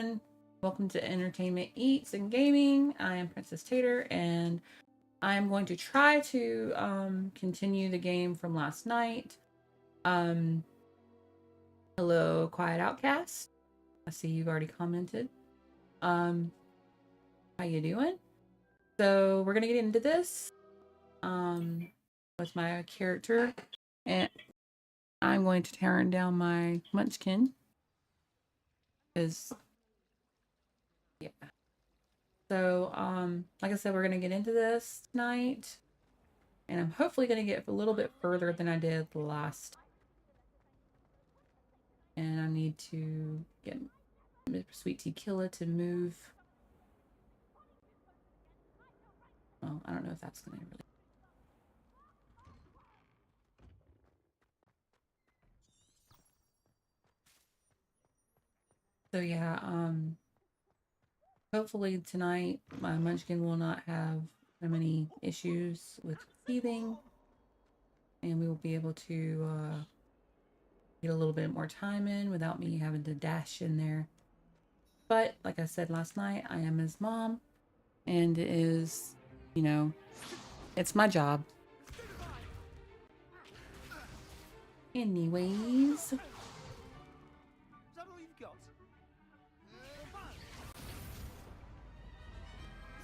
everyone. Welcome to Entertainment Eats and Gaming. I am Princess T8ter, and I'm going to try to continue the game from last night. Hello, Quiet Outcast. I see you've already commented. How you doing? So we're gonna get into this with my character, and I'm going to turn down my munchkin because yeah. So like I said, we're gonna get into this tonight, and I'm hopefully gonna get a little bit further than I did last. And I need to get Sweet Tea Killer to move. Well, I don't know if that's gonna really. So yeah, hopefully tonight my munchkin will not have so many issues with teething, and we will be able to get a little bit more time in without me having to dash in there. But like I said last night, I am his mom, and it is, you know, it's my job. Anyways.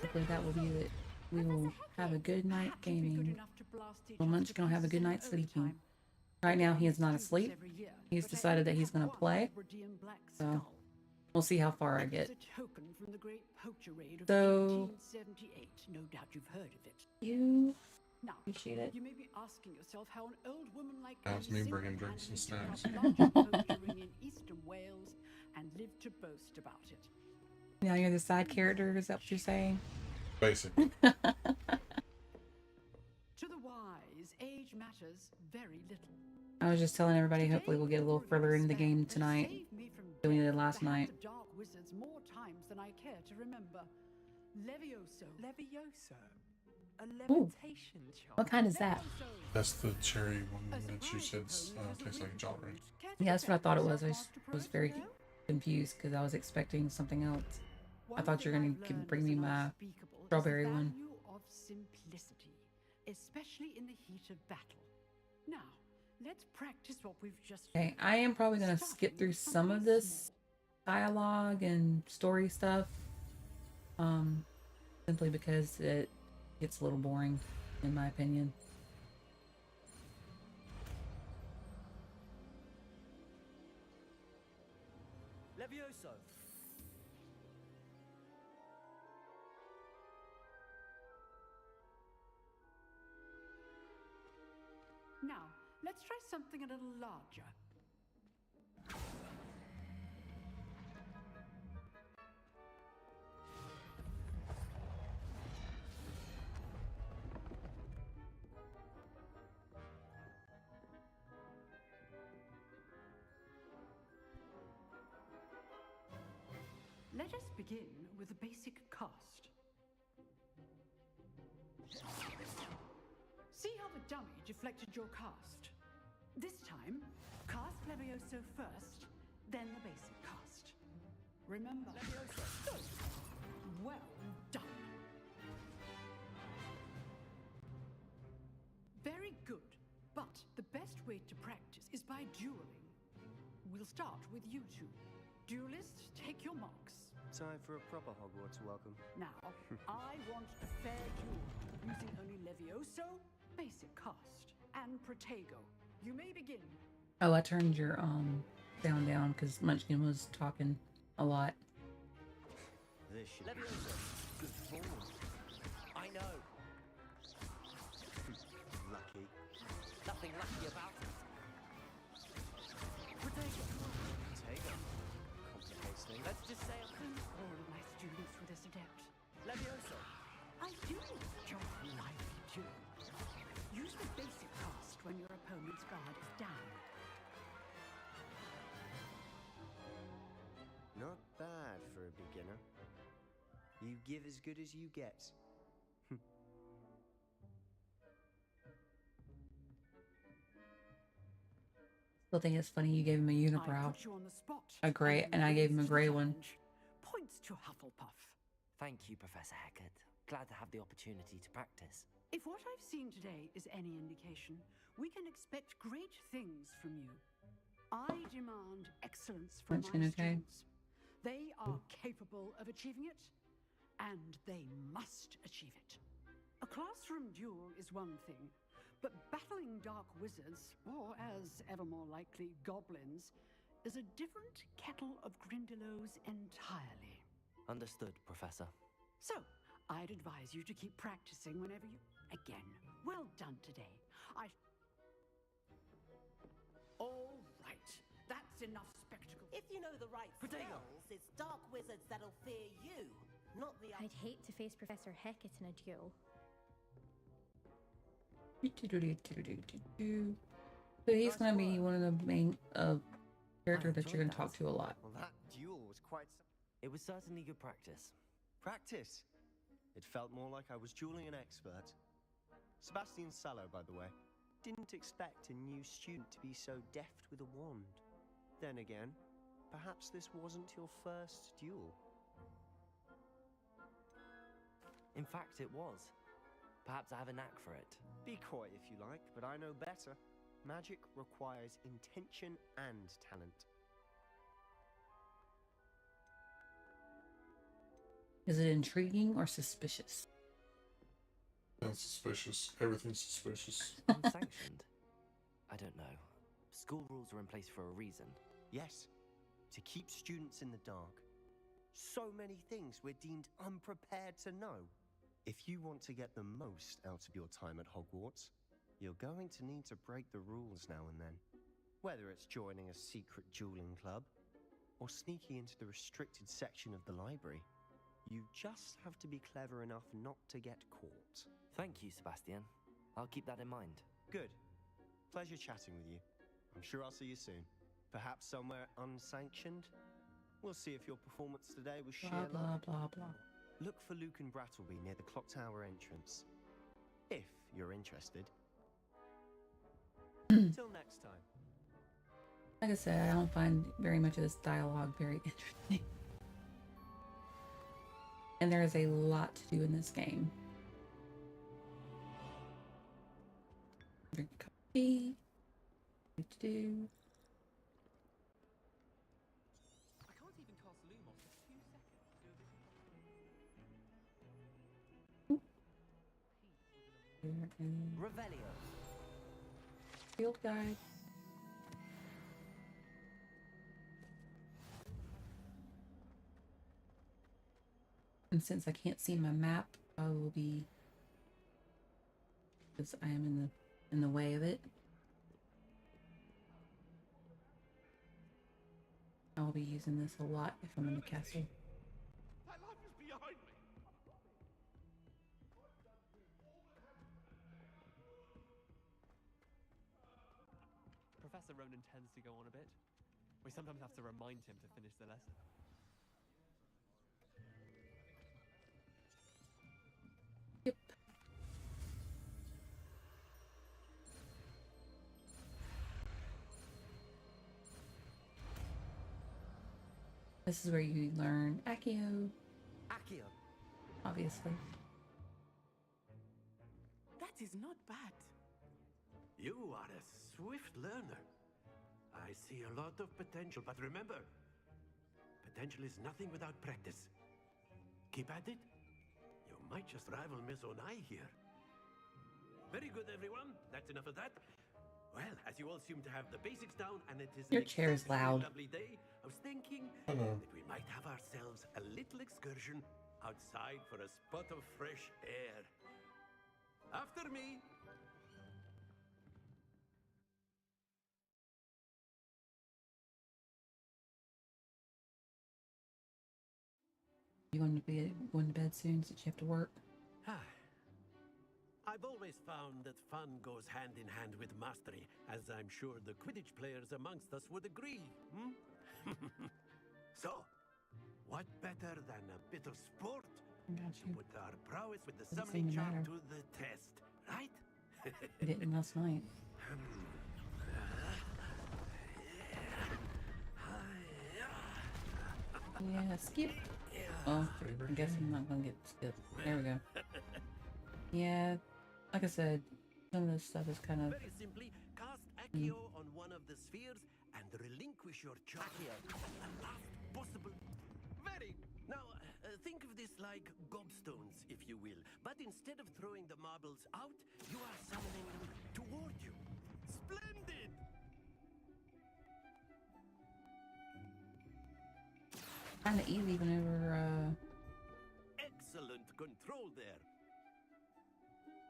Hopefully that will be it. We will have a good night gaming. Well, Munchkin will have a good night sleeping. Right now he is not asleep. He's decided that he's going to play. So we'll see how far I get. So you appreciate it. You may be asking yourself how an old woman like That's me bringing drinks and snacks. in Eastern Wales and live to boast about it. Now you're the side character, is that what you're saying? Basically. To the wise, age matters very little. I was just telling everybody, hopefully we'll get a little further into the game tonight than we did last night. The dark wizards more times than I care to remember. Levioso. A levitation charm. What kind is that? That's the cherry one that you said tastes like a Jolly Rancher. Yeah, that's what I thought it was. I was very confused because I was expecting something else. I thought you were going to bring me my strawberry one. Of simplicity, especially in the heat of battle. Now, let's practice what we've just. Okay, I am probably going to skip through some of this dialogue and story stuff, simply because it gets a little boring, in my opinion. Levioso. Now, let's try something a little larger. Let us begin with a basic cast. See how the dummy deflected your cast? This time, cast Levioso first, then the basic cast. Remember, Levioso. Well done. Very good, but the best way to practice is by dueling. We'll start with you two. Duelists, take your marks. Time for a proper Hogwarts welcome. Now, I want a fair duel, using only Levioso, basic cast, and Protego. You may begin. Oh, I turned your sound down because Munchkin was talking a lot. This should Levioso. Good form. I know. Lucky. Nothing lucky about it. Protego. Complicates things. Let's just say All of my students with this adept. Levioso. I do enjoy lively duels. Use the basic cast when your opponent's guard is down. Not bad for a beginner. You give as good as you get. Still think it's funny you gave him a I unibrow, put you on the spot. a gray, and I gave him a gray one. once to Hufflepuff. Thank you, Professor Hecat. Glad to have the opportunity to practice. If what I've seen today is any indication, we can expect great things from you. I demand excellence from my Okay. students. They are capable of achieving it, and they must achieve it. A classroom duel is one thing, but battling dark wizards, or as ever more likely, goblins, is a different kettle of Grindylows entirely. Understood, Professor. So, I'd advise you to keep practicing whenever you... Again, well done today. All right, that's enough spectacle. If you know the right spells, it's dark wizards that'll fear you, not the I'd hate to face Professor Hecat in a duel. So he's gonna be one of the main characters that you're gonna talk to a lot. Well, that duel was quite... It was certainly good practice. Practice? It felt more like I was dueling an expert. Sebastian Sallow, by the way. Didn't expect a new student to be so deft with a wand. Then again, perhaps this wasn't your first duel. In fact, it was. Perhaps I have a knack for it. Be coy if you like, but I know better. Magic requires intention and talent. Is it intriguing or suspicious? That's suspicious. Everything's suspicious. Unsanctioned? I don't know. School rules are in place for a reason. Yes, to keep students in the dark. So many things we're deemed unprepared to know. If you want to get the most out of your time at Hogwarts, you're going to need to break the rules now and then. Whether it's joining a secret dueling club, or sneaking into the restricted section of the library, you just have to be clever enough not to get caught. Thank you, Sebastian. I'll keep that in mind. Good. Pleasure chatting with you. I'm sure I'll see you soon. Perhaps somewhere unsanctioned? We'll see if your performance today was sheer Blah luck. blah blah blah. Look for Luke and Brattleby near the clock tower entrance. If you're interested. Till next time. Like I said, I don't find very much of this dialogue very interesting. And there is a lot to do in this game. Drink a cup of tea. What to do? I can't even cast Lumos for 2 seconds. Here and Revelio. field guide. And since I can't see my map, I will be, because I am in the way of it. I will be using this a lot if I'm in the castle. That life is behind me. Professor Ronan tends to go on a bit. We sometimes have to remind him to finish the lesson. Yep. This is where you learn Accio, Accio. obviously. That is not bad. You are a swift learner. I see a lot of potential, but remember, potential is nothing without practice. Keep at it. You might just rival Miss Onai here. Very good, everyone. That's enough of that. Well, as you all seem to have the basics down, and it is Your an chair is exceptionally loud. lovely day, I was thinking Hello. that we might have ourselves a little excursion outside for a spot of fresh air. After me. You going to bed soon since you have to work? I've always found that fun goes hand in hand with mastery, as I'm sure the Quidditch players amongst us would agree. So, what better than a bit of sport Got to you. put our prowess with the Doesn't summoning seem to charm matter. to the test, right? I didn't last night. Yeah, skip. Well, I guess I'm not gonna get skipped. There we go. Yeah, like I said, some of this stuff is kind of... Very simply, cast Accio on one of the spheres and relinquish your charge at the last possible... Very... Now, think of this like gobstones, if you will. But instead of throwing the marbles out, you are summoning them toward you. Splendid! Kind of easy whenever Excellent control there.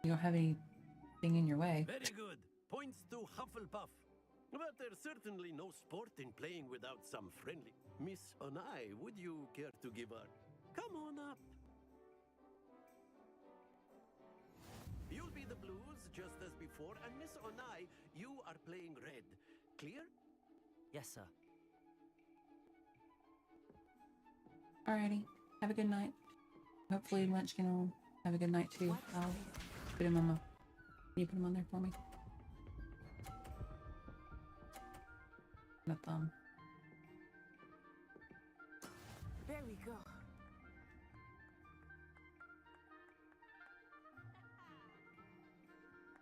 you don't have anything in your way. Very good. Points to Hufflepuff. But there's certainly no sport in playing without some friendly. Miss Onai, would you care to give her? Come on up. You'll be the blues just as before, and Miss Onai, you are playing red. Clear? Yes, sir. Alrighty, have a good night. Hopefully Munchkin will have a good night too. I'll put him on my... Can you put him on there for me? My thumb. There we go.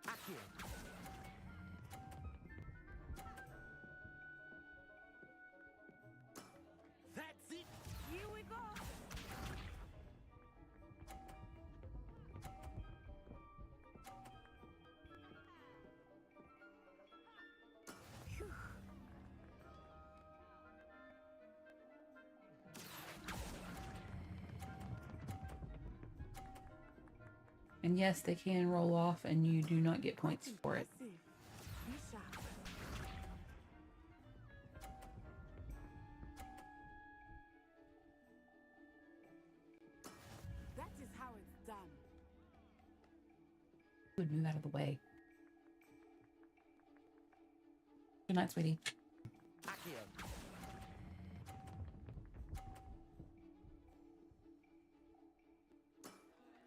Accio. That's it! Here we go. Phew. And yes, they can roll off and you do not get points for it. Impressive. Be sharp. That is how it's done. Would move out of the way. Good night, sweetie. Accio.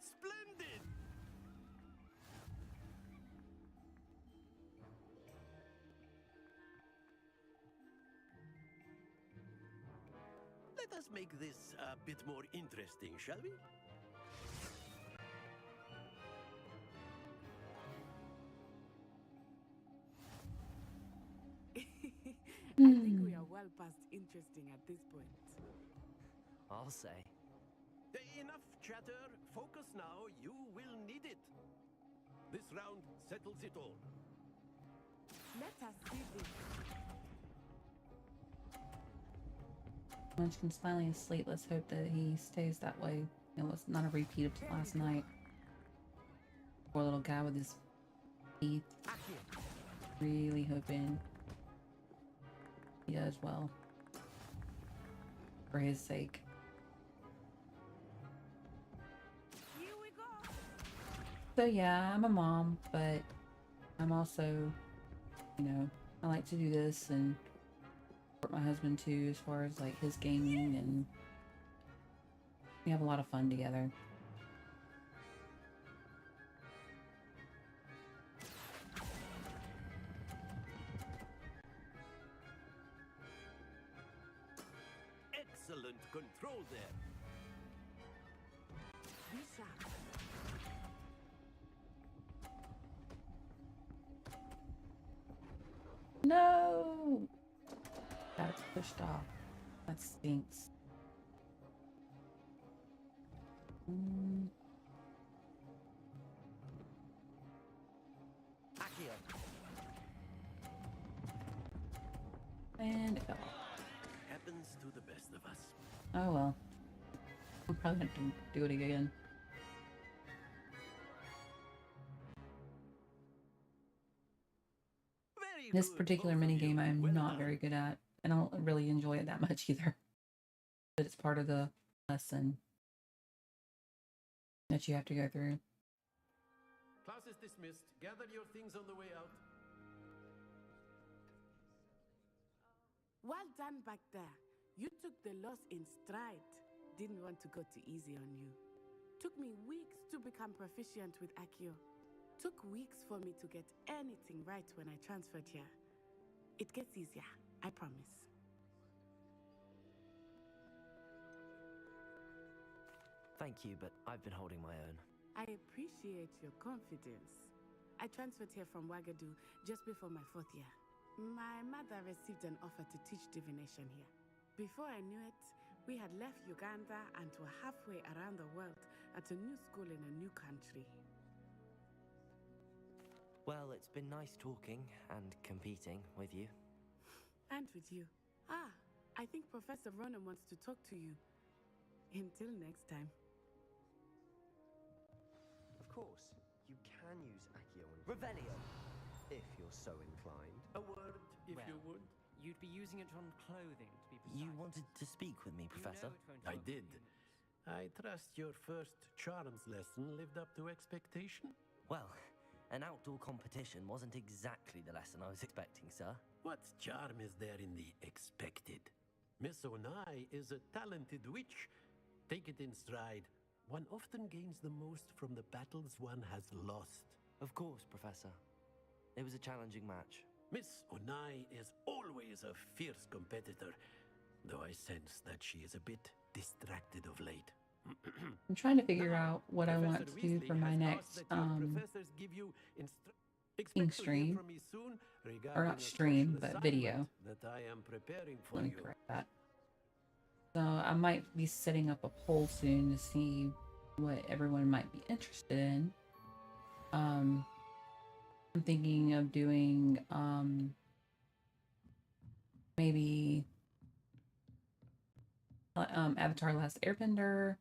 Splendid! Let us make this a bit more interesting, shall we? I think we are well past interesting at this point. I'll say. Enough chatter. Focus now. You will need it. This round settles it all. Let us see this. Munchkin's finally asleep. Let's hope that he stays that way. It was not a repeat of last night. Poor little guy with his teeth. Accio. Really hoping he does well. For his sake. Here we go. So yeah, I'm a mom, but I'm also, you know, I like to do this and support my husband too as far as like his gaming, and we have a lot of fun together. Excellent control there. Be sharp. No! That's pushed off. That stinks. Accio. And it fell off. Happens to the best of us. Oh well. We'll probably have to do it again. Very This good, particular both of minigame you. I'm Well not done. very good at. And I don't really enjoy it that much either. But it's part of the lesson that you have to go through. Class is dismissed. Gather your things on the way out. Well done back there. You took the loss in stride. Didn't want to go too easy on you. Took me weeks to become proficient with Accio. Took weeks for me to get anything right when I transferred here. It gets easier, I promise. Thank you, but I've been holding my own. I appreciate your confidence. I transferred here from Wagadu just before my 4th year. My mother received an offer to teach divination here. Before I knew it, we had left Uganda and were halfway around the world at a new school in a new country. Well, it's been nice talking and competing with you. And with you. Ah, I think Professor Ronan wants to talk to you. Until next time. Of course, you can use Accio and Revelio! if you're so inclined. A word, if you Well, would. You'd be using it on clothing, to be precise. You wanted to speak with me, You Professor? know it won't I work did. with humans. I trust your first charms lesson lived up to expectation. Well, an outdoor competition wasn't exactly the lesson I was expecting, sir. What charm is there in the expected? Miss Onai is a talented witch. Take it in stride. One often gains the most from the battles one has lost. Of course, Professor. It was a challenging match. Miss Onai is always a fierce competitor, though I sense that she is a bit distracted of late. I'm trying to figure Now, out what I want Professor to do Weasley for my has next asked that your professors give you Expect to hear stream. from me soon Or regarding not a stream, special but video. assignment that I am preparing for Let me you. correct that. So I might be setting up a poll soon to see what everyone might be interested in. I'm thinking of doing maybe Avatar Last Airbender,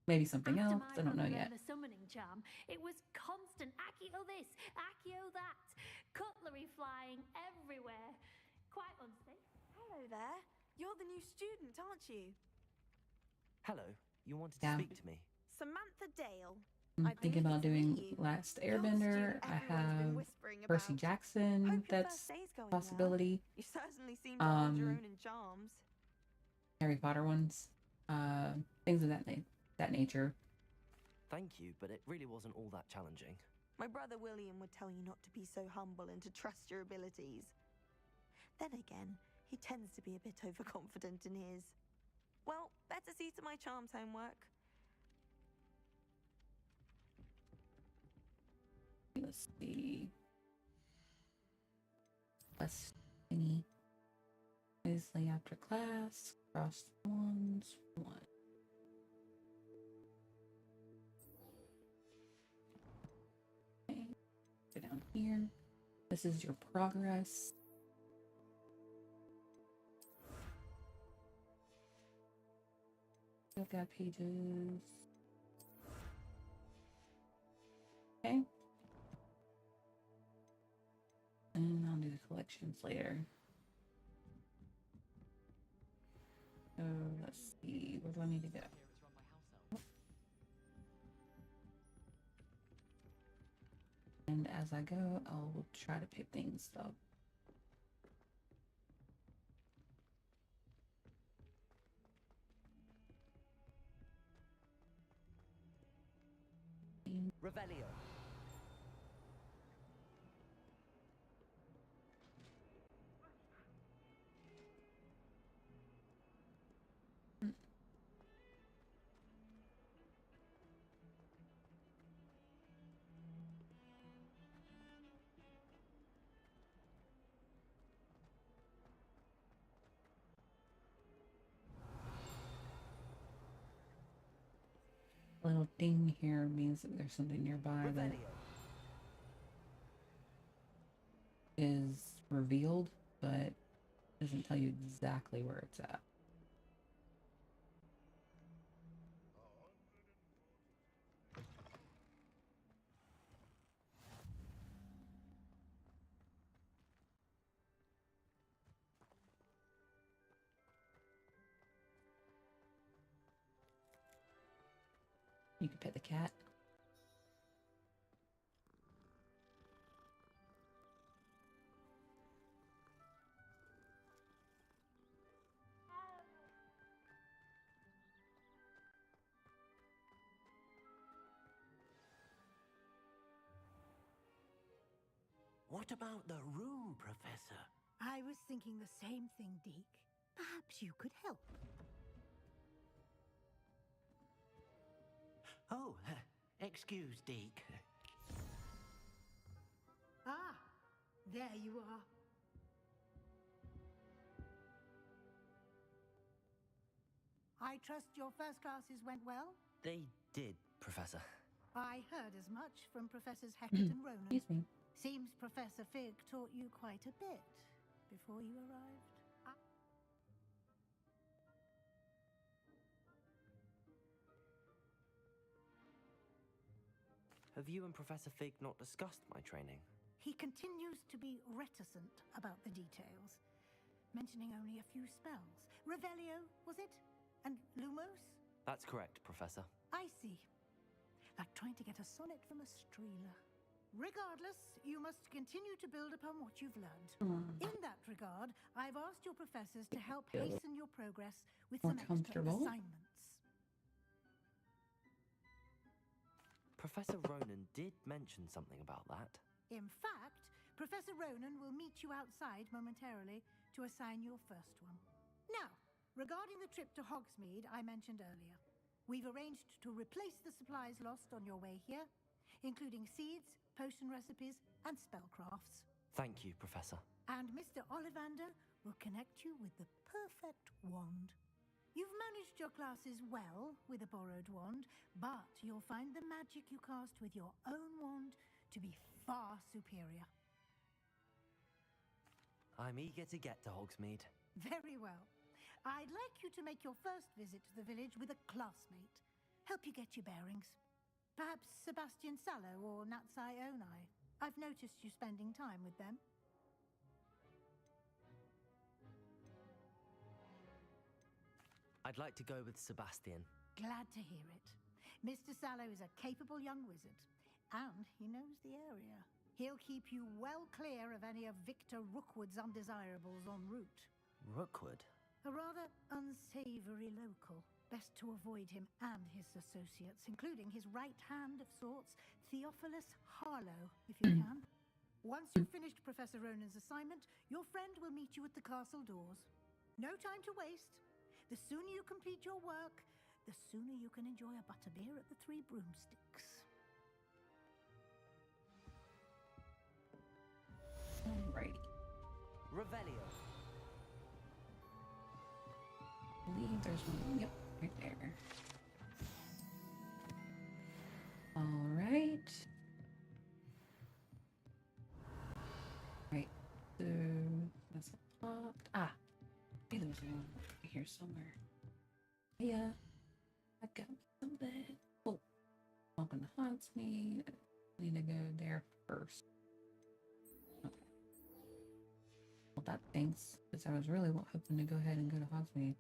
maybe something After else. my I don't know run yet. around the summoning charm, it was constant Accio this, Accio that, cutlery flying everywhere. Quite unsafe. Hello there. You're the new student, aren't you? Hello, you wanted Yeah. to speak to me? Samantha Dale. I'm I've thinking been about eager to doing meet you. Last You're the Airbender. student I everyone's been have whispering Percy about. Jackson. Hope your That's first day's going possibility. well. You certainly seem to hold your Um, own in charms. Harry Potter ones, things of that nature. Thank you, but it really wasn't all that challenging. My brother William would tell you not to be so humble and to trust your abilities. Then again, he tends to be a bit overconfident in his. Well, better see to my charms homework. Let's see. Less thingy. Weasley after class. Cross wands. 1. Okay. Go down here. This is your progress. Yoga pages. Okay. And I'll do the collections later. So let's see, where do I need to go? Here it's run by house elves. And as I go, I'll try to pick things up. Revelio. A little ding here means that there's something nearby that Revelio. is revealed, but doesn't tell you exactly where it's at. You can pet the cat. What about the room, Professor? I was thinking the same thing, Deke. Perhaps you could help. Oh, excuse, Deke. Ah, there you are. I trust your first classes went well? They did, Professor. I heard as much from Professors Hecat and Ronan. Excuse me. Seems Professor Fig taught you quite a bit before you arrived. Have you and Professor Fig not discussed my training? He continues to be reticent about the details, mentioning only a few spells. Revelio, was it? And Lumos? That's correct, Professor. I see. Like trying to get a sonnet from a streeler. Regardless, you must continue to build upon what you've learned. In that regard, I've asked your professors to help hasten your progress with More some extra comfortable. assignments. Professor Ronan did mention something about that. In fact, Professor Ronan will meet you outside momentarily to assign your first one. Now, regarding the trip to Hogsmeade I mentioned earlier, we've arranged to replace the supplies lost on your way here, including seeds, potion recipes, and spellcrafts. Thank you, Professor. And Mr. Ollivander will connect you with the perfect wand. You've managed your classes well with a borrowed wand, but you'll find the magic you cast with your own wand to be far superior. I'm eager to get to Hogsmeade. Very well. I'd like you to make your first visit to the village with a classmate. Help you get your bearings. Perhaps Sebastian Sallow or Natsai Onai. I've noticed you spending time with them. I'd like to go with Sebastian. Glad to hear it. Mr. Sallow is a capable young wizard, and he knows the area. He'll keep you well clear of any of Victor Rookwood's undesirables en route. Rookwood? A rather unsavory local. Best to avoid him and his associates, including his right hand of sorts, Theophilus Harlow, if you can. Once you've finished Professor Ronan's assignment, your friend will meet you at the castle doors. No time to waste. The sooner you complete your work, the sooner you can enjoy a butterbeer at the Three Broomsticks. Alrighty. Revelio. I believe there's one. Yep, right there. Alright. Right. So that's locked. Ah. Hey, there's one here somewhere. Yeah. I got something. Oh. Welcome to Hogsmeade. I need to go there first. Okay. Well, that thanks. Because I was really hoping to go ahead and go to Hogsmeade.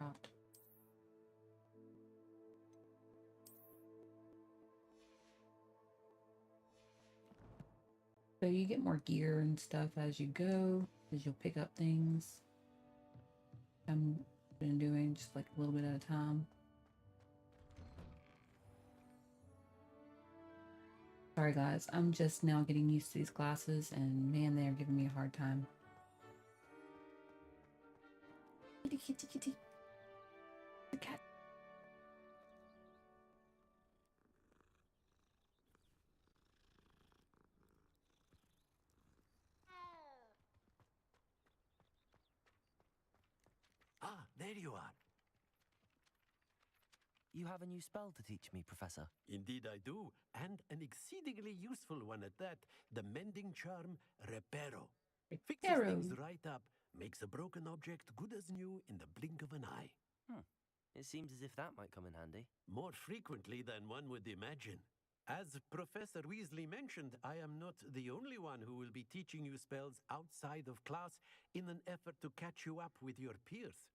Out. So you get more gear and stuff as you go, as you'll pick up things. I'm been doing just like a little bit at a time. Sorry guys, I'm just now getting used to these classes and man, they're giving me a hard time. Kitty, kitty, kitty. The cat. Ah, there you are. You have a new spell to teach me, Professor. Indeed I do, and an exceedingly useful one at that. The mending charm, Reparo. Fixes things right up, makes a broken object good as new in the blink of an eye. It seems as if that might come in handy. More frequently than one would imagine. As Professor Weasley mentioned, I am not the only one who will be teaching you spells outside of class in an effort to catch you up with your peers.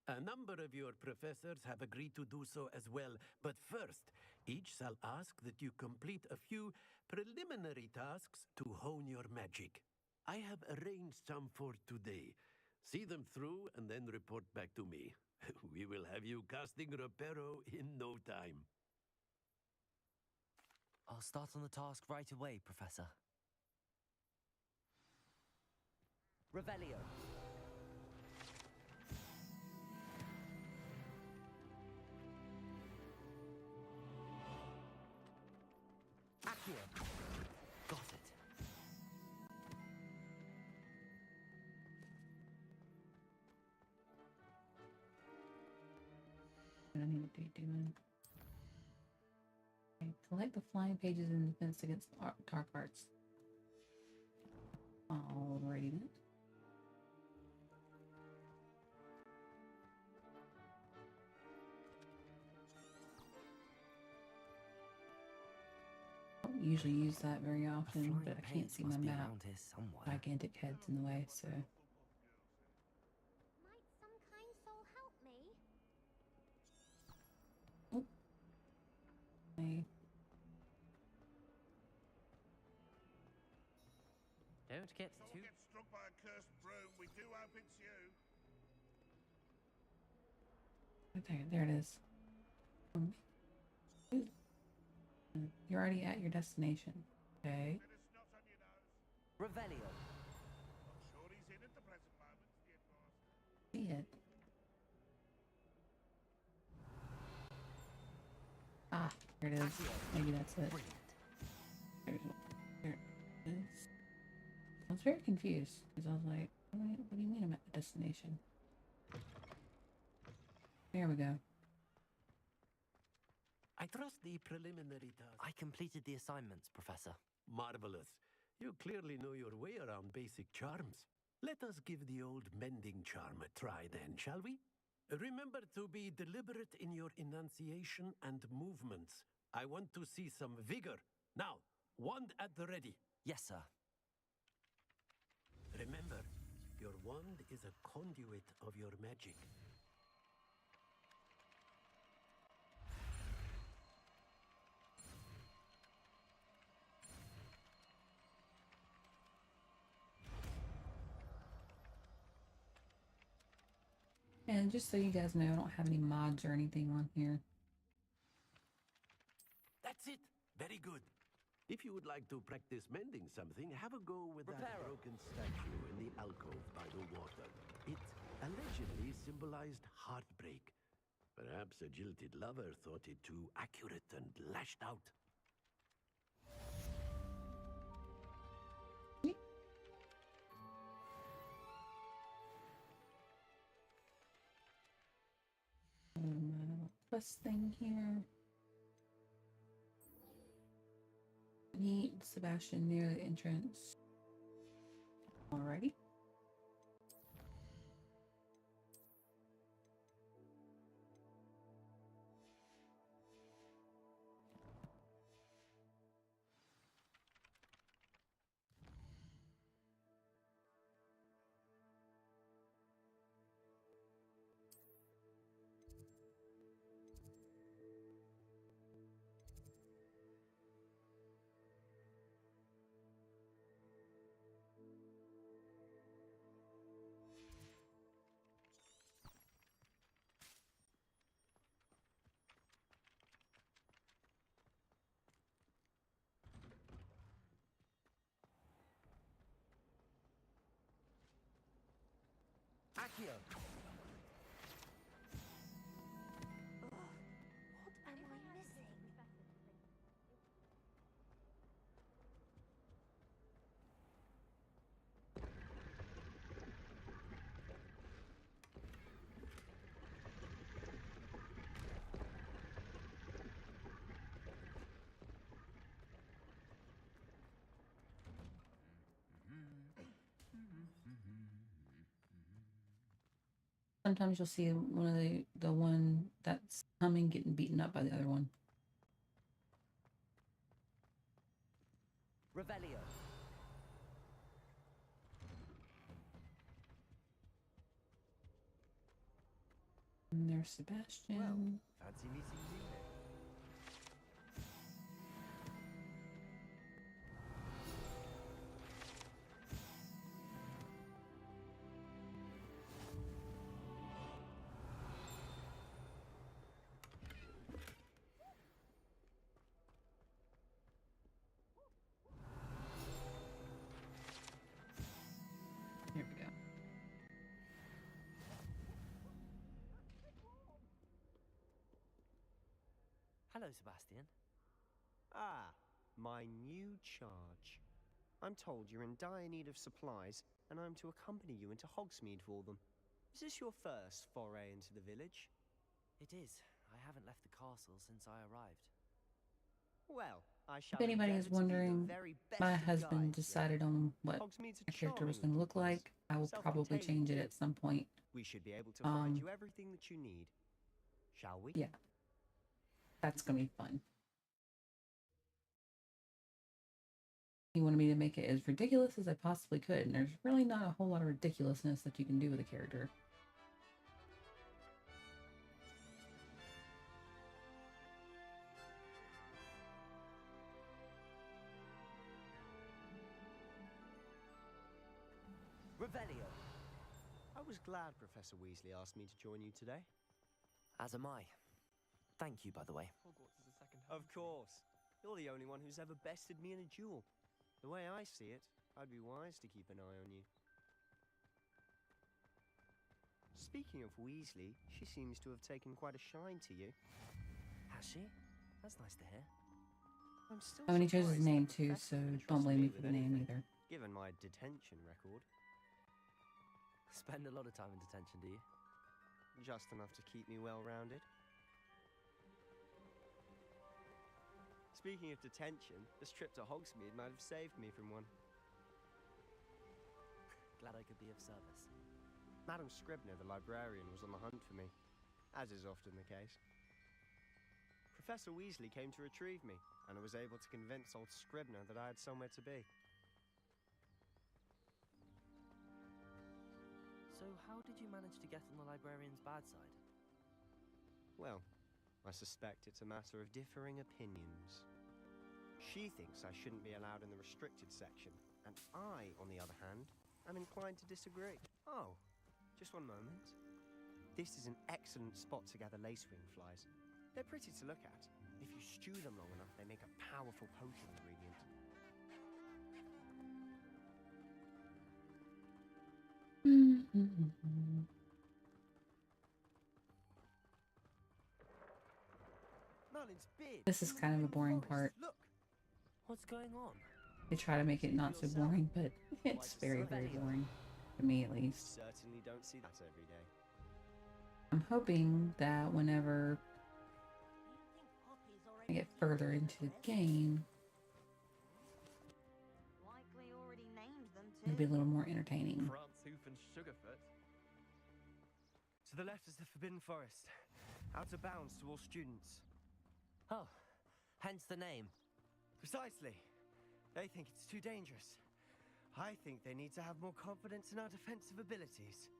A number of your professors have agreed to do so as well, but first, each shall ask that you complete a few preliminary tasks to hone your magic. I have arranged some for today. See them through and then report back to me. We will have you casting Reparo in no time. I'll start on the task right away, Professor. Revelio. Accio. Got it. What I need to be doing. Okay, collect the flying pages in defense against dark arts. Alrighty then. I don't usually use that very often, but I can't see my map. Gigantic heads in the way, so. Might some kind soul help me? I Don't get too... Get struck by a cursed broom. We do hope it's you. there it is. You're already at your destination. Okay. Revelio. Not sure he's in at the present moment, the advice. See it. Ah, there it is. Maybe that's it. There it is. I was very confused because I was like, what do you mean I'm at the destination? There we go. I trust the preliminary task. I completed the assignments, Professor. Marvelous. You clearly know your way around basic charms. Let us give the old mending charm a try then, shall we? Remember to be deliberate in your enunciation and movements. I want to see some vigor. Now, wand at the ready. Yes, sir. Remember, your wand is a conduit of your magic. And just so you guys know, I don't have any mods or anything on here. That's it. Very good. If you would like to practice mending something, have a go with that broken statue in the alcove by the water. It allegedly symbolized heartbreak. Perhaps a jilted lover thought it too accurate and lashed out. Quest thing here. Meet Sebastian near the entrance. Alrighty. Accio. What am I missing? Sometimes you'll see one of the one that's coming getting beaten up by the other one. Revelio. And there's Sebastian. Well, fancy meeting you then. Here we go. Hello, Sebastian. Ah, My new charge. I'm told you're in dire need of supplies, and I'm to accompany you into Hogsmeade for them. Is this your first foray into the village? It is. I haven't left the castle since I arrived. Well, I shall If anybody endeavour is to be the wondering, very best my of husband guides, decided on what Hogsmeade's a my character was charming going to little look place, like. I will probably self-contained change it too. at some point. We should be able to find you everything that you need. Shall we? Yeah. That's going to be fun. He wanted me to make it as ridiculous as I possibly could, and there's really not a whole lot of ridiculousness that you can do with a character. Revelio. I was glad Professor Weasley asked me to join you today. As am I. Thank you, by the way. Hogwarts is a second home. Of course. You're the only one who's ever bested me in a duel. The way I see it, I'd be wise to keep an eye on you. Speaking of Weasley, she seems to have taken quite a shine to you. Has she? That's nice to hear. I'm still Oh, and he chose his surprised name that too, Professor so would don't trust blame me with for the name anything, either. Given my detention record. Spend a lot of time in detention, do you? Just enough to keep me well-rounded. Speaking of detention, this trip to Hogsmeade might have saved me from one. Glad I could be of service. Madam Scribner, the librarian, was on the hunt for me, as is often the case. Professor Weasley came to retrieve me, and I was able to convince old Scribner that I had somewhere to be. So how did you manage to get on the librarian's bad side? Well, I suspect it's a matter of differing opinions. She thinks I shouldn't be allowed in the restricted section, and I, on the other hand, am inclined to disagree. Oh, just one moment. This is an excellent spot to gather lacewing flies. They're pretty to look at. If you stew them long enough, they make a powerful potion ingredient. Merlin's beard. This is kind of a boring part. Look. What's going on? They try to make it not so boring, but it's very, very boring. To me, at least. Certainly don't see that every day. I'm hoping that whenever I get further into the game, Likely already named them too. it'll be a little more entertaining. France, Hoof, and Sugarfoot. To the left is the Forbidden Forest. Out of bounds to all students. Oh, hence the name. Precisely. They think it's too dangerous. I think they need to have more confidence in our defensive abilities.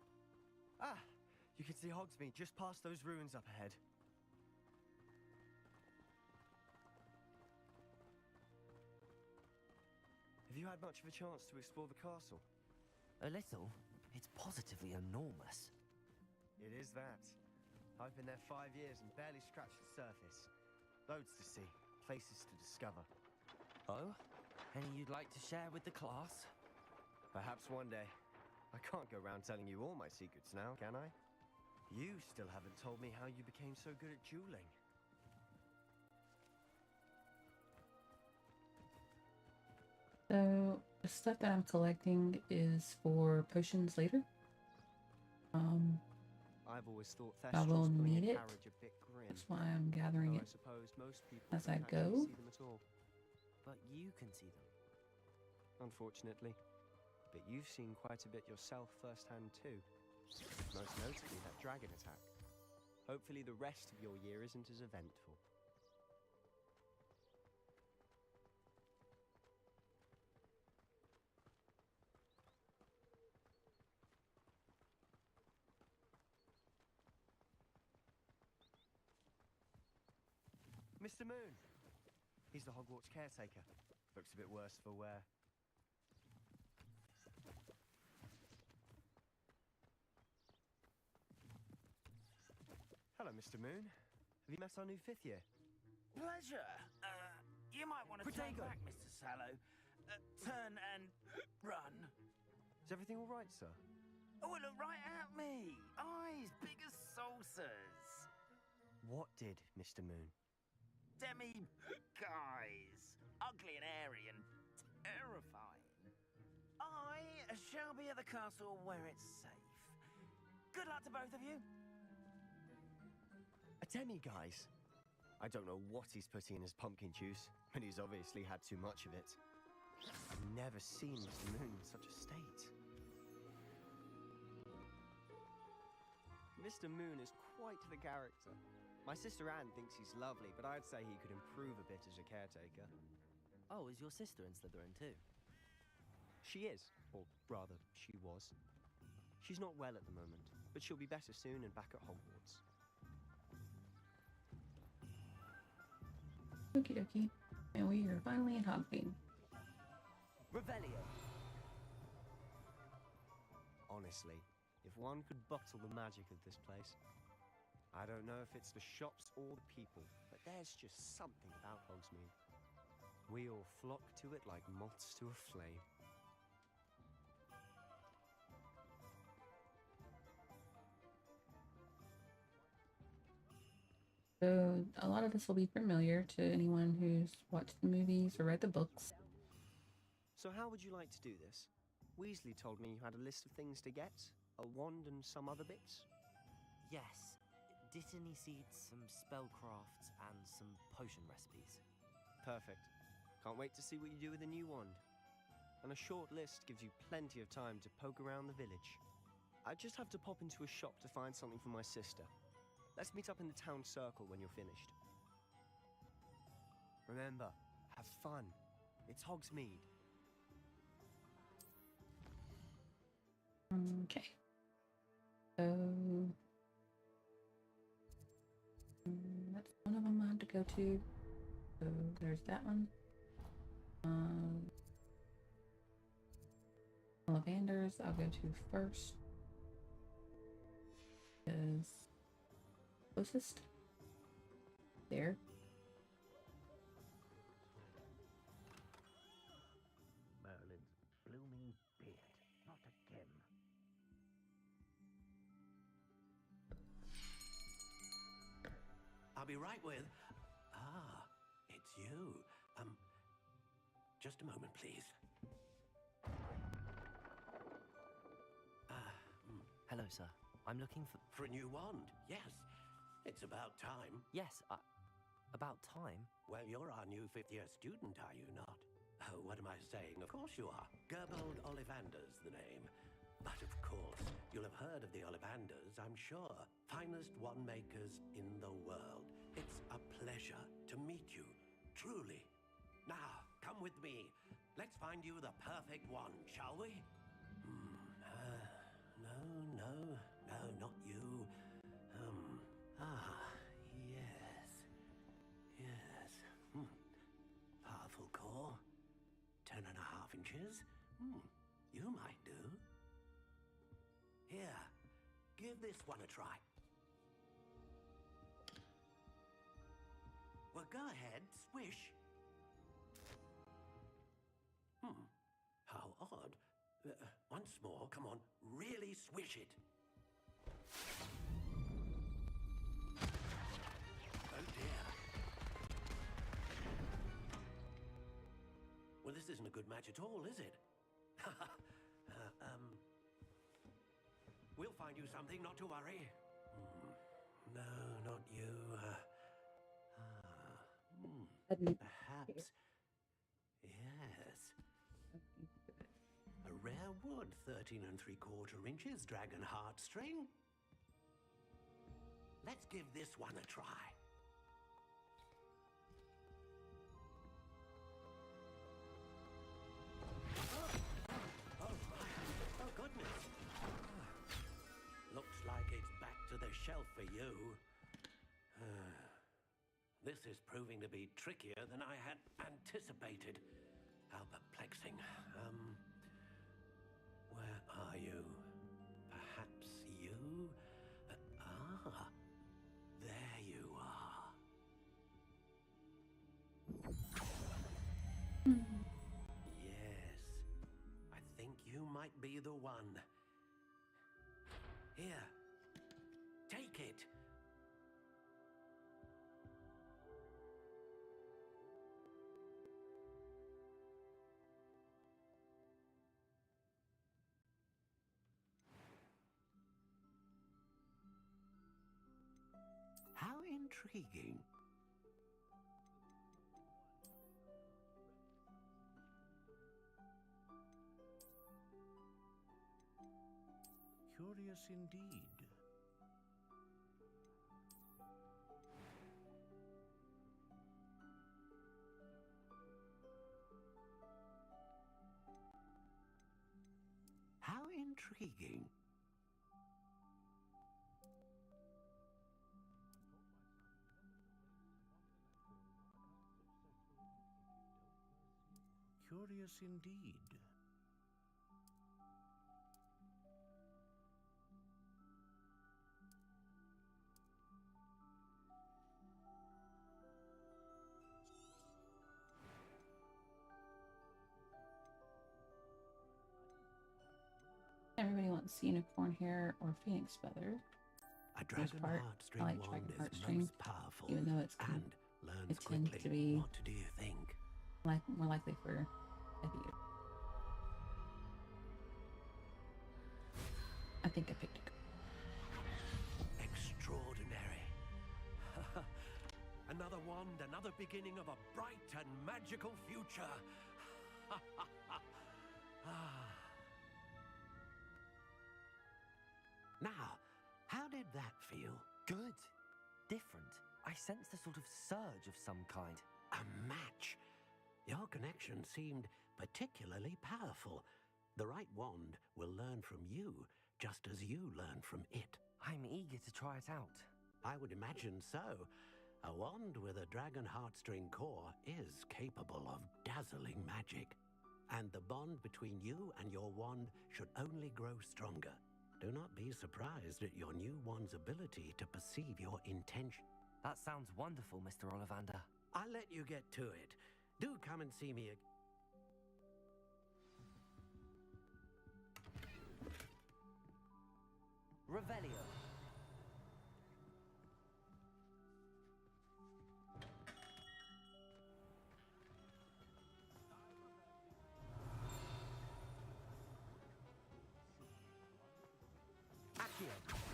Ah, you can see Hogsmeade just past those ruins up ahead. Have you had much of a chance to explore the castle? A little. It's positively enormous. It is that. I've been there 5 years and barely scratched the surface. Loads to see, places to discover. Oh? Any you'd like to share with the class? Perhaps one day. I can't go around telling you all my secrets now, can I? You still haven't told me how you became so good at dueling. So, the stuff that I'm collecting is for potions later. I've always thought I will Thestrals pulling need a it. carriage a bit grim. That's why I'm gathering Though it I suppose most people as I don't actually go. see them at all. But you can see them. Unfortunately. But you've seen quite a bit yourself firsthand too. Most notably that dragon attack. Hopefully the rest of your year isn't as eventful. Mr. Moon! He's the Hogwarts caretaker. Looks a bit worse for wear. Hello, Mr. Moon. Have you met our new 5th year? Pleasure. You might want to turn back, Mr. Sallow. Turn and run. Is everything all right, sir? Oh, look right at me. Eyes big as saucers. What did, Mr. Moon? Demi guys. Ugly and airy and terrifying. I shall be at the castle where it's safe. Good luck to both of you. A demi, guys. I don't know what he's putting in his pumpkin juice, but he's obviously had too much of it. I've never seen Mr. Moon in such a state. Mr. Moon is quite the character. My sister Anne thinks he's lovely, but I'd say he could improve a bit as a caretaker. Oh, is your sister in Slytherin too? She is, or rather, she was. She's not well at the moment, but she'll be better soon and back at Hogwarts. Okie dokie. And we are finally at Hogwarts. Revelio. Honestly, if one could bottle the magic of this place. I don't know if it's the shops or the people, but there's just something about Hogsmeade. We all flock to it like moths to a flame. So a lot of this will be familiar to anyone who's watched the movies or read the books. So how would you like to do this? Weasley told me you had a list of things to get, a wand and some other bits. Yes. Dittany seeds, some spellcrafts, and some potion recipes. Perfect. Can't wait to see what you do with the new wand. And a short list gives you plenty of time to poke around the village. I just have to pop into a shop to find something for my sister. Let's meet up in the town circle when you're finished. Remember, have fun. It's Hogsmeade. Okay. So that's one of them I have to go to. So there's that one. Ollivanders I'll go to first. Is closest. There. Merlin's blooming beard, not a gem. I'll be right with... Ah, it's you. Just a moment, please. Hello, sir. I'm looking for... For a new wand, yes. It's about time. Yes, about time? Well, you're our new fifth-year student, are you not? Oh, what am I saying? Of course you are. Gerbold Ollivander's the name. But of course, you'll have heard of the Ollivanders, I'm sure. Finest wand makers in the world. It's a pleasure to meet you, truly. Now, come with me. Let's find you the perfect wand, shall we? No, not you. Yes. Powerful core. 10.5 inches. You might do. Here, give this one a try. Well, go ahead, swish. How odd. Once more, come on, really swish it. Oh dear. Well, this isn't a good match at all, is it? We'll find you something, not to worry. No, not you. Perhaps. Yes. A rare wood, 13 3/4 inches, dragon heartstring. Let's give this one a try. Oh, goodness. Looks like it's back to the shelf for you. This is proving to be trickier than I had anticipated. How perplexing. Where are you? Perhaps you? There you are. Yes, I think you might be the one. Here, take it. intriguing. Curious indeed. How intriguing. Curious indeed. Everybody wants unicorn hair or phoenix feather. A dragon heartstring I like wand dragon is heartstring, most powerful, even though it's and learns it tends quickly. to be What do you think? more likely for heavy. I think I picked it. Extraordinary. Another wand, another beginning of a bright and magical future. Now, how did that feel? Good. Different. I sensed a sort of surge of some kind. A match. Your connection seemed particularly powerful. The right wand will learn from you, just as you learn from it. I'm eager to try it out. I would imagine so. A wand with a dragon heartstring core is capable of dazzling magic. And the bond between you and your wand should only grow stronger. Do not be surprised at your new wand's ability to perceive your intention. That sounds wonderful, Mr. Ollivander. I'll let you get to it. Do come and see me again. Revelio. Accio.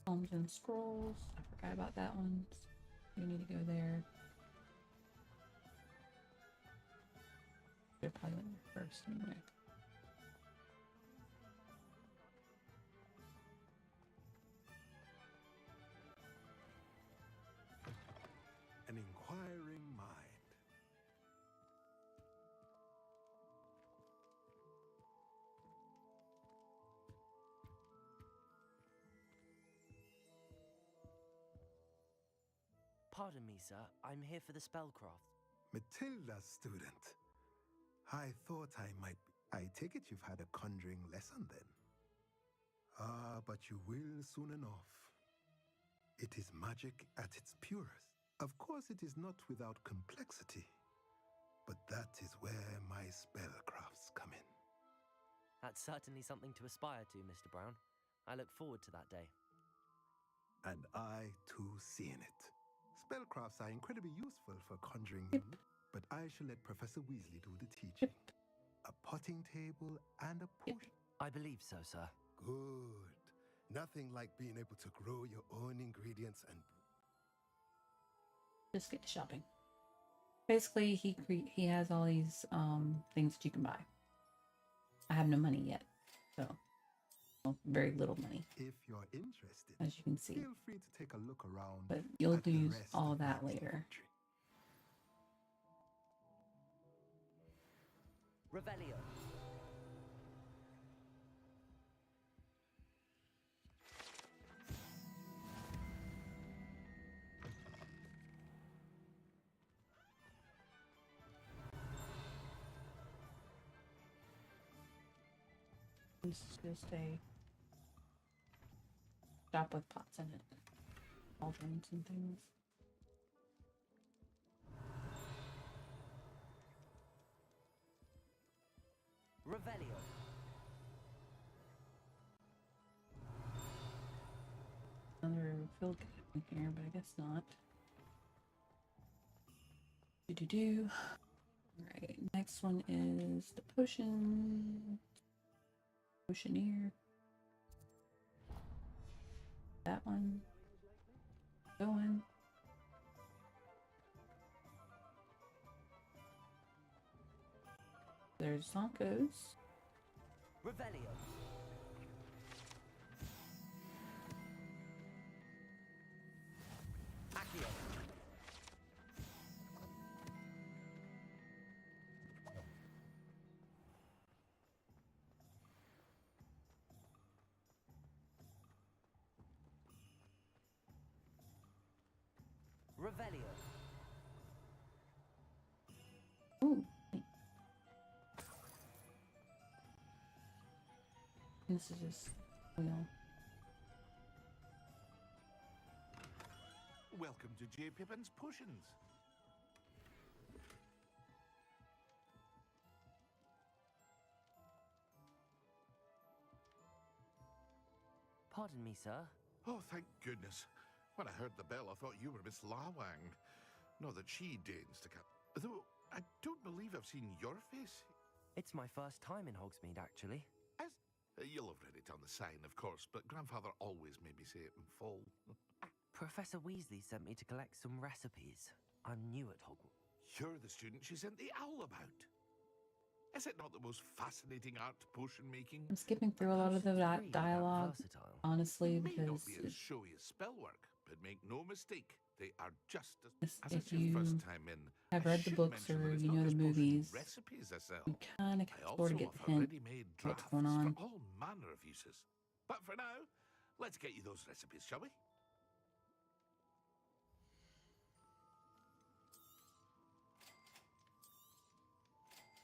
Poems and scrolls. I forgot about that one. You need to go there. They're probably went there first anyway. An inquiring mind. Pardon me, sir. I'm here for the spellcraft. Matilda's student. I thought I might be. I take it you've had a conjuring lesson then. Ah, but you will soon enough. It is magic at its purest. Of course, it is not without complexity. But that is where my spellcrafts come in. That's certainly something to aspire to, Mr. Brown. I look forward to that day. And I, too, seeing it. Spellcrafts are incredibly useful for conjuring you, but I shall let Professor Weasley do the teaching. A potting table and a potion. I believe so, sir. Good. Nothing like being able to grow your own ingredients and... Just get to shopping. Basically, he has all these things that you can buy. I have no money yet, so well, very little money. If you're interested, as you can see, feel free to take a look around. But you'll at the use rest all of that my later. inventory. Revelio. This is just a shop with pots in it, cauldrons and things. Revelio. field cap in here, but I guess not. Do. Alright, next one is the potioneer. That one. Going. There's Zonkos. Revelio. Accio. Revelio. Ooh. This is just wheel. Welcome to J. Pippin's Potions. Pardon me, sir. Oh, thank goodness. When I heard the bell, I thought you were Miss Lawang. Not that she deigns to come. Though, I don't believe I've seen your face. It's my first time in Hogsmeade, actually. You'll have read it on the sign, of course, but Grandfather always made me say it in full. Professor Weasley sent me to collect some recipes. I'm new at Hogwarts. You're the student she sent the owl about. Is it not the most fascinating art potion making? I'm skipping through a lot of the dialogue, honestly, May not because be as showy as spell work, but make no mistake, they are just as if it's your first you time in. have I read the should books mention or that it's you not know the just potion movies, recipes I sell. you kind of I sort also of get offer the hint ready-made what's drafts going on. for all manner of uses. But for now, let's get you those recipes, shall we?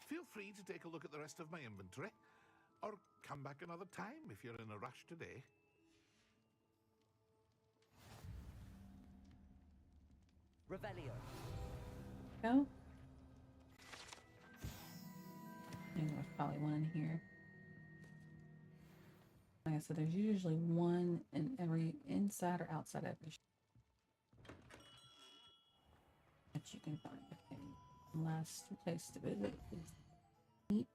Feel free to take a look at the rest of my inventory, or come back another time if you're in a rush today. Revelio. Go. I think there's probably one in here. Like I said, there's usually one in every inside or outside every that you can find. Okay. Last place to visit is deep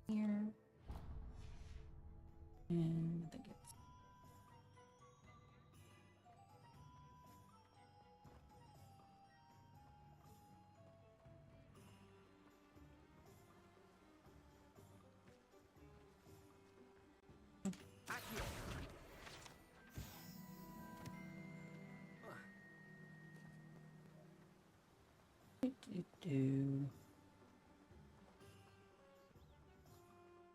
here, and I think it's do.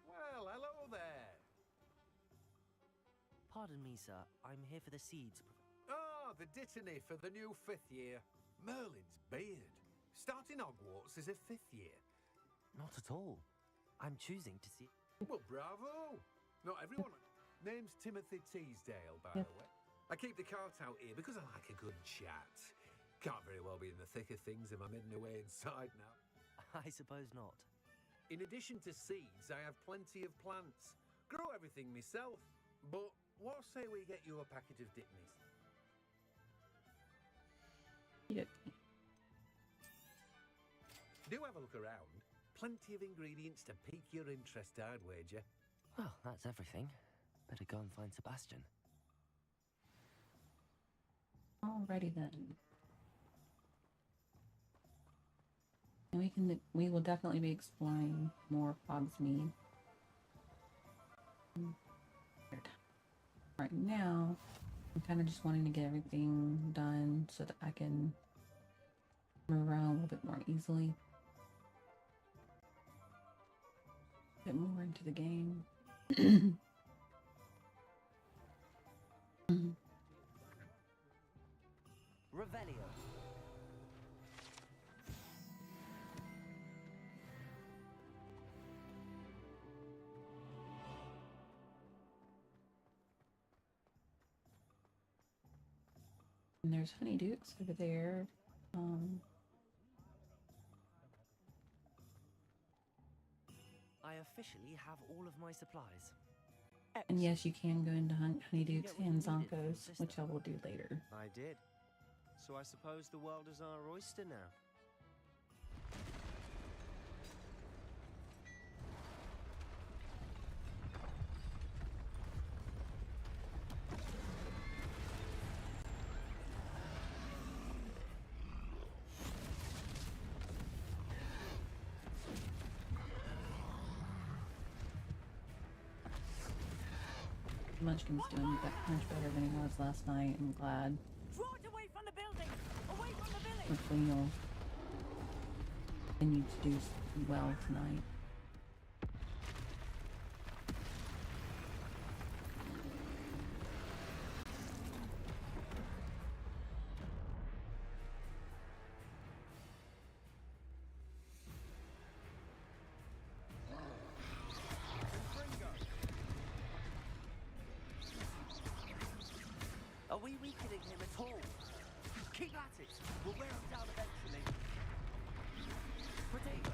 Well, hello there. Pardon me, sir. I'm here for the seeds. Oh, the dittany for the new 5th year. Merlin's beard. Starting Hogwarts is a 5th year. Not at all. I'm choosing to see... Well, bravo. Not everyone... Name's Timothy Teasdale, by the way. I keep the cart out here because I like a good chat. Can't very well be in the thick of things if I'm hidden away inside now. I suppose not. In addition to seeds, I have plenty of plants. Grow everything myself. But what say we get you a packet of Dittanies? Do have a look around. Plenty of ingredients to pique your interest, I'd wager. Well, that's everything. Better go and find Sebastian. Alrighty then. And we will definitely be exploring more Hogsmeade. Right now, I'm kind of just wanting to get everything done so that I can move around a little bit more easily. A bit more into the game. Revelio. And there's Honeydukes over there. I officially have all of my supplies. And yes, you can go into Honeydukes and Zonkos, which I will do later. I did. So I suppose the world is our oyster now. Munchkin's doing much better than he was last night. I'm glad. Draw it away from the building! Away from the village! Hopefully you'll continue to do well tonight. Are we weakening him at all? Keep at it! We'll wear him down eventually. Potato!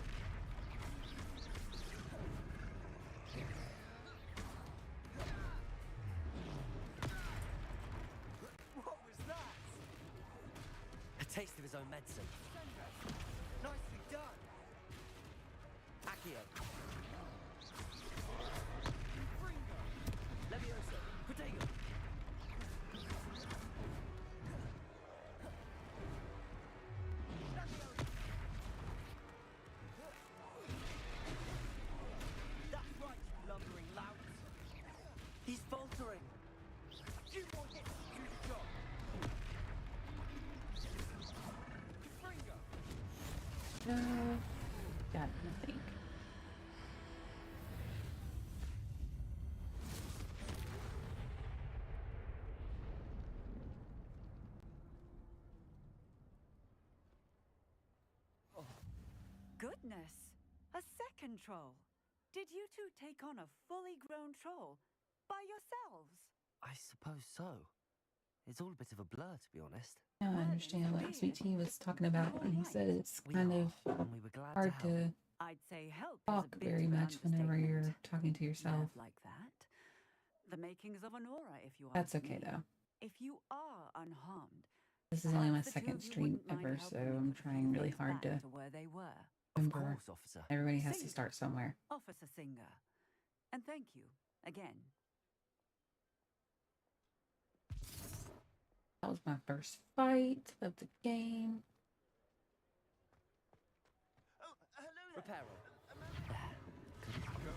What was that? A taste of his own medicine. Nicely done! Accio. Levioso. Potato! That's right, you lumbering lout. He's faltering. You want it to do the job. Got it, I think. Goodness! A second troll! Did you two take on a fully grown troll by yourselves? I suppose so. It's all a bit of a blur, to be honest. Yeah, I understand what Sweet Tea was talking about when he said it's kind of We were glad hard to help. to I'd say help talk is a bit very of an much whenever understatement. you're talking to yourself. Nerve like that. The makings of an aura, if you That's ask okay me. though. If you are unharmed, This is only my perhaps the two second of you stream wouldn't mind ever, so helping me I'm put a trying few really things hard back to where they were. remember course, officer. everybody has to Singer. start somewhere. Officer Singer. And thank you again. That was my first fight of the game. Reparo. There. Good.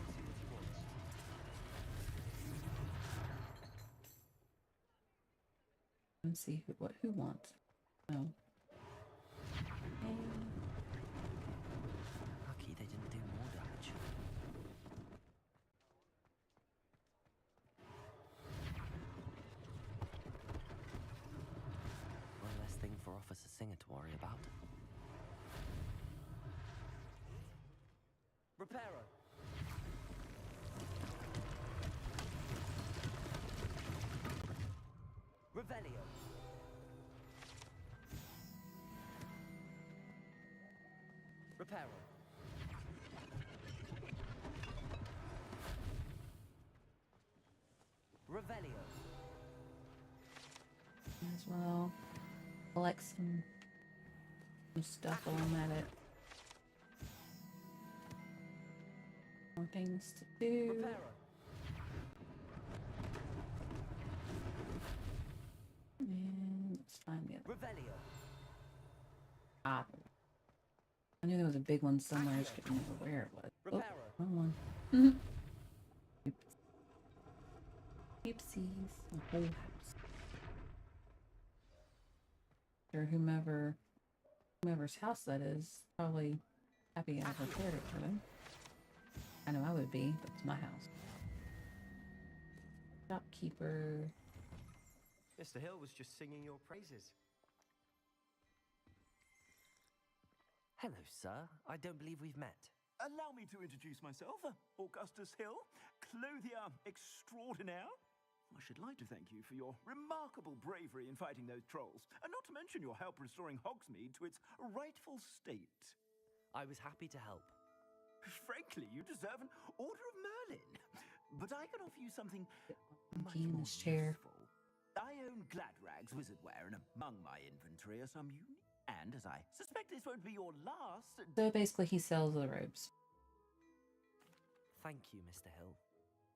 Go and see what he wants. Let's see who wants. Oh. Lucky they didn't do more damage. One less thing for Officer Singer to worry about. Reparo. Revelio. Reparo. Revelio. As well. Collect some stuff while I'm at it. More things to do. Reparo. And let's find the other. Revelio. Ah. I knew there was a big one somewhere. I just couldn't remember where it was. Oh, Reparo. wrong one. Oops. Oopsies. A whole house. Or whomever's house that is, probably happy I repaired it for them. I know I would be, but it's my house. Shopkeeper. Mr. Hill was just singing your praises. Hello, sir. I don't believe we've met. Allow me to introduce myself, Augustus Hill, clothier extraordinaire. I should like to thank you for your remarkable bravery in fighting those trolls, and not to mention your help restoring Hogsmeade to its rightful state. I was happy to help. Frankly, you deserve an Order of Merlin. but I can offer you something much Key in more this chair. useful. I own Gladrag's wizardwear, and among my inventory are some unique. And as I suspect this won't be your last. So basically, he sells the robes. Thank you, Mr. Hill.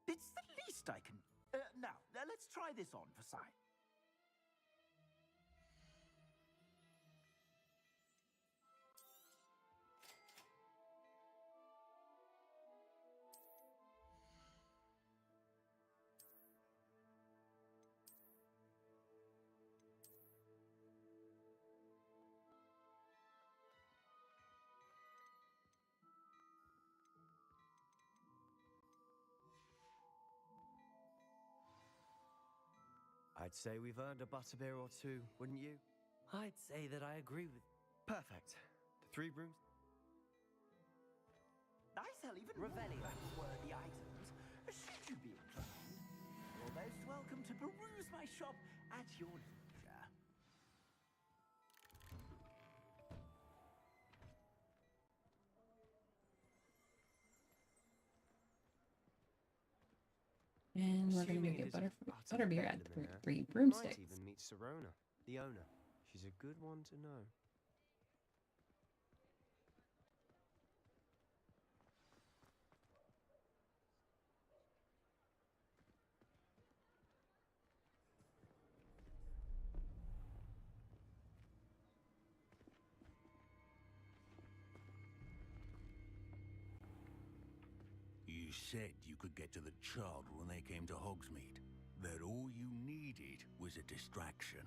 It's the least I can. Now, let's try this on for size. I'd say we've earned a butterbeer or two, wouldn't you? I'd say that I agree with... Perfect. The 3 rooms. I sell even Revelio. more worthy items. Should you be inclined, you're most welcome to peruse my shop at your leisure. And we're going to go get butterbeer at the 3 broomsticks. Might even meet Serona, the owner. She's a good one to know. You said you could get to the child when they came to Hogsmeade. That all you needed was a distraction.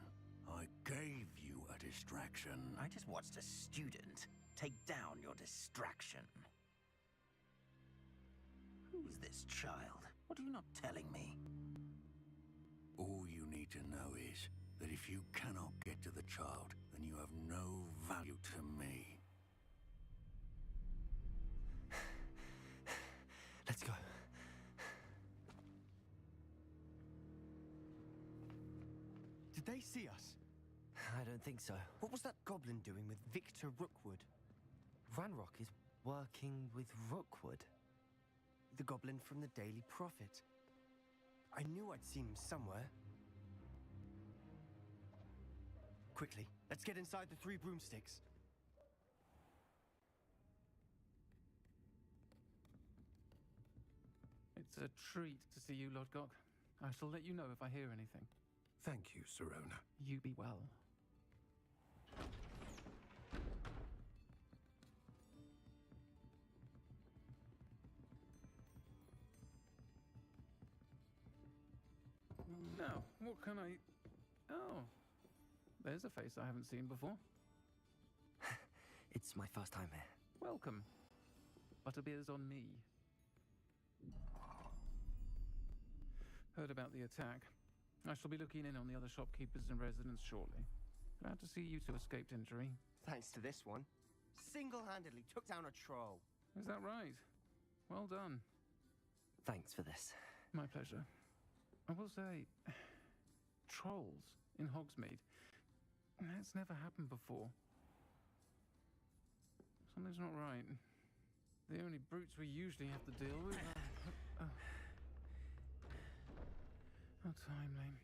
I gave you a distraction. I just watched a student take down your distraction. Who's this child? What are you not telling me? All you need to know is that if you cannot get to the child, then you have no value to me. Let's go. Did they see us? I don't think so. What was that goblin doing with Victor Rookwood? Ranrock is working with Rookwood. The goblin from the Daily Prophet. I knew I'd seen him somewhere. Quickly, let's get inside the 3 broomsticks. It's a treat to see you, Lodgok. I shall let you know if I hear anything. Thank you, Serona. You be well. Now, what can I... Oh, there's a face I haven't seen before. It's my first time here. Welcome. Butterbeer's on me. Heard about the attack. I shall be looking in on the other shopkeepers and residents shortly. Glad to see you two escaped injury. Thanks to this one. Single-handedly took down a troll. Is that right? Well done. Thanks for this. My pleasure. I will say, trolls in Hogsmeade. That's never happened before. Something's not right. The only brutes we usually have to deal with are... How timely.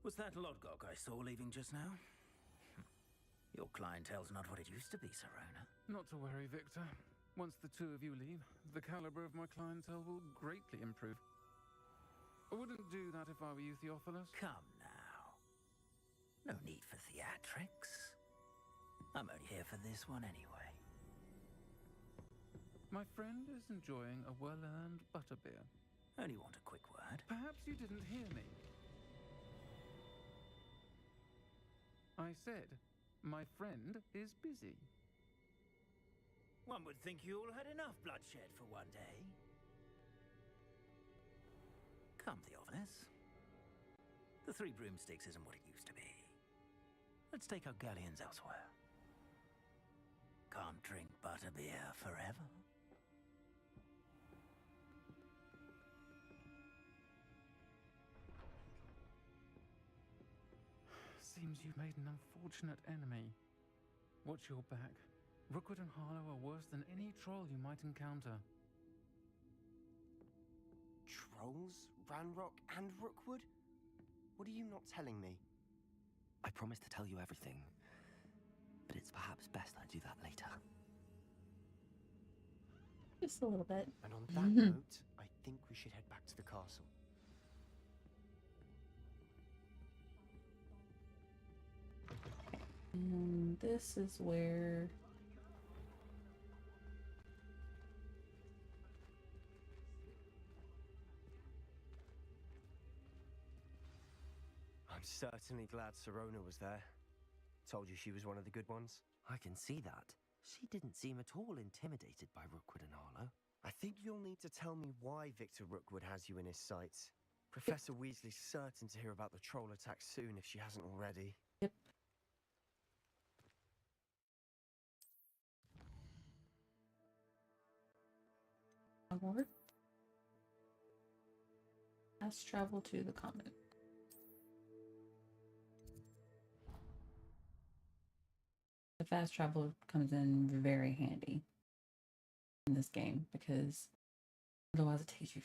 Was that Lodgok I saw leaving just now? Your clientele's not what it used to be, Serona. Not to worry, Victor. Once the 2 of you leave, the caliber of my clientele will greatly improve. I wouldn't do that if I were you, Theophilus. Come now. No need for theatrics. I'm only here for this one anyway. My friend is enjoying a well-earned butterbeer. Only want a quick word. Perhaps you didn't hear me. I said, my friend is busy. One would think you all had enough bloodshed for one day. Come, Theophilus. The 3 broomsticks isn't what it used to be. Let's take our galleons elsewhere. Can't drink butterbeer forever. Seems you've made an unfortunate enemy. Watch your back. Rookwood and Harlow are worse than any troll you might encounter. Trolls? Ranrock and Rookwood? What are you not telling me? I promise to tell you everything, but it's perhaps best I do that later. Just a little bit. And on that note, I think we should head back to the castle. And this is where I'm certainly glad Sirona was there. Told you she was one of the good ones. I can see that. She didn't seem at all intimidated by Rookwood and Harlow. I think you'll need to tell me why Victor Rookwood has you in his sights. Professor Weasley's certain to hear about the troll attack soon if she hasn't already. Yep. Onward. Fast travel to the convent. The fast travel comes in very handy in this game because otherwise it takes you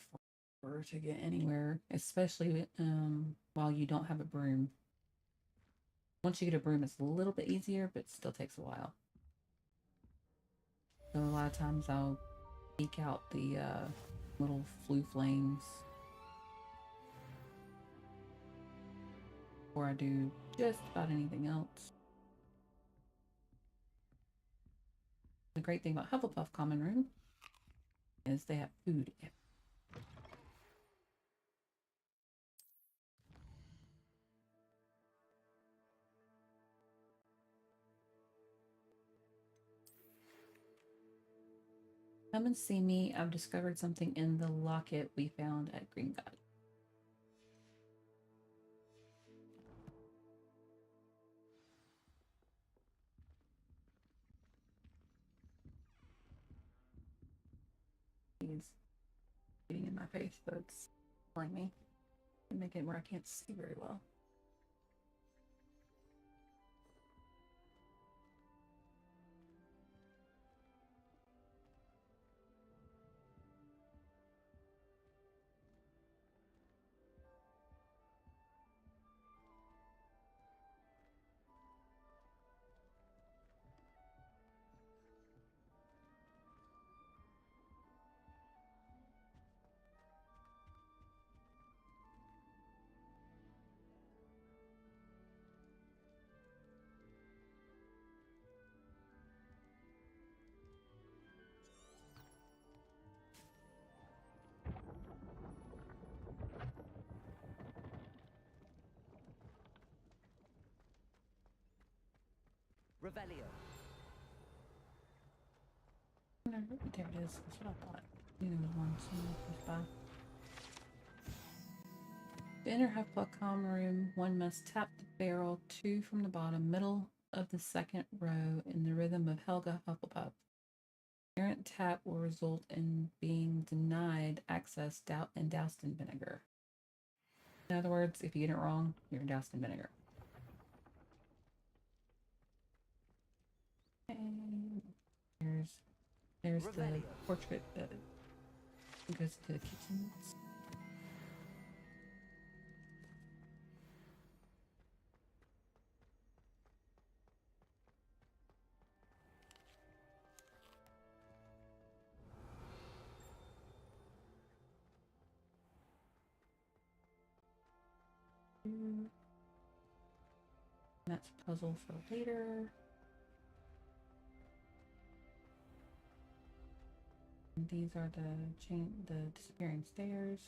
forever to get anywhere, especially while you don't have a broom. Once you get a broom, it's a little bit easier, but it still takes a while. So a lot of times I'll peek out the little flue flames before I do just about anything else. The great thing about Hufflepuff Common Room is they have food. Come and see me. I've discovered something in the locket we found at Gringotts. He's getting in my face, so it's killing me. Make it where I can't see very well. Revelio. No, there it is. That's what I thought. You know, one close by. To enter Hufflepuff Common Room, one must tap the barrel 2 from the bottom, middle of the second row in the rhythm of Helga Hufflepuff. Errant tap will result in being denied access and doused in vinegar. In other words, if you get it wrong, you're doused in vinegar. And there's the portrait that goes to the kitchen. That's a puzzle for later. And these are the disappearing stairs.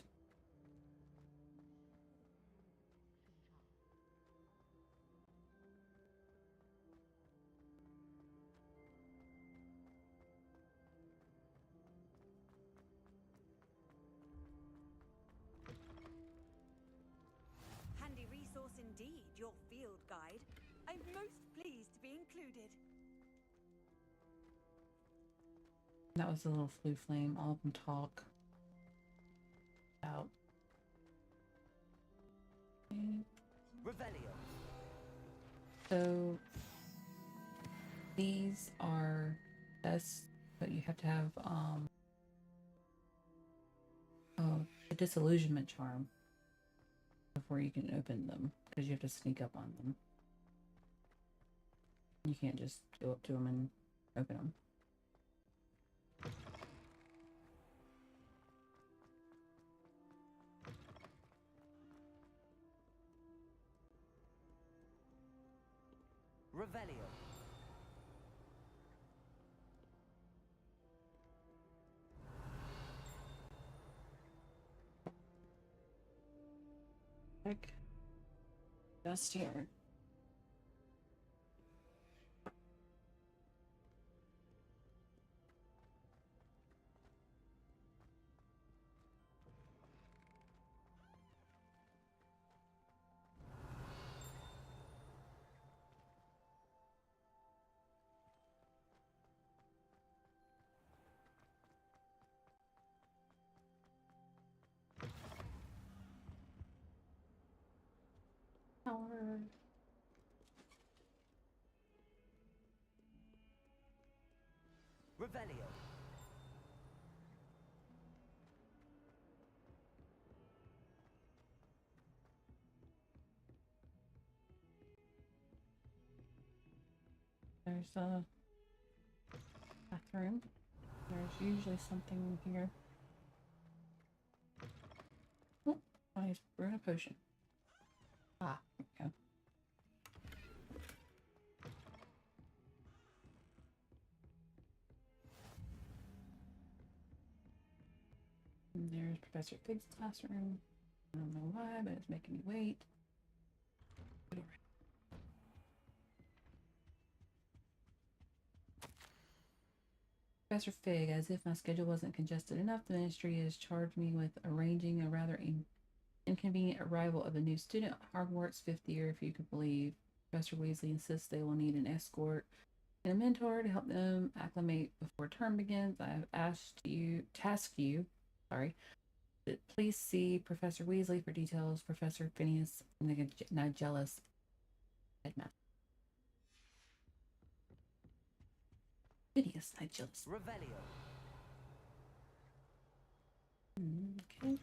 Handy resource indeed, your field guide. I'm most pleased to be included. That was a little flue flame. All of them talk about. Revelio. So these are tests, but you have to have a disillusionment charm before you can open them, because you have to sneak up on them. You can't just go up to them and open them. Revelio. Heck. Just here. Power. Revelio. There's a bathroom. There's usually something here. Oh, I brewed a potion. Ah, there we go. And there's Professor Fig's classroom. I don't know why, but it's making me wait. Professor Fig, as if my schedule wasn't congested enough, the ministry has charged me with arranging a rather inconvenient arrival of a new student, Hogwarts 5th year, if you could believe. Professor Weasley insists they will need an escort and a mentor to help them acclimate before term begins. I have tasked you, please see Professor Weasley for details. Professor Phineas Nigellus, headmaster. Phineas Nigellus. Revelio. Okay.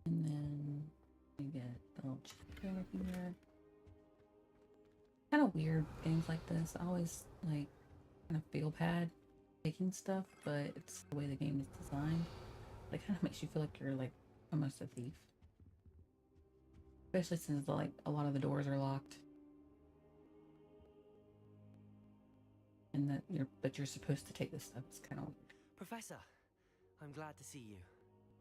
And then we get a little check over here. Kind of weird games like this. I always like kind of feel bad taking stuff, but it's the way the game is designed. It kind of makes you feel like you're like almost a thief, especially since like a lot of the doors are locked, and that you're supposed to take this stuff. It's kind of weird. Professor, I'm glad to see you.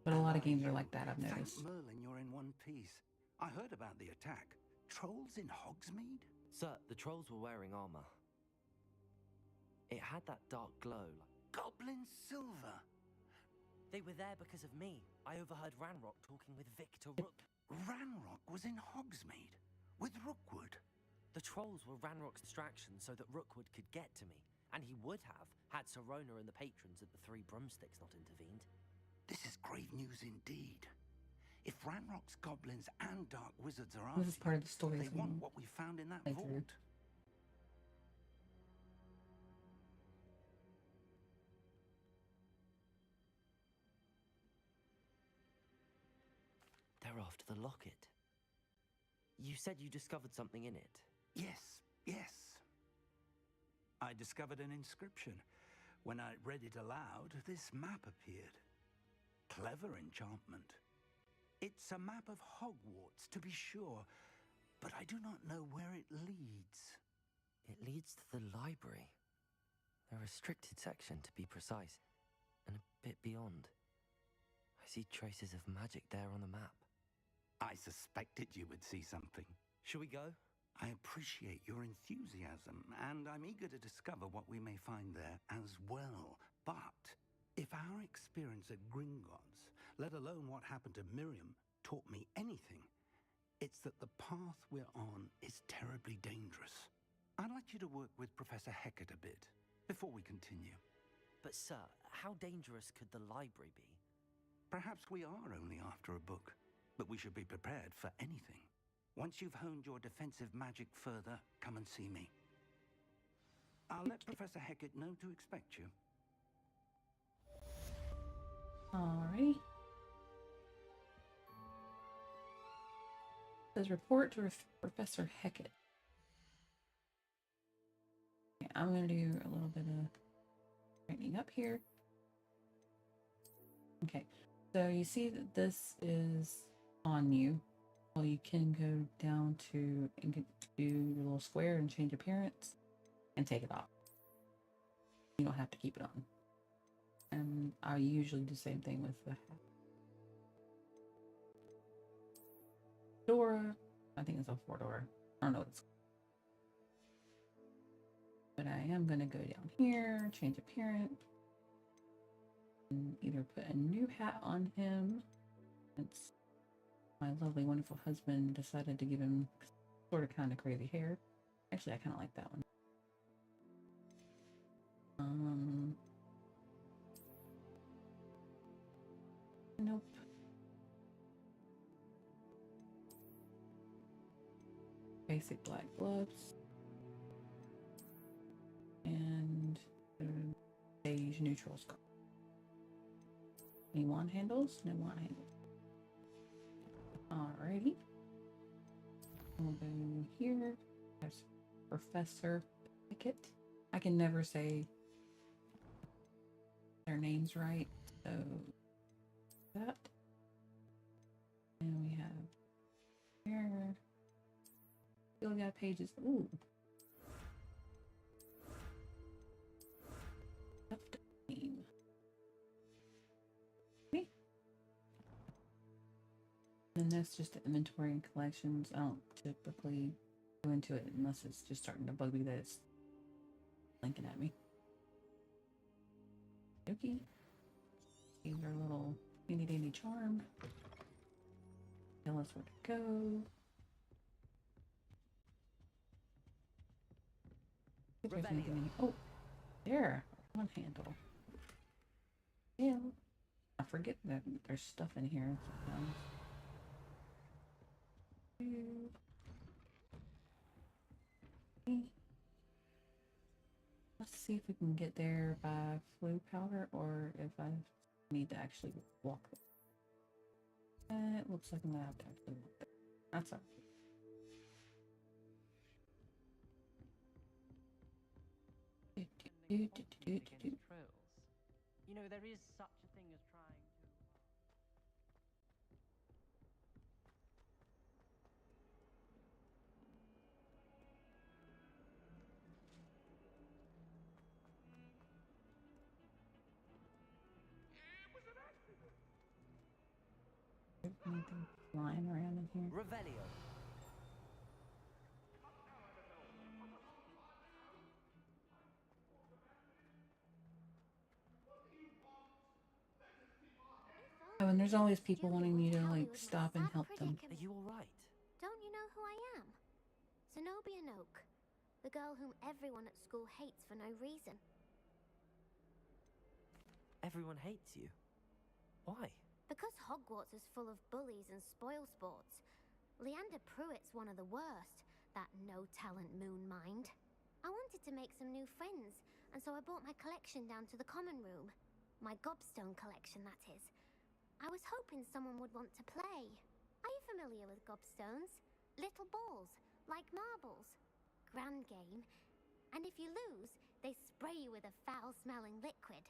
But a lot of games are like that, I've noticed. Thank Merlin, you're in one piece. I heard about the attack. Trolls in Hogsmeade? Sir, the trolls were wearing armor. It had that dark glow. Goblin silver. They were there because of me. I overheard Ranrock talking with Victor Rook. Ranrock was in Hogsmeade with Rookwood. The trolls were Ranrock's distraction so that Rookwood could get to me. And he would have, had Serona and the patrons at the Three Broomsticks not intervened. This is grave news indeed. If Ranrock's goblins and dark wizards are after This is part of the story. they want what we found in that vault. They're after the locket. You said you discovered something in it. Yes. I discovered an inscription. When I read it aloud, this map appeared. Clever enchantment. It's a map of Hogwarts, to be sure, but I do not know where it leads. It leads to the library. A restricted section, to be precise, and a bit beyond. I see traces of magic there on the map. I suspected you would see something. Shall we go? I appreciate your enthusiasm, and I'm eager to discover what we may find there as well. But if our experience at Gringotts, let alone what happened to Miriam, taught me anything, it's that the path we're on is terribly dangerous. I'd like you to work with Professor Hecat a bit before we continue. But sir, how dangerous could the library be? Perhaps we are only after a book, but we should be prepared for anything. Once you've honed your defensive magic further, come and see me. I'll let Professor Hecat know to expect you. Alrighty. Says report to Professor Hecat. Okay, I'm gonna do a little bit of straightening up here. Okay, so you see that this is on you. Well, you can go down to and do your little square and change appearance and take it off. You don't have to keep it on. And I usually do the same thing with the hat. Dora. I think it's a 4-door. I don't know what it's called. But I am going to go down here, change appearance, and either put a new hat on him. It's my lovely, wonderful husband decided to give him sort of kind of crazy hair. Actually, I kind of like that one. Nope. Basic black gloves. And beige neutral scarf. Any wand handles? No wand handles. Alrighty. We'll go here. There's Professor Hecat. I can never say their names right, so that. And we have here. Still got pages. Ooh. Left name. Okay. And that's just the inventory and collections. I don't typically go into it unless it's just starting to bug me that it's blinking at me. Okay. These are a little handy dandy charm. Tell us where to go. If there's anything in, oh, there, one handle. Yeah, I forget that there's stuff in here sometimes. Okay. Let's see if we can get there by flu powder or if I need to actually walk there. It looks like I'm gonna have to actually walk there. That's all. Trails. You know, there is such a thing as trying to. Anything flying around in here? Revelio. Oh, and there's always people wanting me to like stop and help them. Are you alright? Don't you know who I am? Zenobia Noak, the girl whom everyone at school hates for no reason. Everyone hates you. Why? Because Hogwarts is full of bullies and spoilsports. Leander Pruitt's one of the worst, that no-talent moon mind. I wanted to make some new friends, and so I brought my collection down to the common room. My gobstone collection, that is. I was hoping someone would want to play. Are you familiar with gobstones? Little balls, like marbles. Grand game. And if you lose, they spray you with a foul-smelling liquid.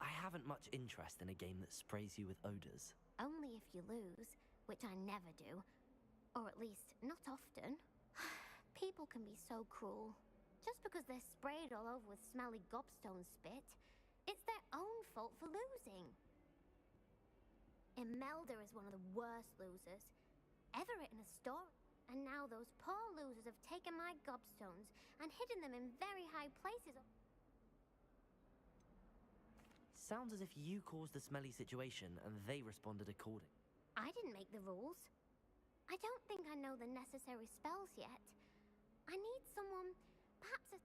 I haven't much interest in a game that sprays you with odors. Only if you lose, which I never do. Or at least, not often. People can be so cruel. Just because they're sprayed all over with smelly gobstone spit, it's their own fault for losing. Imelda is one of the worst losers ever written a story. And now those poor losers have taken my gobstones and hidden them in very high places. Sounds as if you caused the smelly situation and they responded accordingly. I didn't make the rules. I don't think I know the necessary spells yet. I need someone, perhaps a...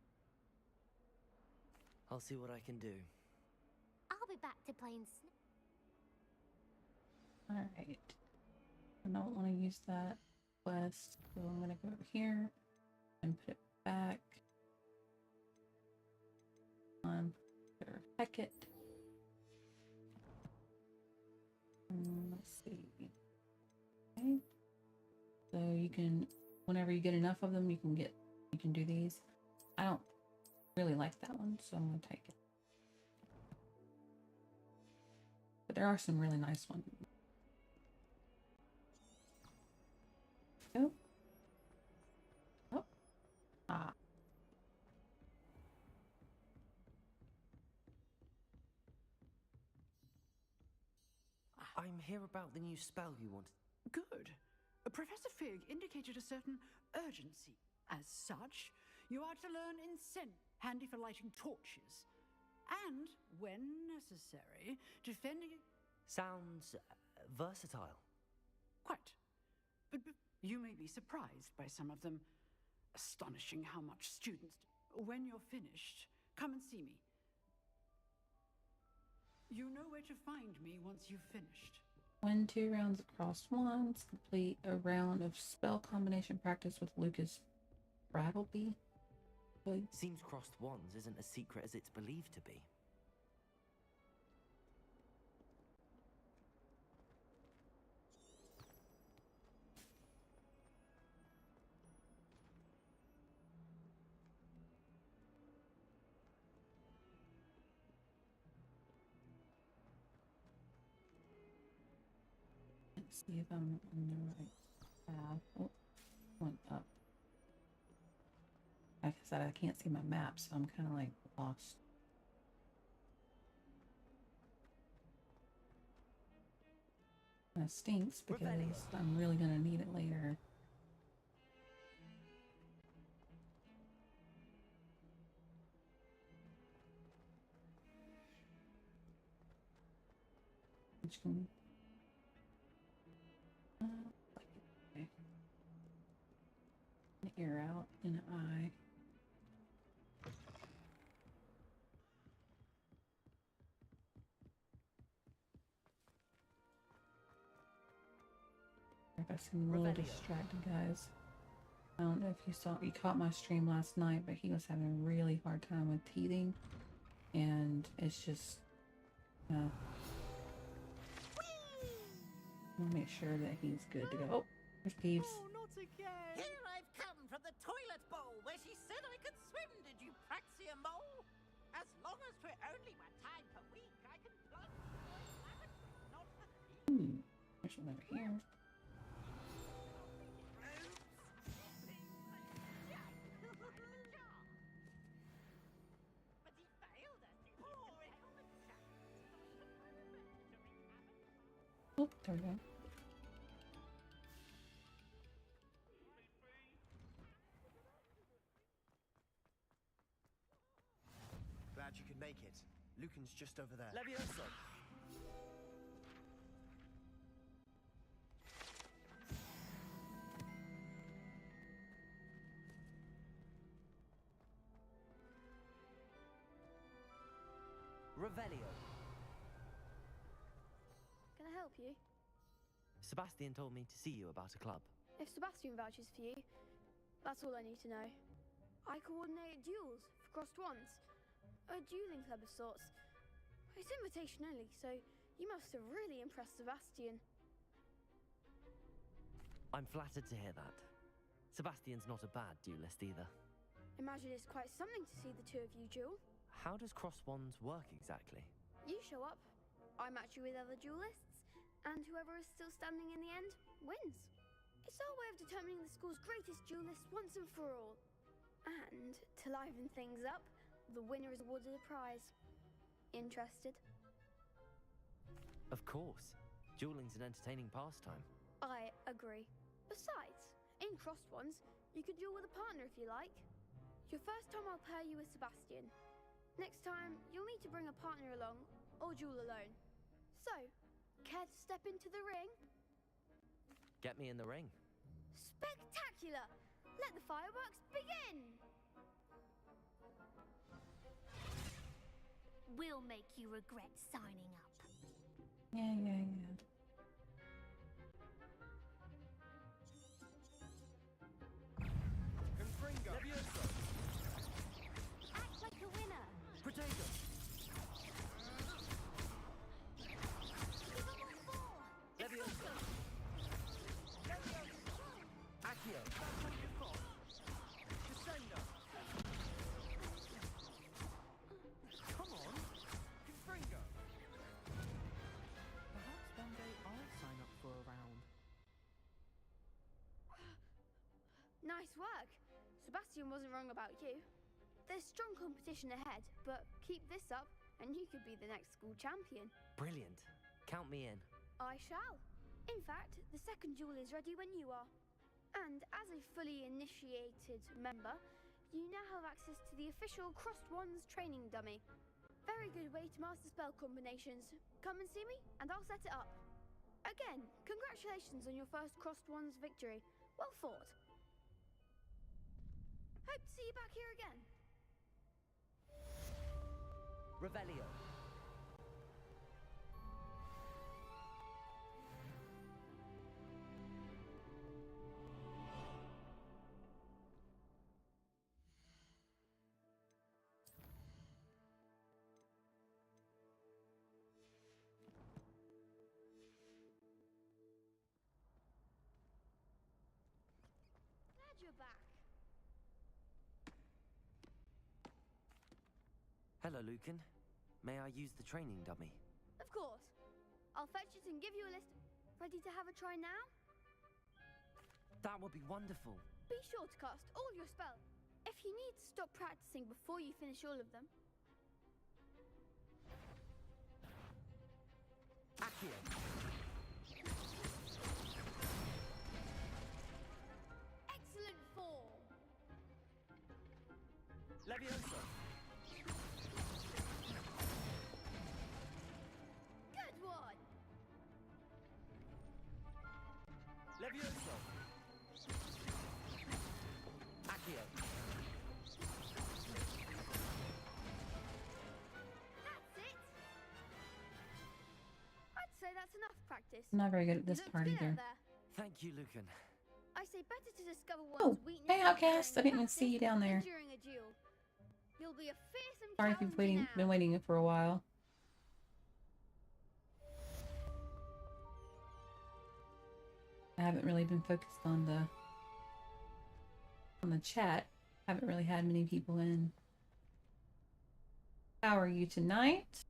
I'll see what I can do. I'll be back to playing Alright. I don't want to use that quest, so I'm going to go over here and put it back. Hecket. Let's see. Okay. So you can, whenever you get enough of them, you can do these. I don't really like that one, so I'm gonna take it. But there are some really nice ones. Oh. Oh. Ah. I'm here about the new spell you wanted. Good. Professor Fig indicated a certain urgency. As such, you are to learn Incense, handy for lighting torches, and, when necessary, defending... Sounds versatile. Quite. But you may be surprised by some of them. Astonishing how much students do. When you're finished, come and see me. You know where to find me once you've finished. Win 2 rounds of crossed wands. Complete a round of spell combination practice with Lucas Brattleby. Seems crossed wands isn't as secret as it's believed to be. Let's see if I'm on the right path. Oh, went up. Like I said, I can't see my map, so I'm kind of like lost. That stinks because I'm really gonna need it later. Which can okay. An ear out and an eye. I seem a little distracted, guys. I don't know if you caught my stream last night, but he was having a really hard time with teething, and it's just, I'll make sure that he's good to go. Oh, there's Peeves. Oh, not again! Here I've come from the toilet bowl where she said I could swim, did you praxia mole? As long as for only 1 time per week, I can plunge into the lavatory, not for There's one over here. Oh, there we go. Glad you could make it. Lucan's just over there. Levioso! Revelio. Can I help you? Sebastian told me to see you about a club. If Sebastian vouches for you, that's all I need to know. I coordinate duels for crossed wands. A dueling club of sorts. It's invitation only, so you must have really impressed Sebastian. I'm flattered to hear that. Sebastian's not a bad duelist either. Imagine it's quite something to see the two of you duel. How does crossed wands work exactly? You show up, I match you with other duelists, and whoever is still standing in the end wins. It's our way of determining the school's greatest duelist once and for all. And to liven things up, the winner is awarded a prize. Interested? Of course. Dueling's an entertaining pastime. I agree. Besides, in crossed ones, you could duel with a partner if you like. Your first time I'll pair you with Sebastian. Next time, you'll need to bring a partner along, or duel alone. So, care to step into the ring? Get me in the ring. Spectacular! Let the fireworks begin! We'll make you regret signing up. Yeah. Confringo. Levioso. Nice work. Sebastian wasn't wrong about you. There's strong competition ahead, but keep this up and you could be the next school champion. Brilliant. Count me in. I shall. In fact, the second duel is ready when you are. And as a fully initiated member, you now have access to the official Crossed Wands training dummy. Very good way to master spell combinations. Come and see me, and I'll set it up. Again, congratulations on your first Crossed Wands victory. Well fought. Hope to see you back here again. Revelio. Glad you're back. Hello, Lucan. May I use the training dummy? Of course. I'll fetch it and give you a list. Ready to have a try now? That would be wonderful. Be sure to cast all your spells. If you need to stop practicing before you finish all of them. Accio. Excellent form. Leviosa. Good one. Leviosa. Accio. That's it. I'd say that's enough practice. I'm not very good at this You looked part good either. out there. Thank you, Lucan. I say better to discover Oh, one's weaknesses hey Outcast! I during didn't even see you practice down than there. during a duel. You'll be a fearsome Sorry if you've challenger been waiting for a while. I haven't really been focused on the chat. Haven't really had many people in. How are you tonight?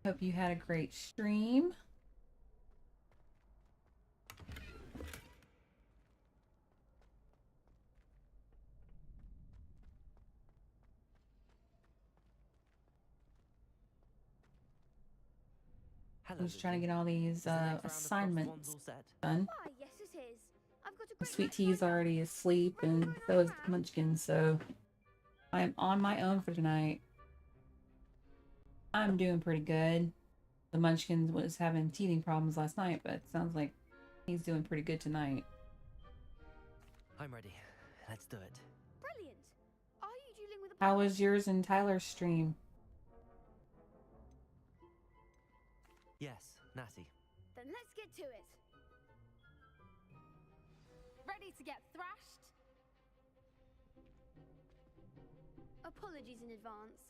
Hope you had a great stream. I'm just trying to get all these assignments done. Why, yes it is. I've got a great Sweet Tea's already asleep, and so is the Munchkin, so I'm on my own for tonight. I'm doing pretty good. The Munchkin was having teething problems last night, but it sounds like he's doing pretty good tonight. I'm ready. Let's do it. Brilliant. Are you dealing with a How was yours and Tyler's stream? Yes, Natty. Then let's get to it. Ready to get thrashed? Apologies in advance.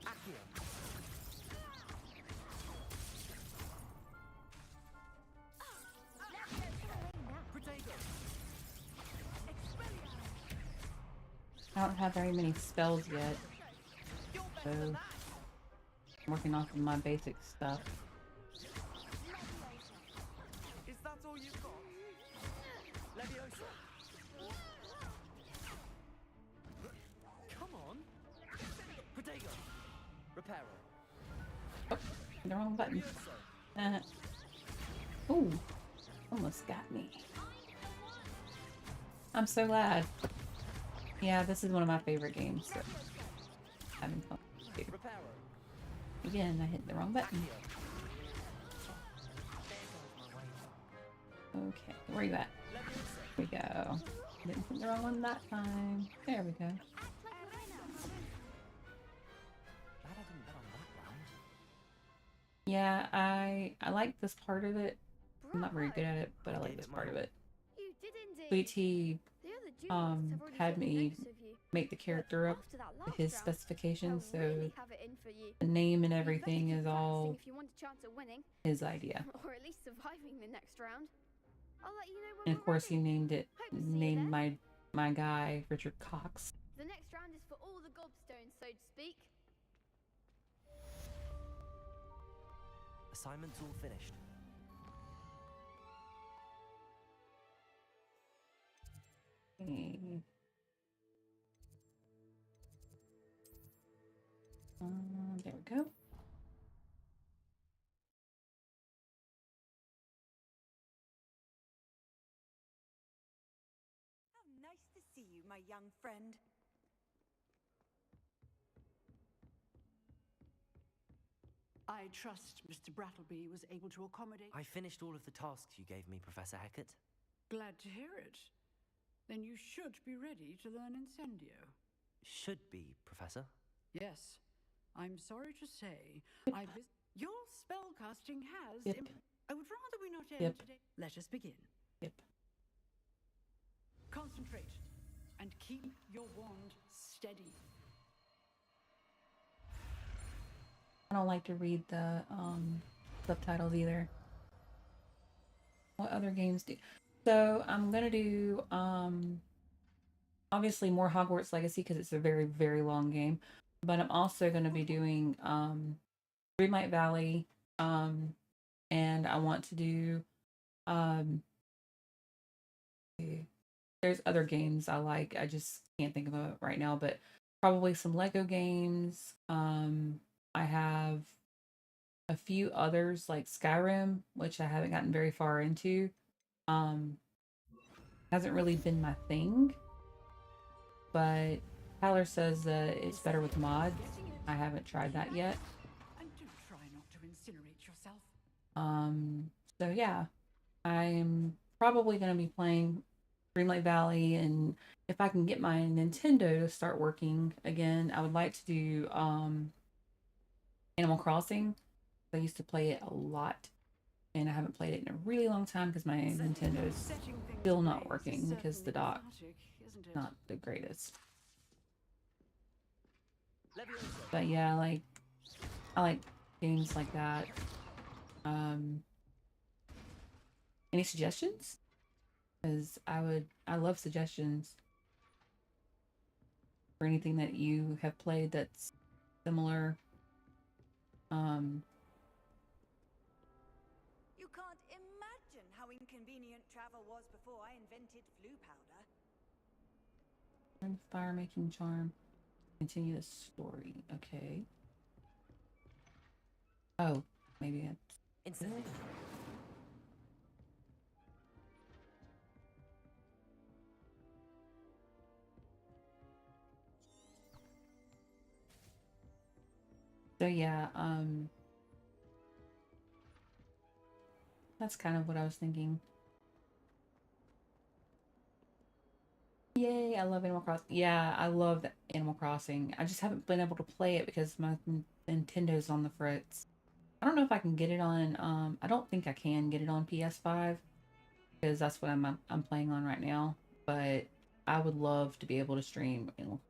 Accio. Protego. I don't have very many spells yet, so I'm working off of my basic stuff. Is that all you've got? Leviosa. Come on. Protego. Reparo. Oh, the wrong button. Ooh, almost got me. I'm so glad. Yeah, this is one of my favorite games. So having fun. Again, I hit the wrong button. Okay, where are you at? There we go. Didn't hit the wrong one that time. There we go. Yeah, I like this part of it. I'm not very good at it, but I like this part of it. You did indeed. Sweet Tea The other duelists have already had taken me notice of you. make the character up After that with last his round, specifications, I'll so really have it in for you. the name and You'd better everything keep is practicing all if you want a chance at winning, his idea. or at least surviving the next round. I'll let you know when And we're of course he ready. named it, Hope to see you named there. my guy Richard Cox. The next round is for all the gobstones, so to speak. Assignment's all finished. Okay. There we go. How nice to see you, my young friend. I trust Mr. Brattleby was able to accommodate. I finished all of the tasks you gave me, Professor Hecat. Glad to hear it. Then you should be ready to learn Incendio. Should be, Professor. Yes. I'm sorry to say, your spellcasting has. Yep. I would rather we not end Yep. today. Let us begin. Yep. Concentrate and keep your wand steady. I don't like to read the subtitles either. What other games do? So I'm gonna do obviously more Hogwarts Legacy because it's a very, very long game. But I'm also gonna be doing Greenlight Valley, and I want to do there's other games I like. I just can't think of it right now, but probably some Lego games. I have a few others like Skyrim, which I haven't gotten very far into. Hasn't really been my thing, but Tyler says that it's better with mods. I haven't tried that yet. And do try not to incinerate yourself. So yeah, I'm probably going to be playing Dreamlight Valley, and if I can get my Nintendo to start working again, I would like to do Animal Crossing. I used to play it a lot, and I haven't played it in a really long time because my Nintendo is still not working because the dock is not the greatest. But yeah, I like games like that. Any suggestions? Because I love suggestions for anything that you have played that's similar. You can't imagine how inconvenient travel was before I invented flu powder. Learn fire making charm. Continue the story. Okay. Oh, maybe it's so yeah, that's kind of what I was thinking. Yay, I love Animal Crossing. Yeah, I love Animal Crossing. I just haven't been able to play it because my Nintendo's on the fritz. I don't know if I can get it on, I don't think I can get it on PS5 because that's what I'm playing on right now, but I would love to be able to stream Animal.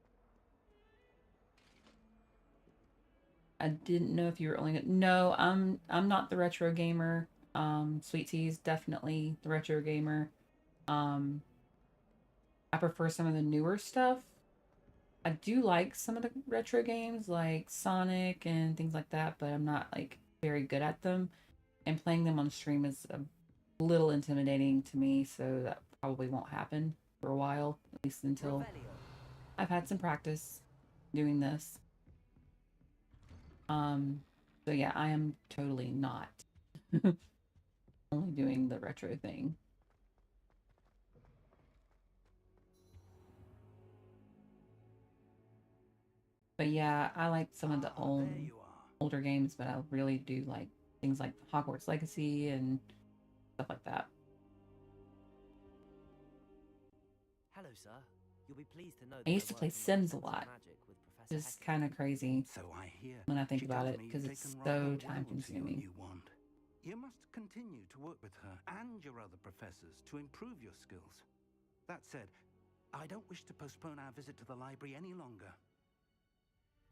I didn't know if you were only gonna... No, I'm not the retro gamer. Sweet Tea's definitely the retro gamer. I prefer some of the newer stuff. I do like some of the retro games like Sonic and things like that, but I'm not like very good at them. And playing them on stream is a little intimidating to me, so that probably won't happen for a while, at least until I've had some practice doing this. So yeah, I am totally not only doing the retro thing. But yeah, I like some of the older games, but I really do like things like Hogwarts Legacy and stuff like that. Hello, sir. You'll be pleased to know I used to play Sims a lot. It's kind of crazy when I think about it because it's so time consuming. You must continue to work with her and your other professors to improve your skills. That said, I don't wish to postpone our visit to the library any longer.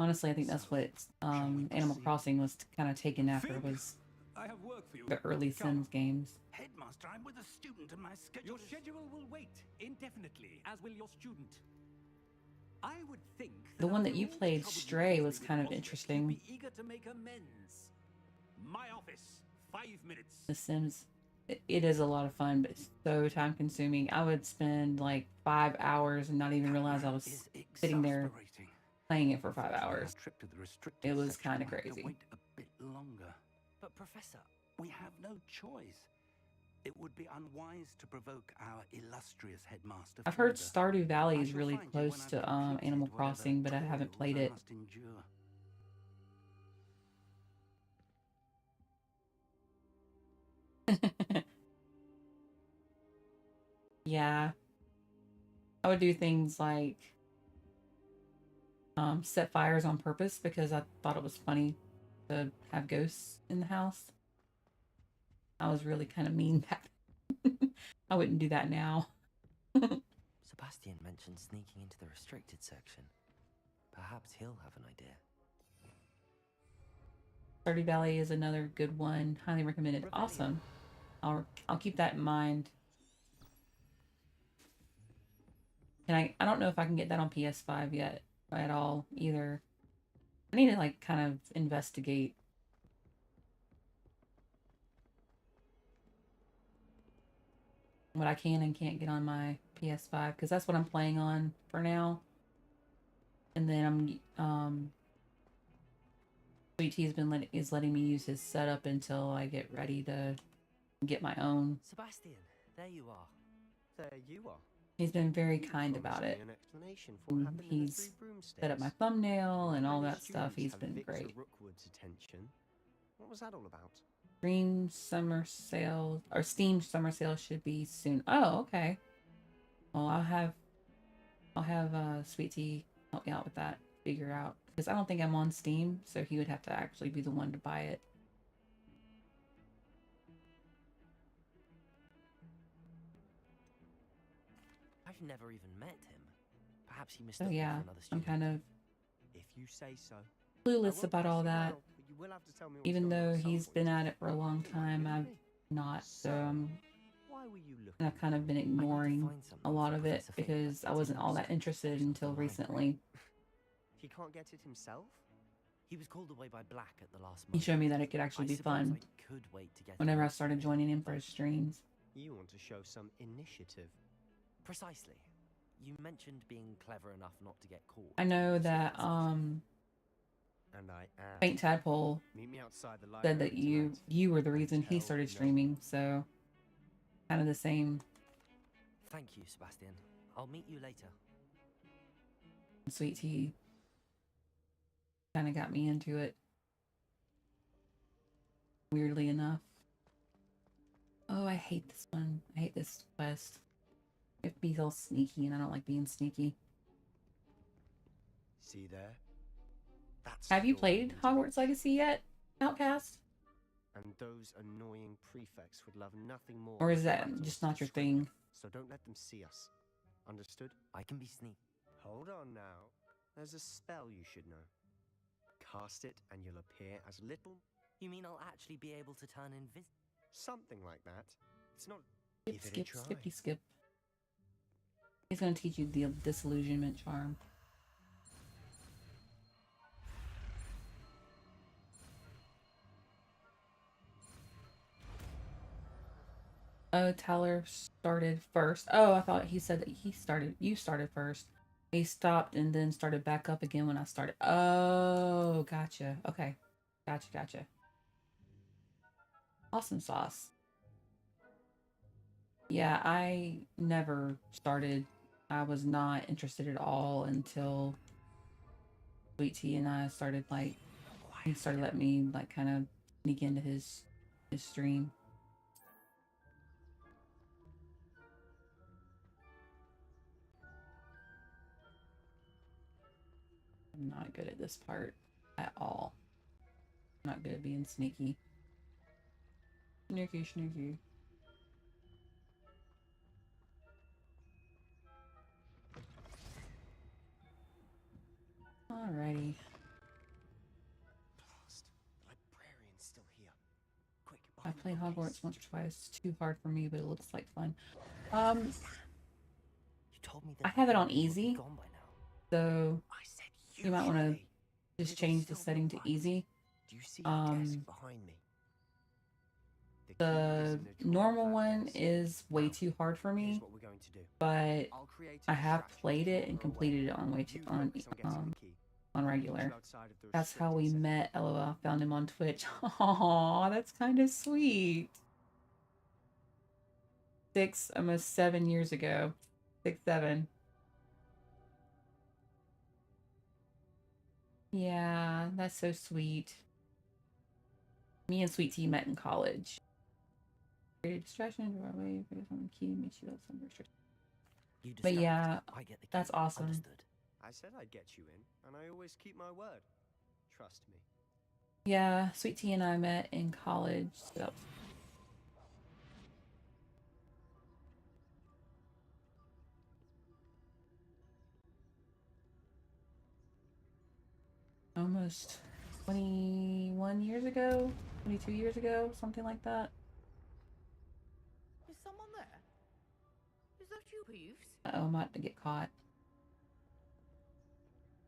Honestly, I think that's what Animal Crossing was kind of taken after, was I have work for you. the early Sims games. Headmaster, I'm with a student and my schedule. Your schedule will wait indefinitely, as will your student. I would think The one that you played, Stray, was kind of interesting. be eager to make amends. My office, 5 minutes. The Sims, it is a lot of fun, but it's so time consuming. I would spend like 5 hours and not even realize I was sitting there playing it for 5 hours. It was kind of crazy. Wait a bit longer. But Professor, we have no choice. It would be unwise to provoke our illustrious headmaster. I've heard Stardew Valley is really close to Animal Crossing, but I haven't played it. Yeah. I would do things like set fires on purpose because I thought it was funny to have ghosts in the house. I was really kind of mean back then. I wouldn't do that now. Sebastian mentioned sneaking into the restricted section. Perhaps he'll have an idea. Stardew Valley is another good one. Highly recommended. Awesome. I'll keep that in mind. And I don't know if I can get that on PS5 yet at all either. I need to like kind of investigate. What I can and can't get on my PS5 because that's what I'm playing on for now. And then Sweet Tea is letting me use his setup until I get ready to get my own. Sebastian, there you are. There you are. He's been very kind about it. He's set up my thumbnail and all that stuff. He's been great. What was that all about? Steam summer sale should be soon. Oh, okay. Well, I'll have Sweet Tea help me out with that. Figure out because I don't think I'm on Steam, so he would have to actually be the one to buy it. I've never even met him. Perhaps he missed So yeah, another I'm student. kind of If you say so. clueless about all that. You will have to tell me what's Even going on though at some he's point. been at it for a long time, I've not. So Why were you looking? I've kind of been ignoring a lot of it because I wasn't all that interested until recently. He can't get it himself? He was called away by Black at the last He moment. showed me that it could actually be fun I could wait to get whenever I started joining him for his streams. You want to show some initiative. Precisely. You mentioned being clever enough not to get caught. I know that And I am. Faint Tadpole Meet me outside the said library that tonight. you were the reason he started streaming, so kind of the same. Thank you, Sebastian. I'll meet you later. Sweet Tea kind of got me into it. Weirdly enough. Oh, I hate this one. I hate this quest. It be all sneaky, and I don't like being sneaky. See there? That's Have you your played Hogwarts Legacy yet, Outcast? And those annoying prefects would love nothing more. Or is than that rattles just to not your scream. thing? So don't let them see us. Understood? I can be sneaky. Hold on now. There's a spell you should know. Cast it and you'll appear as little... You mean I'll actually be able to turn invisible? Something like that. It's not... Skip, Give it a skip, try. skippy, skip. He's gonna teach you the disillusionment charm. Oh, Tyler started first. Oh, I thought he said that you started first. He stopped and then started back up again when I started. Oh, gotcha. Okay. Gotcha. Awesome sauce. Yeah, I never started. I was not interested at all until Sweet Tea and I started he started letting me kind of sneak into his stream. I'm not good at this part at all. I'm not good at being sneaky. Sneaky. Alrighty. Blast. The librarian's still here. Quick, I played behind the Hogwarts case. once or twice. It's too hard for me, but it looks like fun. You told me that I have it on you would be easy. gone by now. So you might want to just change the setting to easy. Do you see the desk behind me? The normal one is way too hard for me, What we're going to do. but I have played it and completed it on on regular. That's how we met. LOL, found him on Twitch. Aw, that's kind of sweet. 6, almost 7 years ago. 6, 7. Yeah, that's so sweet. Me and Sweet Tea met in college. Created distraction, draw away, focus on the key, make sure that's under restriction. But yeah, that's awesome. I said I'd get you in, and I always keep my word. Trust me. Yeah, Sweet Tea and I met in college. So. Almost 21 years ago, 22 years ago, something like that. Is someone there? Is that you, Peeves? Uh-oh, I'm about to get caught.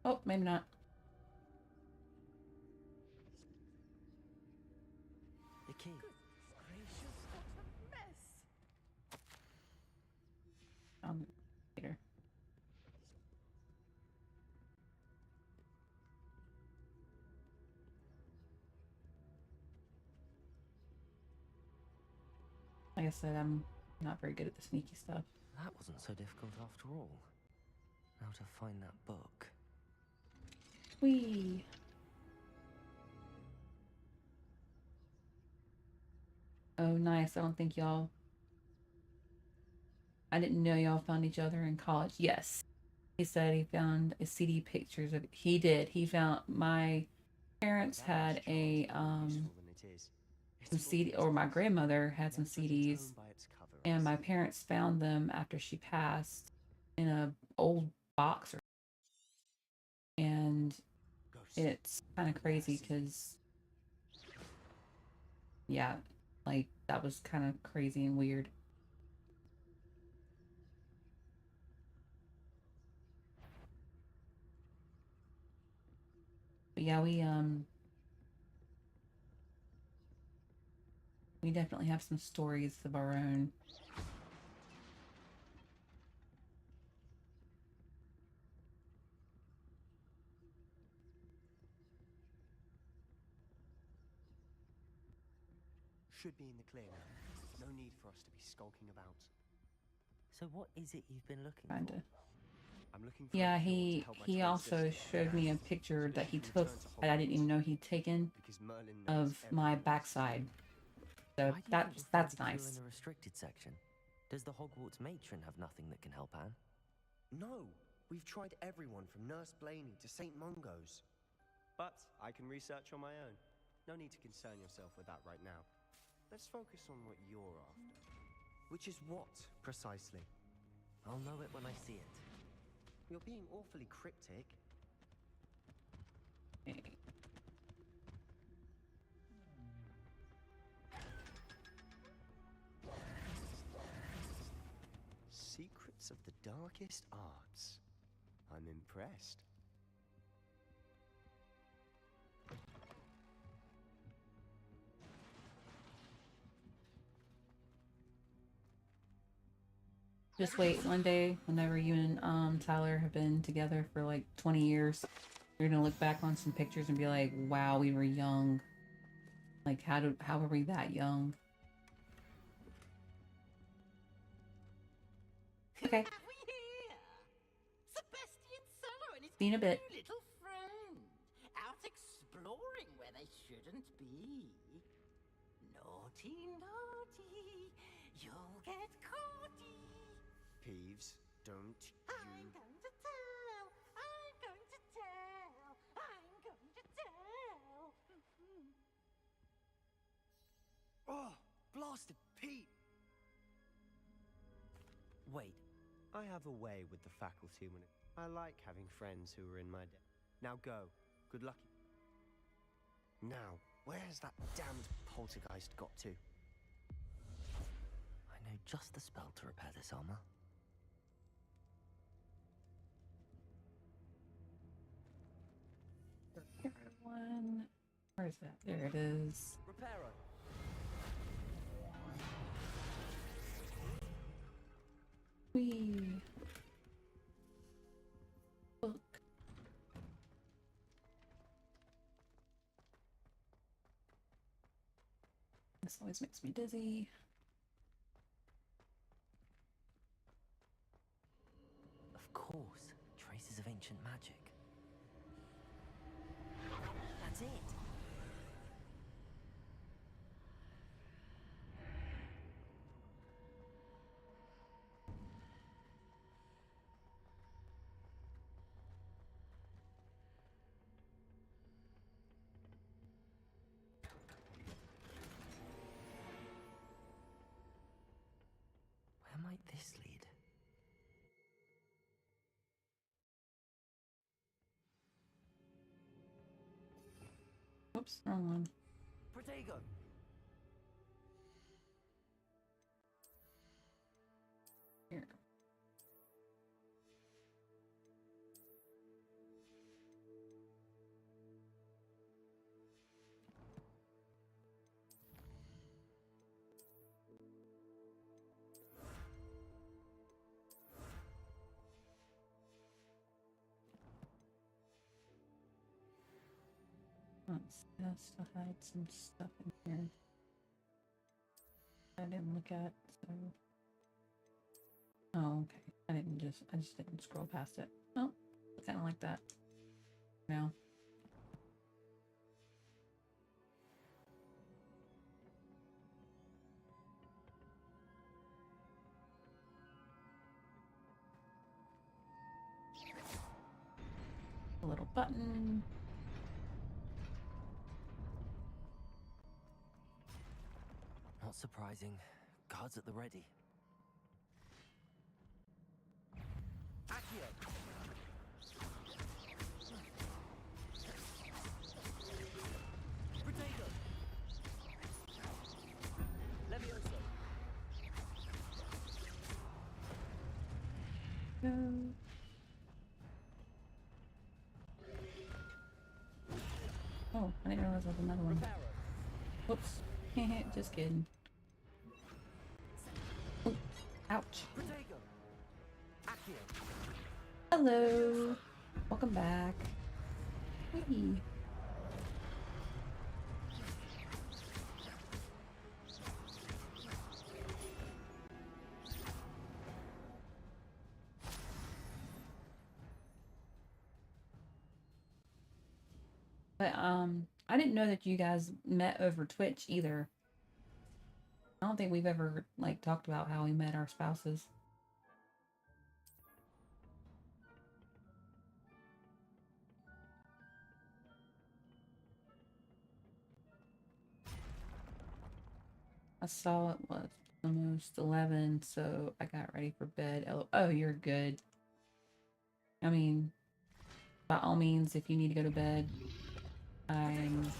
Oh, maybe not. The key. Gracious, what a mess! Later. Like I said, I'm not very good at the sneaky stuff. That wasn't so difficult after all. Now to find that book. Whee! Oh, nice. I don't think y'all... I didn't know y'all found each other in college. Yes. He said he found a CD pictures of... He did. He found... My parents had a, some CD... Or my grandmother had some CDs. And my parents found them after she passed in a old box. And it's kind of crazy because... Yeah, like, that was kind of crazy and weird. But yeah, we definitely have some stories of our own. Should be in the clear now. No need for us to be skulking about. So what is it you've been looking Kinda. for? I'm looking for Yeah, he also showed me a picture that he took that I didn't even know he'd taken of my backside. So that's nice. In the restricted section. Does the Hogwarts matron have nothing that can help Anne? No, we've tried everyone from Nurse Blaney to St. Mungo's. But I can research on my own. No need to concern yourself with that right now. Let's focus on what you're after. Which is what, precisely? I'll know it when I see it. You're being awfully cryptic. Secrets of the darkest arts. I'm impressed. Just wait, one day, whenever you and Tyler have been together for like 20 years, you're gonna look back on some pictures and be like, wow, we were young. Like, how were we that young? Okay. Sebastian Cello and his See you in a bit. new little friend, out exploring where they shouldn't be. Naughty, naughty, you'll get caughty. Peeves, don't I'm going to tell, I'm going to tell, I'm going to tell. Oh, blasted Pete! Wait. I have a way with the faculty when I like having friends who are in my debt. Now go. Good luck. Now, where's that damned poltergeist got to? I know just the spell to repair this armor. one. Where is that? There it is. Reparo. Whee. Book. This always makes me dizzy. Of course, traces of ancient magic. That's it. Where might this lead? Oops, wrong one. Protego. Here. Has to hide some stuff in here I didn't look at, so. Oh, okay. I just didn't scroll past it. Oh, kind of like that. Now. A little button. Not surprising. Guards at the ready. Accio. Protego. Levioso. Go. Oh, I didn't realize there was another one. Whoops. Just kidding. Ooh, ouch. Hello. Welcome back. Whee. But I didn't know that you guys met over Twitch either. I don't think we've ever like talked about how we met our spouses. I saw it was almost 11, so I got ready for bed. Oh, you're good. I mean, by all means, if you need to go to bed, I'm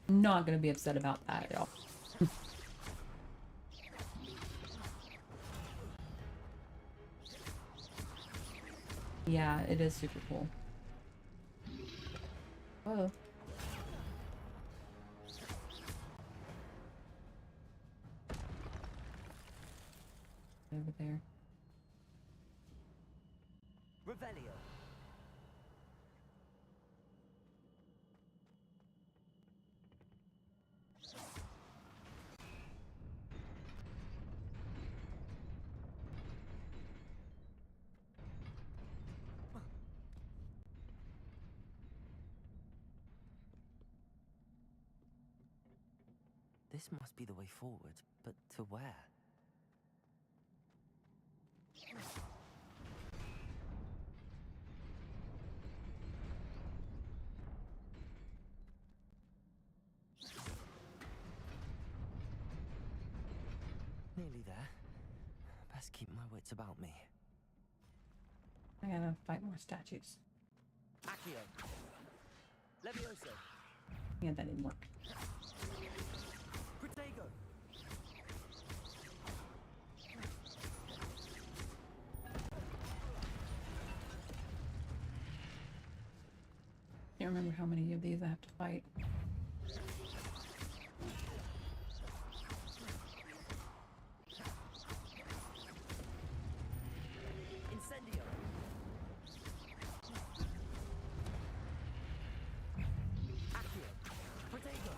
not going to be upset about that at all. Yeah, it is super cool. Whoa. Over there. Revelio. This must be the way forward, but to where? Nearly there. Best keep my wits about me. I gotta fight more statues. Accio. Levioso. Yeah, that didn't work. Protego. Can't remember how many of these I have to fight. Incendio. Accio. Protego.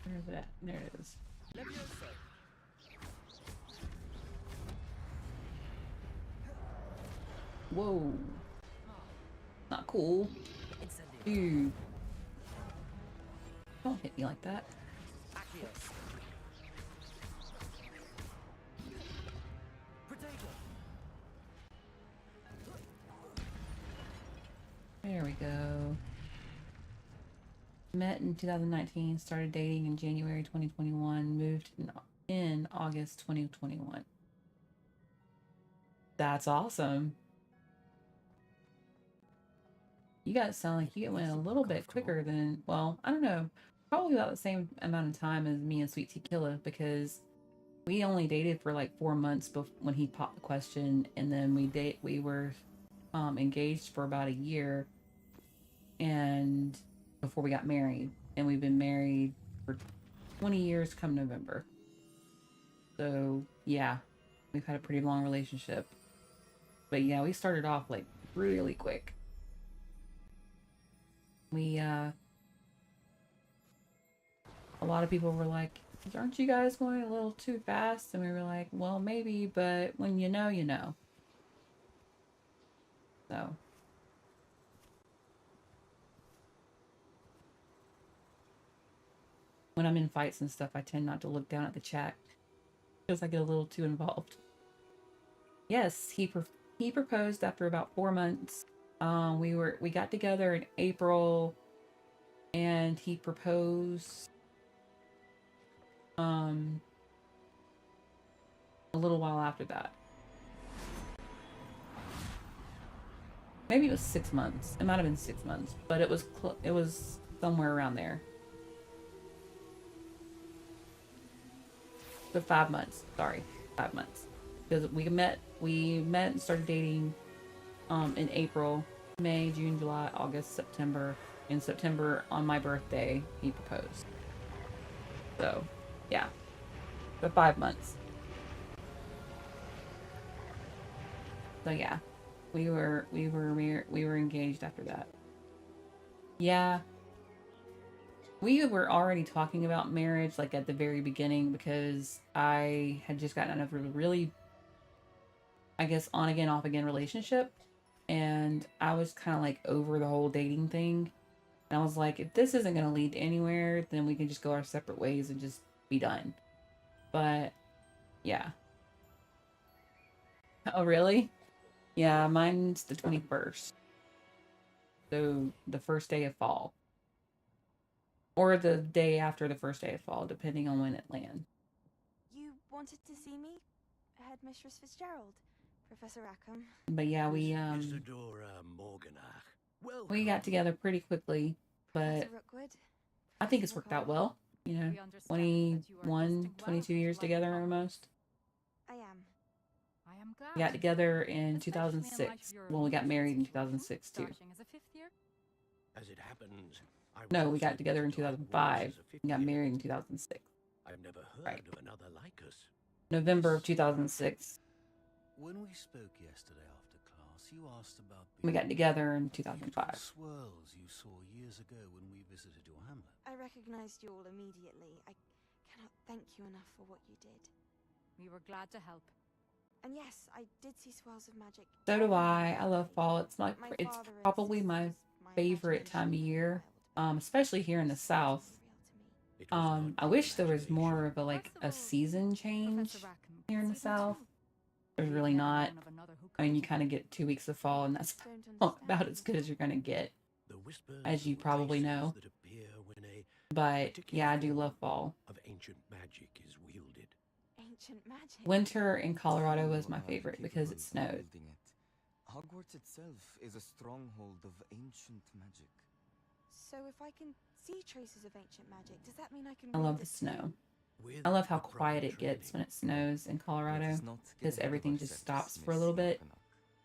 Where is it at? There it is. Levioso. Whoa. Not cool. Dude. Don't hit me like that. Accio. Protego. There we go. Met in 2019, started dating in January 2021, moved in August 2021. That's awesome. You guys sound like you went a little bit quicker than, well, I don't know, probably about the same amount of time as me and Sweet Tequila, because we only dated for like 4 months when he popped the question, and then we were engaged for about a year, and before we got married, and we've been married for 20 years come November. So yeah, we've had a pretty long relationship. But yeah, we started off like really quick. We a lot of people were like, aren't you guys going a little too fast? And we were like, well, maybe, but when you know, you know. So when I'm in fights and stuff, I tend not to look down at the chat because I get a little too involved. Yes, he proposed after about 4 months. We got together in April, and he proposed a little while after that. Maybe it was 6 months. It might have been 6 months, but it was somewhere around there. So 5 months. Sorry, 5 months. Because we met and started dating in April, May, June, July, August, September. In September, on my birthday, he proposed. So, yeah. For 5 months. So yeah. We were engaged after that. Yeah. We were already talking about marriage like at the very beginning, because I had just gotten out of a really, I guess, on again, off again relationship. And I was kind of like over the whole dating thing. And I was like, if this isn't going to lead to anywhere, then we can just go our separate ways and just be done. But yeah. Oh, really? Yeah, mine's the 21st. So the first day of fall. Or the day after the first day of fall, depending on when it lands. You wanted to see me? Headmistress Fitzgerald, Professor Rackham. But yeah, we got together pretty quickly, but I think it's worked out well. You know, 21, 22 years together almost. I am glad. We got together in 2006. Well, we got married in 2006 too. As it happens, No, we got together in 2005 and got married in 2006. I've never heard of another like us. November of 2006. When we spoke yesterday after class, you asked about We got together in 2005. swirls you saw years ago when we visited your hamlet. I recognized you all immediately. I cannot thank you enough for what you did. We were glad to help. And yes, I did see swirls of magic. So do I. I love fall. It's probably my favorite time of year, especially here in the South. I wish there was more of a season change here in the South. There's really not. I mean, you kind of get 2 weeks of fall, and that's about as good as you're gonna get, as you probably know. But yeah, I do love fall. Of ancient magic is wielded. Ancient magic. Winter in Colorado was my favorite because it snowed. Hogwarts itself is a stronghold of ancient magic. So if I can see traces of ancient magic, does that mean I can I read love the snow. I love how quiet it gets when it snows in Colorado, because everything just stops for a little bit.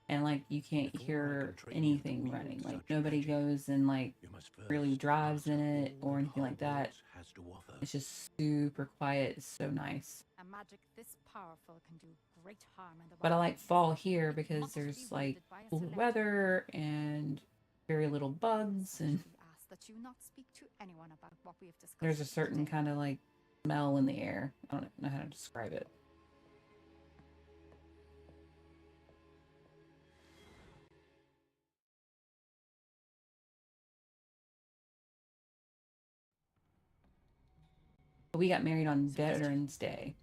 and like you can't hear anything running. Like nobody goes and like really drives in it or anything like that. It's just super quiet. It's so nice. A magic this powerful can do great harm in the But I wild. like fall here because there's like cooler weather and very little bugs, and Ask that you not speak to anyone about what we have discussed. there's a certain kind of like smell in the air. I don't know how to describe it. We got married on Veterans Day.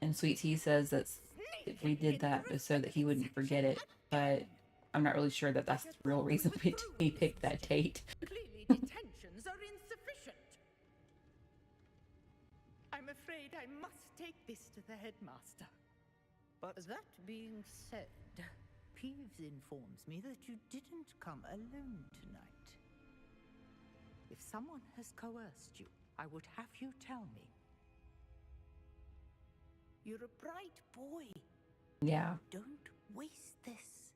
And Sweet Tea says that if we did that, it was so that he wouldn't forget it. But I'm not really sure that that's the real reason we picked that date. Clearly detentions are insufficient. I'm afraid I must take this to the headmaster. But that being said, Peeves informs me that you didn't come alone tonight. If someone has coerced you, I would have you tell me. You're a bright boy. Yeah. Don't waste this.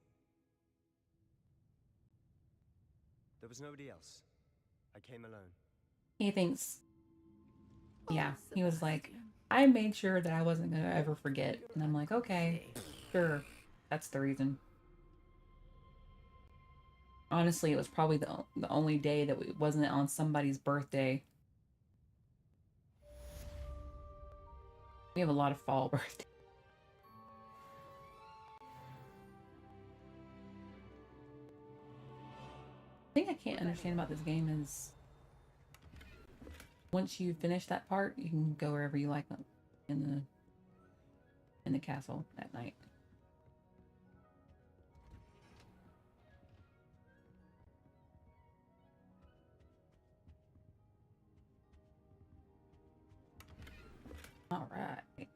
There was nobody else. I came alone. He thinks, yeah, he was like, I made sure that I wasn't going to ever forget. And I'm like, okay, sure. That's the reason. Honestly, it was probably the only day that it wasn't on somebody's birthday. We have a lot of fall birthdays. The thing I can't understand about this game is once you finish that part, you can go wherever you like in the castle at night. All right.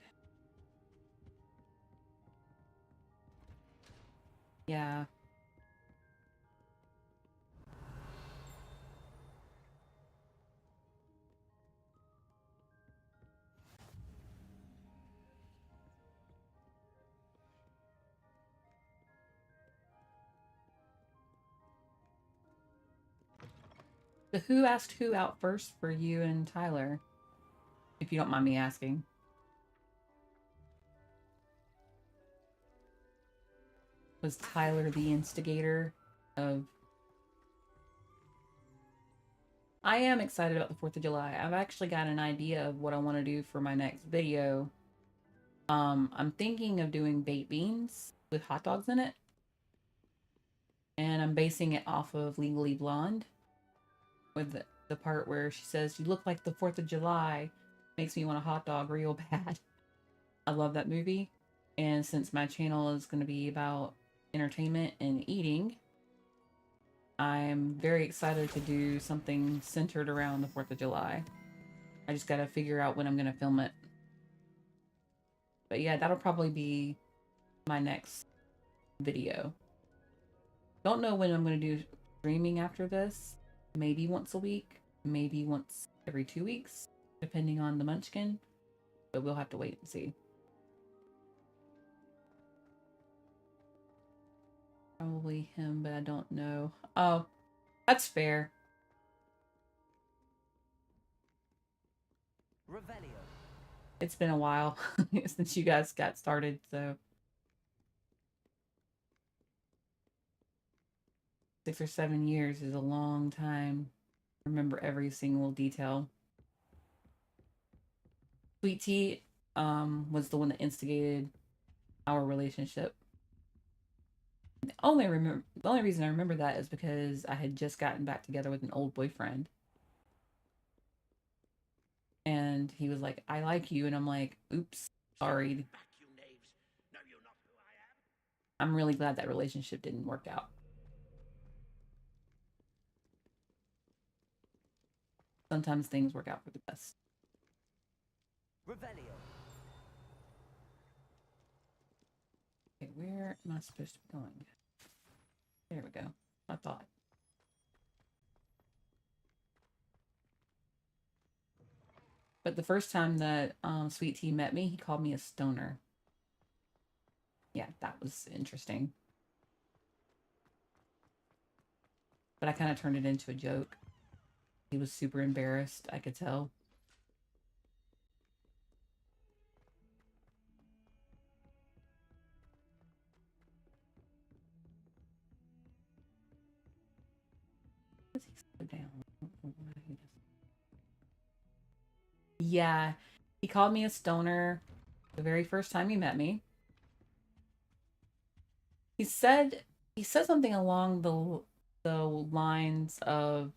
Yeah. So who asked who out first for you and Tyler? If you don't mind me asking. Was Tyler the instigator of... I am excited about the 4th of July. I've actually got an idea of what I want to do for my next video. I'm thinking of doing baked beans with hot dogs in it. And I'm basing it off of Legally Blonde. With the part where she says, "You look like the 4th of July." Makes me want a hot dog real bad. I love that movie. And since my channel is going to be about entertainment and eating, I'm very excited to do something centered around the 4th of July. I just got to figure out when I'm going to film it. But yeah, that'll probably be my next video. Don't know when I'm going to do streaming after this. Maybe once a week. Maybe once every 2 weeks. Depending on the munchkin. But we'll have to wait and see. Probably him, but I don't know. Oh, that's fair. Revelio. It's been a while since you guys got started, so 6 or 7 years is a long time. Remember every single detail. Sweet Tea was the one that instigated our relationship. The only reason I remember that is because I had just gotten back together with an old boyfriend. And he was like, "I like you." And I'm like, "Oops, sorry." I'm really glad that relationship didn't work out. Sometimes things work out for the best. Revelio. Okay, where am I supposed to be going? There we go. I thought. But the first time that Sweet Tea met me, he called me a stoner. yeah, that was interesting. But I kind of turned it into a joke. He was super embarrassed, I could tell. Yeah, he called me a stoner the very first time he met me. He said something along the lines of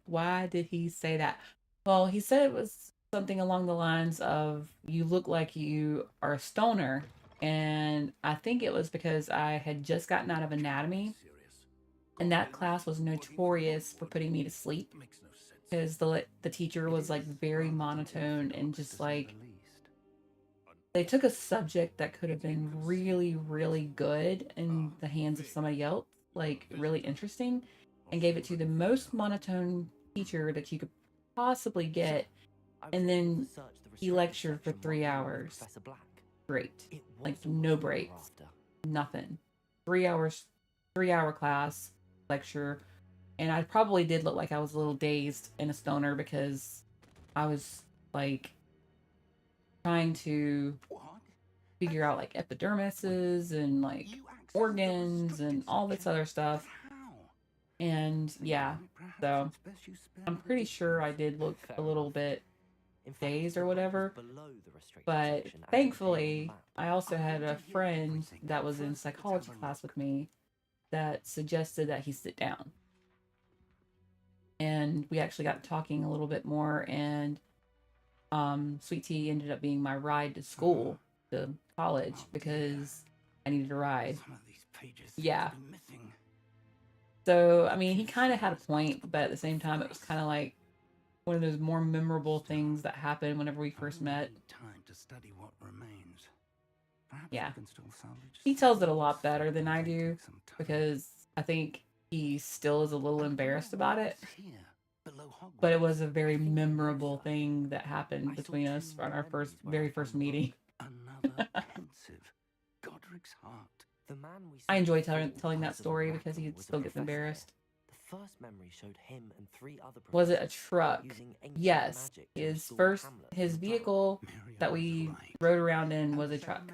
why did he say that? Well, he said it was something along the lines of you look like you are a stoner, and I think it was because I had just gotten out of anatomy, and that class was notorious for putting me to sleep because the teacher was like very monotone and just like they took a subject that could have been really, really good in the hands of somebody else, like really interesting, and gave it to the most monotone teacher that you could possibly get. And then he lectured for 3 hours. Great. Like no breaks. Nothing. 3 hours, 3 hour class, lecture. And I probably did look like I was a little dazed and a stoner because I was like trying to figure out like epidermises and like organs and all this other stuff. And yeah, so I'm pretty sure I did look a little bit dazed or whatever. But thankfully, I also had a friend that was in psychology class with me that suggested that he sit down. And we actually got talking a little bit more, and Sweet Tea ended up being my ride to school, to college, because I needed a ride. Yeah. So, I mean, he kind of had a point, but at the same time, it was kind of like one of those more memorable things that happened whenever we first met. Time to study what remains. Perhaps Yeah. we can still salvage He tells it a lot better than I do because I think he still is a little embarrassed about it. But it was a very memorable thing that happened between us on our very first meeting. pensive Godric's heart. I enjoy telling that story because he still gets embarrassed. The first memory showed him and 3 other Was it a professors truck? using ancient Yes. magic to restore Hamlet His vehicle that we rode around in was a truck.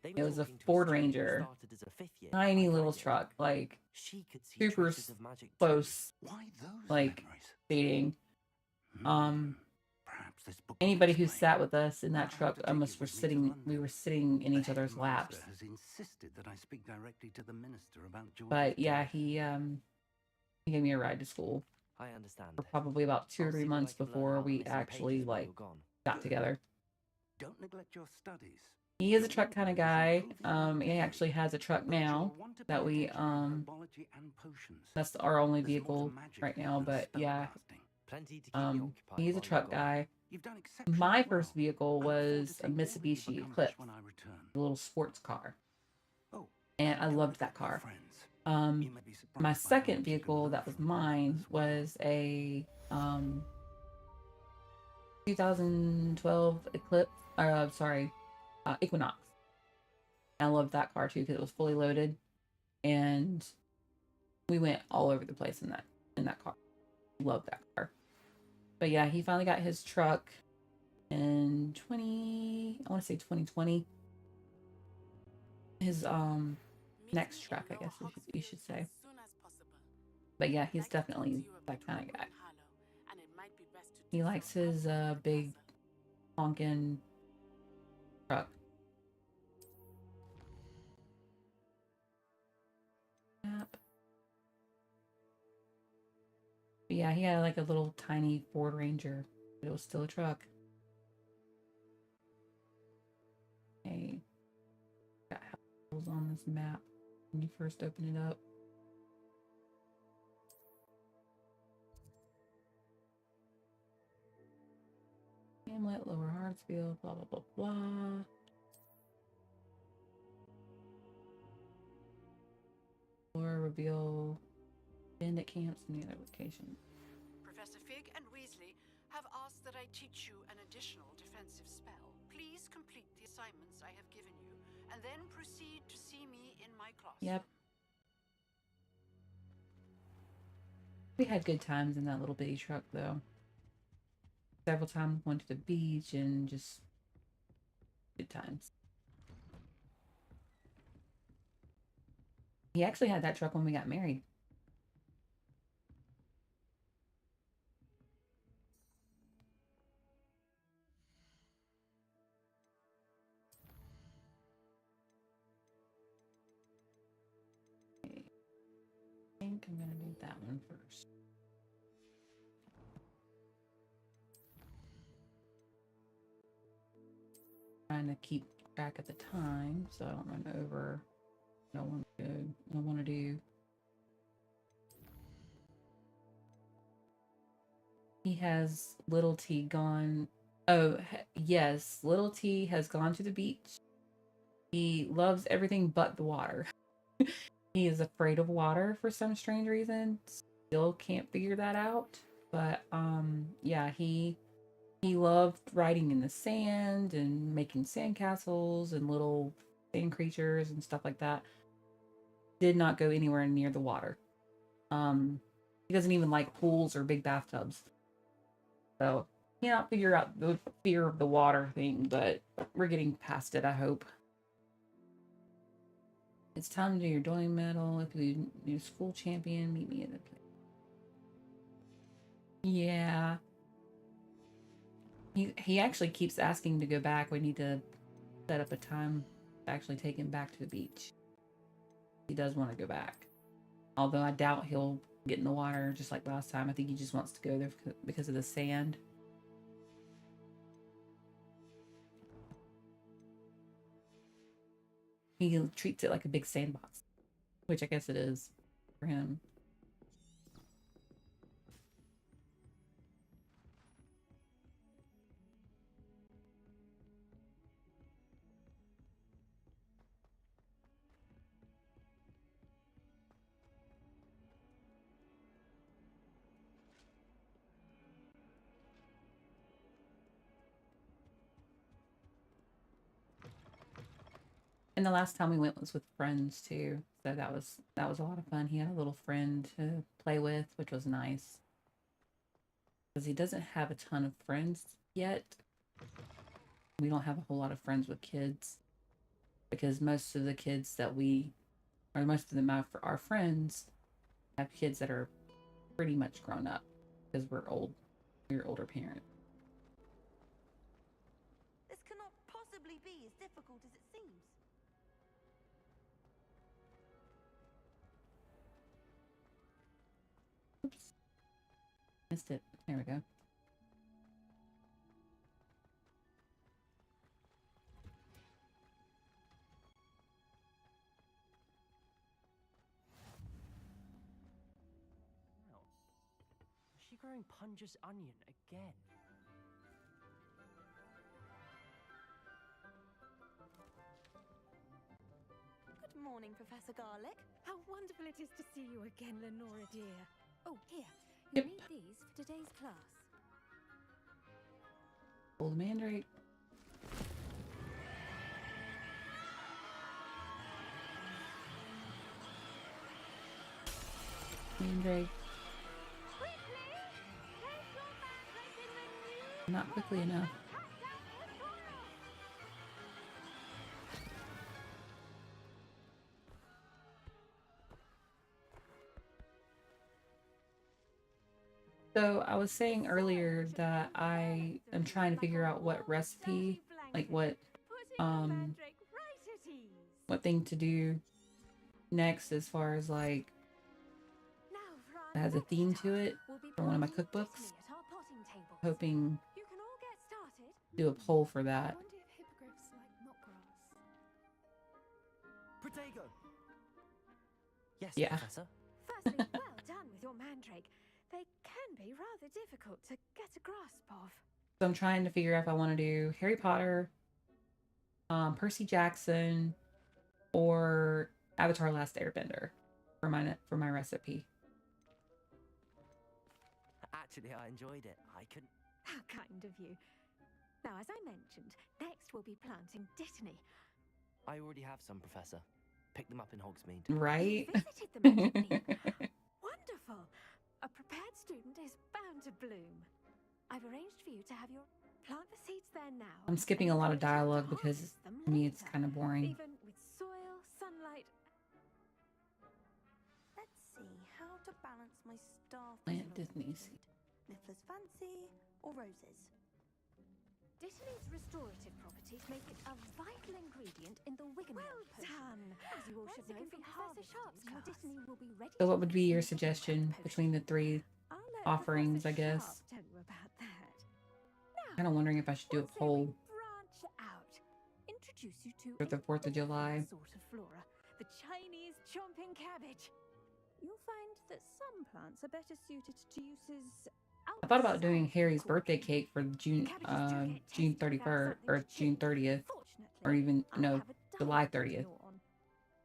It was a Ford Ranger. Tiny little truck, like super close, like dating. Anybody who sat with us in that truck almost we were sitting in each other's laps. Has insisted that I speak directly to the minister about But yeah, he gave me a ride to school. I understand. For probably about 2 or 3 months before we actually like got together. Don't neglect your studies. He is a truck kind of guy. He actually has a truck now that we that's our only vehicle right now, but yeah. He's a truck guy. My first vehicle was a Mitsubishi Eclipse, a little sports car. And I loved that car. My second vehicle that was mine was a 2012 Equinox. I loved that car too because it was fully loaded, and we went all over the place in that car. Loved that car. But yeah, he finally got his truck in 2020. His next truck, I guess you should say. But yeah, he's definitely that kind of guy. He likes his big honkin' truck. Yep. But yeah, he had like a little tiny Ford Ranger, but it was still a truck. Okay. Got holes on this map when you first open it up. Hamlet, Lower Hartsfield, blah, blah, blah, blah. Or reveal bandit camps and the other location. Professor Fig and Weasley have asked that I teach you an additional defensive spell. Please complete the assignments I have given you, and then proceed to see me in my classroom. Yep. We had good times in that little bitty truck, though. Several times went to the beach and just good times. He actually had that truck when we got married. Okay. I think I'm gonna do that one first. Trying to keep track of the time so I don't run over. I don't want to do. He has little T gone. Oh, yes, little T has gone to the beach. He loves everything but the water. He is afraid of water for some strange reason. Still can't figure that out. But yeah, he loved riding in the sand and making sandcastles and little sand creatures and stuff like that. Did not go anywhere near the water. He doesn't even like pools or big bathtubs. So cannot figure out the fear of the water thing, but we're getting past it, I hope. It's time to do your dueling medal. If you do school champion, meet me in the place. Yeah. He actually keeps asking to go back. We need to set up a time to actually take him back to the beach. He does want to go back. Although I doubt he'll get in the water just like last time. I think he just wants to go there because of the sand. He treats it like a big sandbox, which I guess it is for him. And the last time we went was with friends too. So that was a lot of fun. He had a little friend to play with, which was nice. Because he doesn't have a ton of friends yet. We don't have a whole lot of friends with kids. Because most of the kids that most of them our friends have kids that are pretty much grown up. Because we're older parents. This cannot possibly be as difficult as it seems. Oops. Missed it. There we go. Is she growing Punja's onion again? Good morning, Professor Garlic. How wonderful it is to see you again, Lenora dear. Oh, here. Yep. You need these for today's class. Pull the mandrake. Mandrake. Not quickly enough. So I was saying earlier that I am trying to figure out what recipe, like what thing to do next as far as like it has a theme to it for one of my cookbooks. Hoping do a poll for that. Protego! Yes, Yeah. Professor? Firstly, well done with your mandrake. They can be rather difficult to get a grasp of. So I'm trying to figure out if I want to do Harry Potter, Percy Jackson, or Avatar: Last Airbender for my recipe. Actually, I enjoyed it. I couldn't... How kind of you. Now, as I mentioned, next we'll be planting Dittany. I already have some, Professor. Pick them up in Hogsmeade. Right? You visited them at Dittany. Wonderful. A prepared student is bound to bloom. I've arranged for you to have your plant the seeds there now. I'm skipping a lot of dialogue because to me it's kind of boring. Even with soil, sunlight. Let's see how to balance my staff. Plant Disney. Niffler's fancy or roses? Dittany's restorative properties make it a vital ingredient in the Wigan Well potion. done. As you all should know from Professor Sharp's class, your Dittany will be ready. So what would be your suggestion between the three I'll let offerings, I Professor guess? Sharp tell you about that. Kind of wondering if I should do a poll Branch out. Introduce you to for the 4th of July. sort of flora, the Chinese chomping cabbage. You'll find that some plants are better suited to uses. I thought about doing Harry's birthday cake for June 31st or June 30th, or even no, July 30th.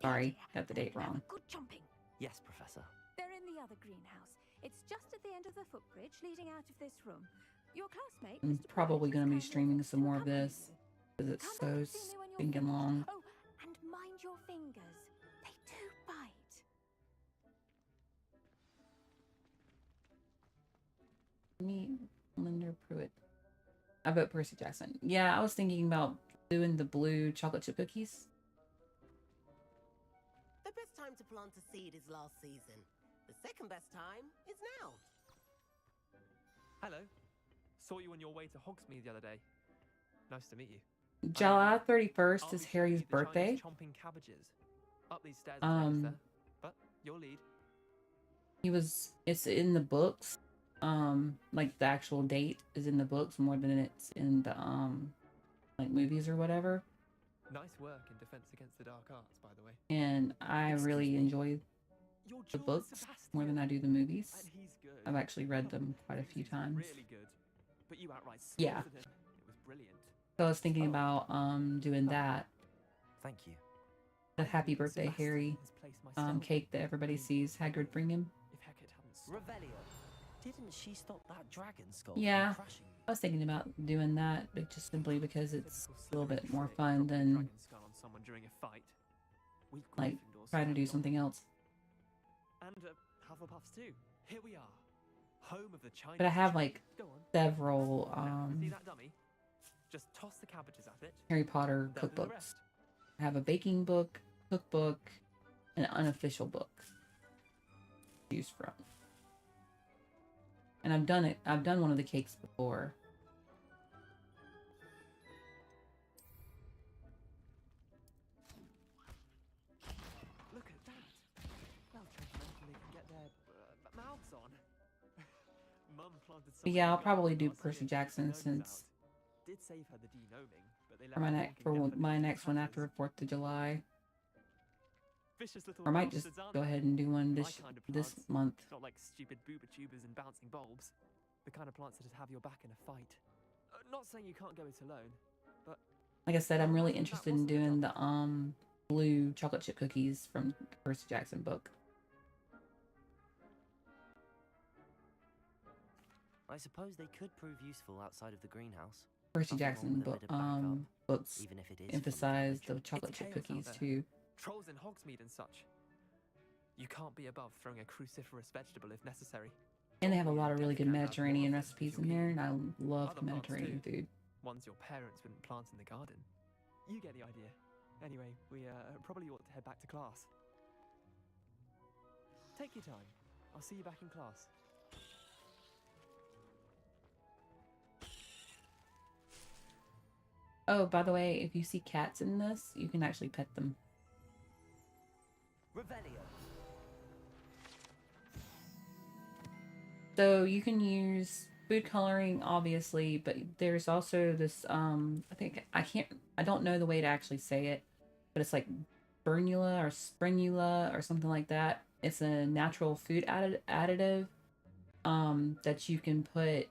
Sorry, got the date wrong. Good chomping. Yes, Professor. They're in the other greenhouse. It's just at the end of the footbridge leading out of this room. Your classmate. I'm probably going to be streaming some more of this because it's so stinking long. Oh, and mind your fingers. They do bite. Me, Linda Pruitt. I vote Percy Jackson. Yeah, I was thinking about doing the blue chocolate chip cookies. The best time to plant a seed is last season. The second best time is now. Hello. Saw you on your way to Hogsmeade the other day. Nice to meet you. July 31st I'll is be showing Harry's you the Chinese birthday. chomping cabbages. Up these stairs, sir. But your lead. It's in the books. Like the actual date is in the books more than it's in the like movies or whatever. Nice work in Defense Against the Dark Arts, by the way. And I really enjoy the books more than I do the movies. And he's good. I've actually read them quite a few times. Really good. But you outright Yeah. slaughtered him. It was brilliant. So I was thinking about doing that. Thank you. The happy birthday Harry cake that everybody sees Hagrid bring him. If Hecate hadn't Revelio. Didn't she stop that dragon skull Yeah, from crashing? I was thinking about doing that, but just simply because it's a little bit more fun than dragon skull on someone during a fight. We've like Gryffindors trying to do stand on- something else. And Hufflepuffs too. Here we are, home of the Chinese. But I have like Go on. several See that dummy? Just toss the cabbages at it. Harry Potter They'll do the cookbooks. rest. I have a baking book, cookbook, and an unofficial book to choose from. And I've done it. I've done one of the cakes before. Look at that. Well trained mentally can get their mouths on. Mum planted some. But yeah, I'll probably do Percy Jackson since Did save her the denoming, but they for my next one after 4th of July. Vicious little Or I might just bastards, aren't go they? ahead and do one My this kind of this plants. month. Not like stupid booba tubers and bouncing bulbs. The kind of plants that just have your back in a fight. Not saying you can't go it alone, but Like I said, I'm really interested in doing the blue chocolate chip cookies from the Percy Jackson book. I suppose they could prove useful outside of the greenhouse. Percy Nothing wrong Jackson with a book bit of backup, books even if it is emphasize from the chocolate chip chaos out cookies there. too. Trolls in Hogsmeade and such. You can't be above throwing a cruciferous vegetable if necessary. And they have a lot of really good Mediterranean recipes in there, and I love Other plants Mediterranean too. food. Ones your parents wouldn't plant in the garden. You get the idea. Anyway, we probably ought to head back to class. Take your time. I'll see you back in class. Oh, by the way, if you see cats in this, you can actually pet them. Revelio. So you can use food coloring, obviously, but there's also this, I don't know the way to actually say it, but it's like Bernula or Sprenula or something like that. It's a natural food additive that you can put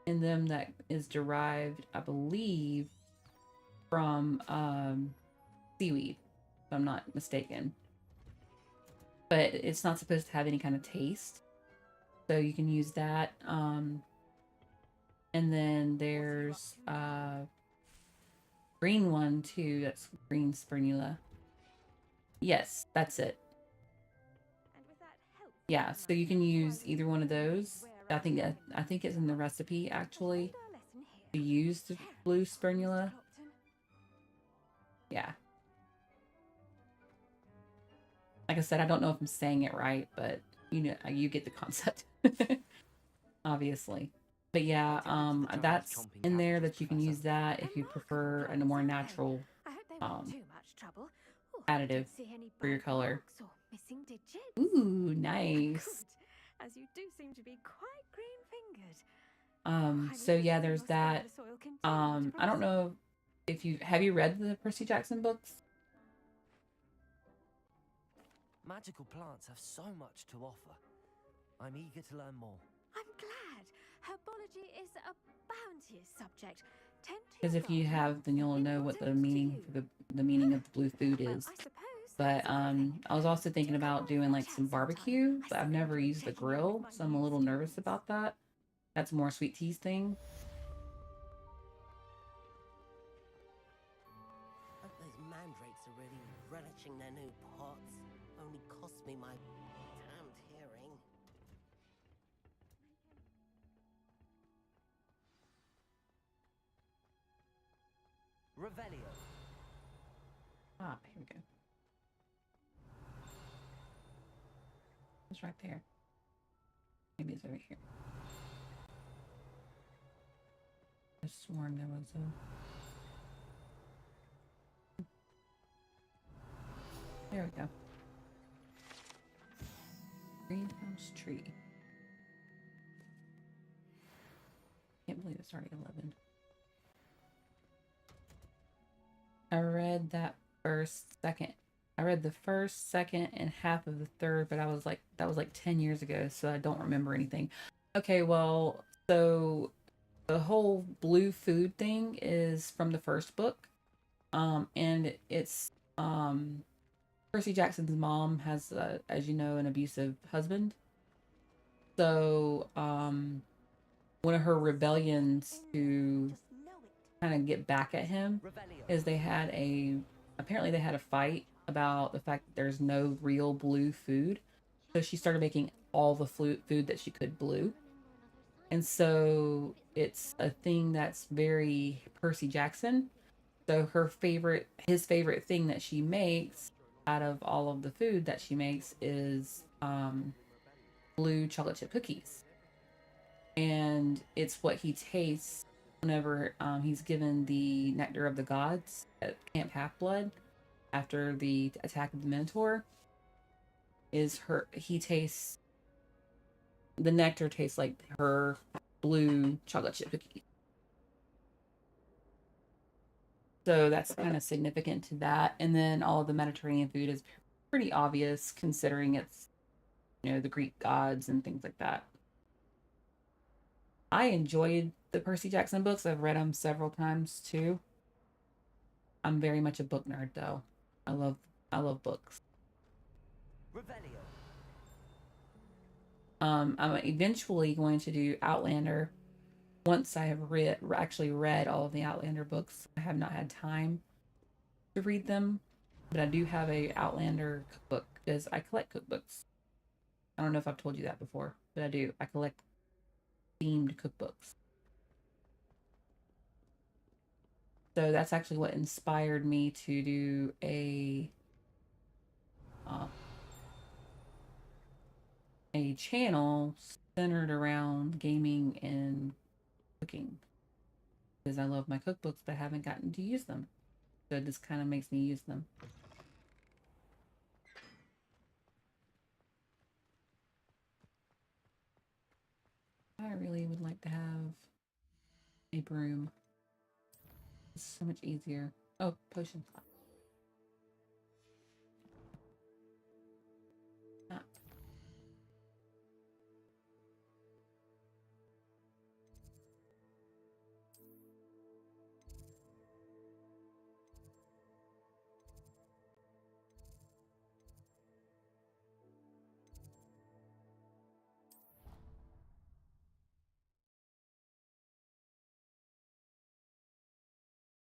in them that is derived, I believe, from seaweed, if I'm not mistaken. But it's not supposed to have any kind of taste. So you can use that. And then there's green one too. That's green spirulina. Yes, that's it. Yeah, so you can use either one of those. I think it's in the recipe actually to use the blue spirulina. Yeah. Like I said, I don't know if I'm saying it right, but you know, you get the concept. Obviously. But yeah, that's in there that you can use that if you prefer a more natural additive for your color. Ooh, nice. As you do seem to be quite green-fingered. So yeah, there's that. I don't know if have you read the Percy Jackson books? Magical plants have so much to offer. I'm eager to learn more. I'm glad. Herbology is a bounteous subject. Because if you have, then you'll know what the meaning for the meaning of the blue food is. But I was also thinking about doing like some barbecue, but I've never used the grill, so I'm a little nervous about that. That's more sweet teas thing. Hope those mandrakes are really relishing their new pots. Only cost me my damned hearing. Revelio. Ah, here we go. It's right there. Maybe it's over here. I sworn there was a... There we go. Greenhouse tree. Can't believe it's already 11. I read that second. I read the first, second, and half of the third, but that was like 10 years ago, so I don't remember anything. Okay, well, so the whole blue food thing is from the first book. And it's Percy Jackson's mom has, as you know, an abusive husband. So one of her rebellions to kind of get back at him is apparently they had a fight about the fact that there's no real blue food. So she started making all the food that she could blue. And so it's a thing that's very Percy Jackson. So his favorite thing that she makes out of all of the food that she makes is blue chocolate chip cookies. And it's what he tastes whenever he's given the nectar of the gods at Camp Half-Blood after the attack of the Minotaur. The nectar tastes like her blue chocolate chip cookie. So that's kind of significant to that. And then all of the Mediterranean food is pretty obvious considering it's, you know, the Greek gods and things like that. I enjoyed the Percy Jackson books. I've read them several times too. I'm very much a book nerd though. I love books. Revelio. I'm eventually going to do Outlander once I have actually read all of the Outlander books. I have not had time to read them, but I do have a Outlander cookbook because I collect cookbooks. I don't know if I've told you that before, but I do. I collect themed cookbooks. So that's actually what inspired me to do a channel centered around gaming and cooking, because I love my cookbooks but haven't gotten to use them. So this kind of makes me use them. I really would like to have a broom. It's so much easier. Oh, potion slot.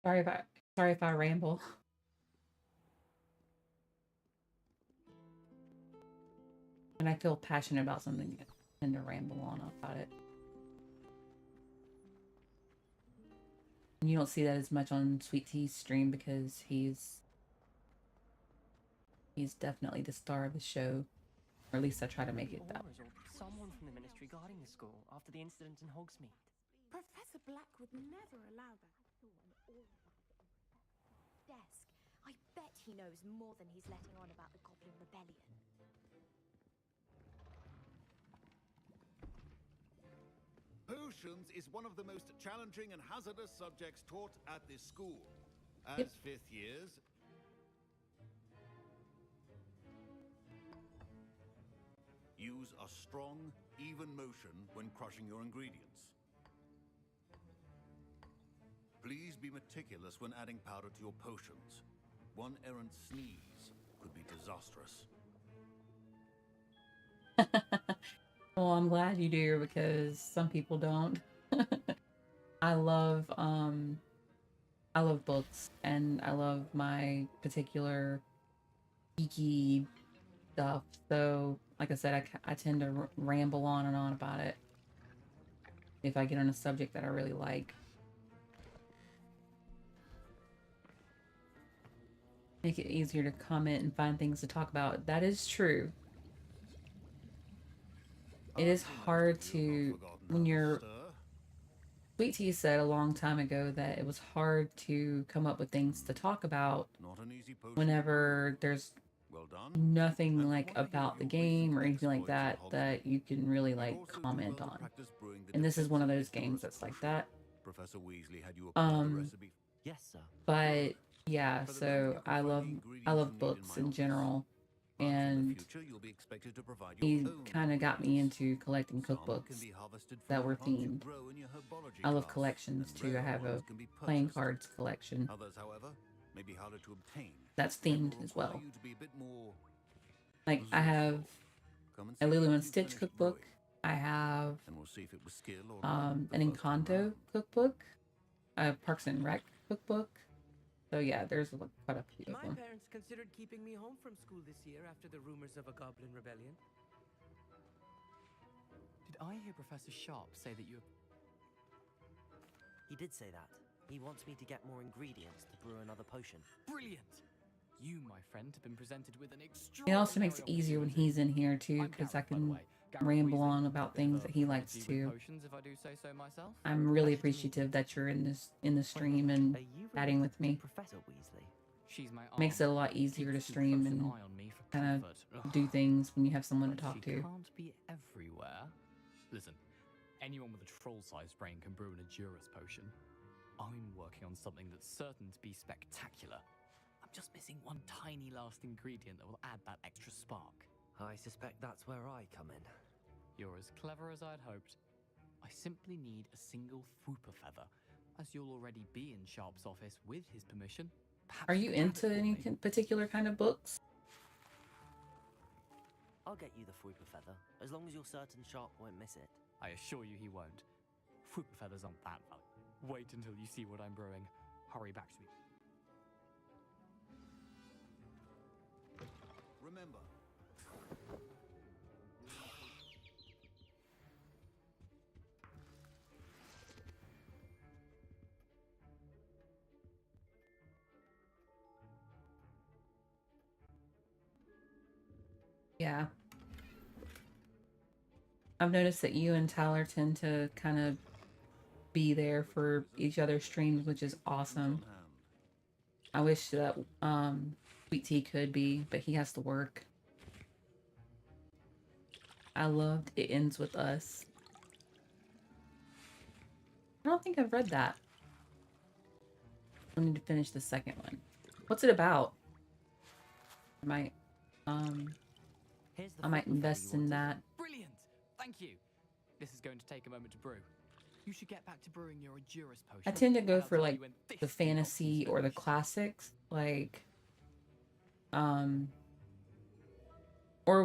Sorry if I ramble. When I feel passionate about something, I tend to ramble on about it. And you don't see that as much on Sweet Tea's stream because he's definitely the star of the show. Or at least I try to make it that. Or someone from the ministry guarding the school after the incident in Hogsmeade. Professor Black would never allow that. Desk. I bet he knows more than he's letting on about the Goblin Rebellion. Potions is one of the most challenging and hazardous subjects taught at this school. As Yep. fifth years, use a strong, even motion when crushing your ingredients. Please be meticulous when adding powder to your potions. One errant sneeze could be disastrous. Well, I'm glad you do because some people don't. I love books and I love my particular geeky stuff. So, like I said, I tend to ramble on and on about it if I get on a subject that I really like. Make it easier to comment and find things to talk about. That is true. It is hard to, when you're... Sweet Tea said a long time ago that it was hard to come up with things to talk about whenever there's nothing like about the game or anything like that that you can really like comment on. And this is one of those games that's like that. Professor Weasley had you apply the recipe. Yes, sir. But yeah, so I love books in general, and he kind of got me into collecting cookbooks that were themed. I love collections too. I have a playing cards collection Others, however, may be harder to obtain. that's themed as well. You to be a bit more Like I have a Lilo and Stitch cookbook. I have and we'll see if it was skill or an Encanto cookbook, a Parks and Rec cookbook. So yeah, there's quite a few of My them. parents considered keeping me home from school this year after the rumors of a Goblin Rebellion. Did I hear Professor Sharp say that you... He did say that. He wants me to get more ingredients to brew another potion. Brilliant! You, my friend, have been presented with an It extraordinary... also makes it easier when he's in here too, because I can ramble on about things that he likes too. Potions, if I do say so myself. I'm really appreciative that you're in the stream and chatting with me. Professor Weasley. She's my Makes it a lot easier to stream and kind of do things when you have someone to talk She to. can't be everywhere. Listen, anyone with a troll-sized brain can brew an Adurus potion. I'm working on something that's certain to be spectacular. I'm just missing one tiny last ingredient that will add that extra spark. I suspect that's where I come in. You're as clever as I'd hoped. I simply need a single Fwooper feather, as you'll already be in Sharp's office with his permission. Are you into any particular kind of books? I'll get you the Fwooper feather, as long as you're certain Sharp won't miss it. I assure you he won't. Fwooper feathers aren't that valuable. Wait until you see what I'm brewing. Hurry back to me. remember. Yeah. I've noticed that you and Tyler tend to kind of be there for each other's streams, which is awesome. I wish that Sweet Tea could be, but he has to work. I loved It Ends With Us. I don't think I've read that. I need to finish the second one. What's it about? I might invest in that. Brilliant! Thank you. This is going to take a moment to brew. You should get back to brewing your Adurus potion. I tend to go and I'll for tell like you when this the fantasy or the classics, like or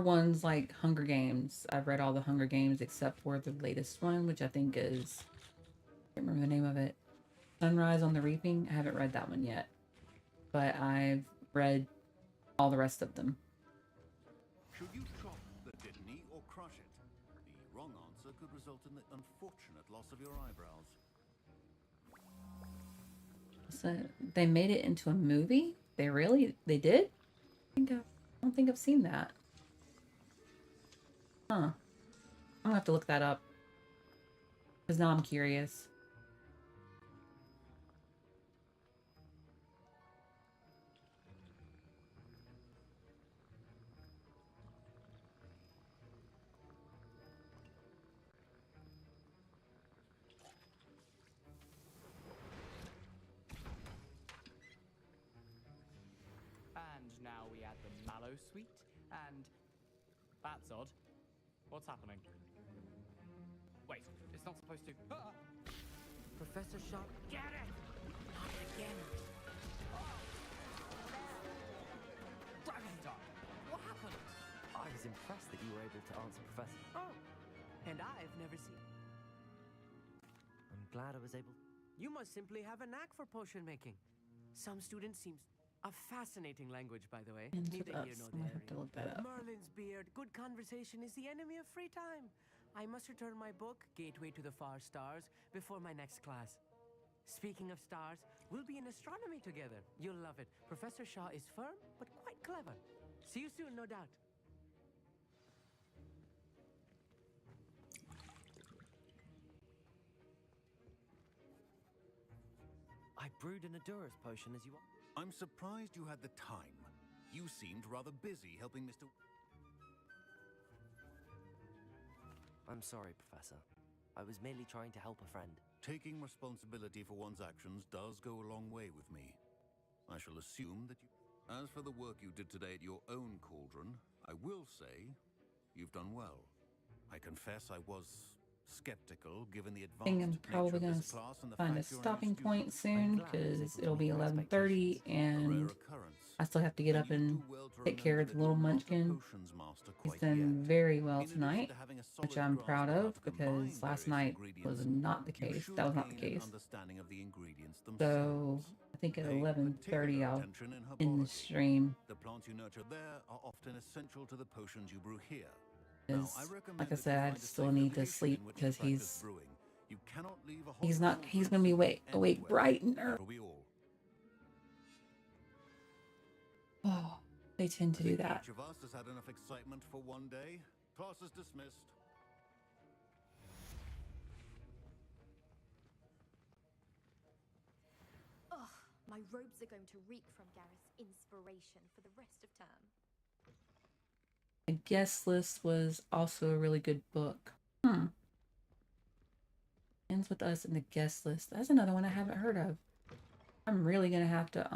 ones like Hunger Games. I've read all the Hunger Games except for the latest one, which I think is, I can't remember the name of it. Sunrise on the Reaping. I haven't read that one yet, but I've read all the rest of them. Should you chop the kidney or crush it? The wrong answer could result in the unfortunate loss of your eyebrows. So they made it into a movie? They did? I don't think I've seen that. Huh. I'm gonna have to look that up. Because now I'm curious. And now we add the mallow sweet, and that's odd. What's happening? Wait, it's not supposed to. Ah! Professor Shaw, get it! Not again. Dragon Dog, what happened? I was impressed that you were able to answer Professor. Oh, and I've never seen. I'm glad I was able. You must simply have a knack for potion making. Some students seem a fascinating language, by the way. Ends Neither with here us. nor I might there. have to look that up. Merlin's beard. Good conversation is the enemy of free time. I must return my book, Gateway to the Far Stars, before my next class. Speaking of stars, we'll be in astronomy together. You'll love it. Professor Shaw is firm, but quite clever. See you soon, no doubt. I brewed an Adurus potion as you want. I'm surprised you had the time. You seemed rather busy helping Mr. I'm sorry, Professor. I was merely trying to help a friend. Taking responsibility for one's actions does go a long way with me. I shall assume that you... As for the work you did today at your own cauldron, I will say you've done well. I confess I was skeptical given the I think I'm advanced probably nature of going this to class and the find a fact you're stopping new point student. soon because it'll be 11:30 and I still have to get up and take care of the little munchkin. He's done very well tonight, which I'm proud of because last night was not the case. That was not the case. So I think at 11:30 I'll end the stream. The plants you nurture there are often essential to the potions you brew here. Because, like I said, I still need to sleep because he's gonna be awake bright and early. Oh, they tend to do that. Each of us has had enough excitement for one day. Class is dismissed. Ugh, my robes are going to reek from Gareth's inspiration for the rest of term. The guest list was also a really good book. Ends with Us in the guest list. That's another one I haven't heard of. I'm really gonna have to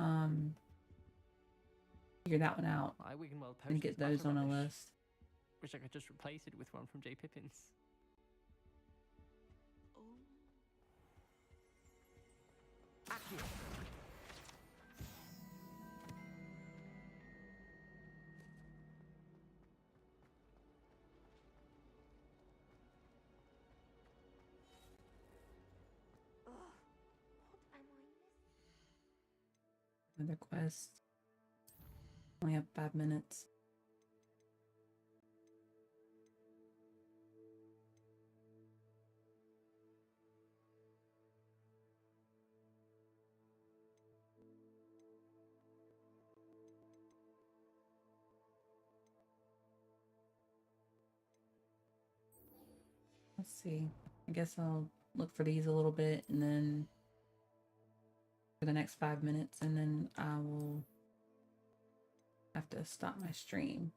figure that one out and get those on a list. Wish I could just replace it with one from J. Pippin's. Accio. Another quest. Only have 5 minutes. Let's see. I guess I'll look for these a little bit and then for the next 5 minutes, and then I will have to stop my stream.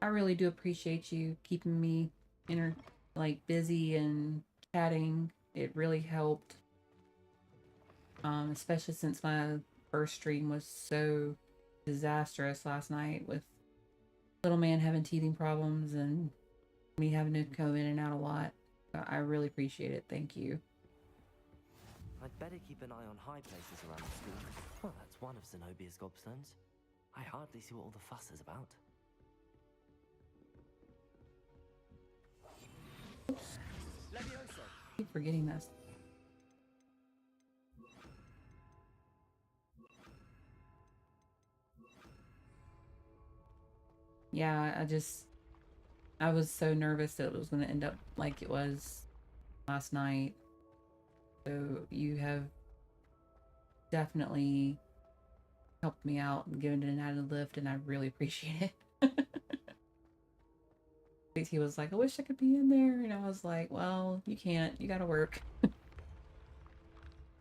I really do appreciate you keeping me busy and chatting. It really helped. Especially since my first stream was so disastrous last night with little man having teething problems and me having to go in and out a lot. I really appreciate it. Thank you. I'd better keep an eye on high places around the school. Well, that's one of Zenobia's gobstones. I hardly see what all the fuss is about. I keep forgetting this. Yeah, I was so nervous that it was going to end up like it was last night. So you have definitely helped me out and given it an added lift, and I really appreciate it. He was like, I wish I could be in there, and I was like, well, you can't. You gotta work.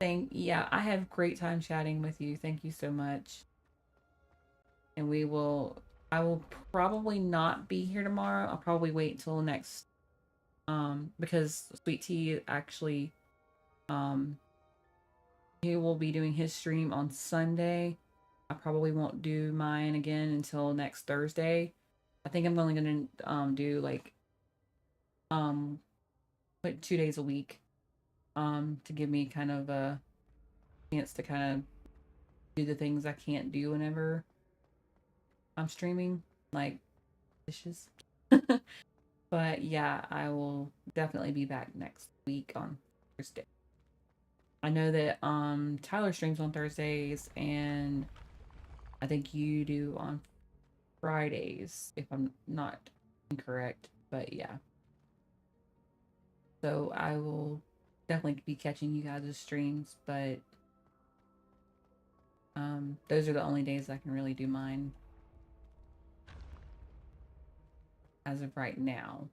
Yeah, I have great time chatting with you. Thank you so much. And I will probably not be here tomorrow. I'll probably wait till next, because Sweet Tea actually, he will be doing his stream on Sunday. I probably won't do mine again until next Thursday. I think I'm only gonna do like 2 days a week, to give me kind of a chance to kind of do the things I can't do whenever I'm streaming, like dishes. But yeah, I will definitely be back next week on Thursday. I know that Tyler streams on Thursdays, and I think you do on Fridays, if I'm not incorrect. But yeah. So I will definitely be catching you guys' streams, but those are the only days I can really do mine as of right now.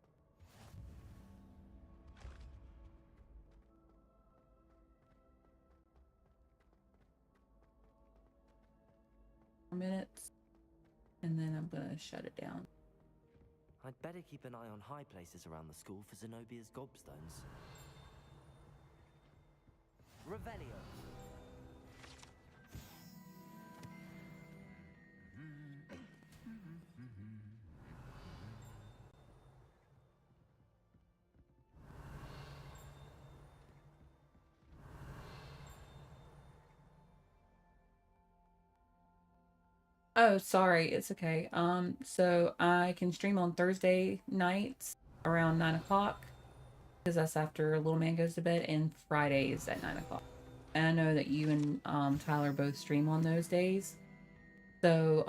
Minutes, and then I'm gonna shut it down. I'd better keep an eye on high places around the school for Zenobia's gobstones. Revelio. Oh, sorry, it's okay. So I can stream on Thursday nights around 9 o'clock, because that's after little man goes to bed, and Fridays at 9 o'clock. And I know that you and Tyler both stream on those days. So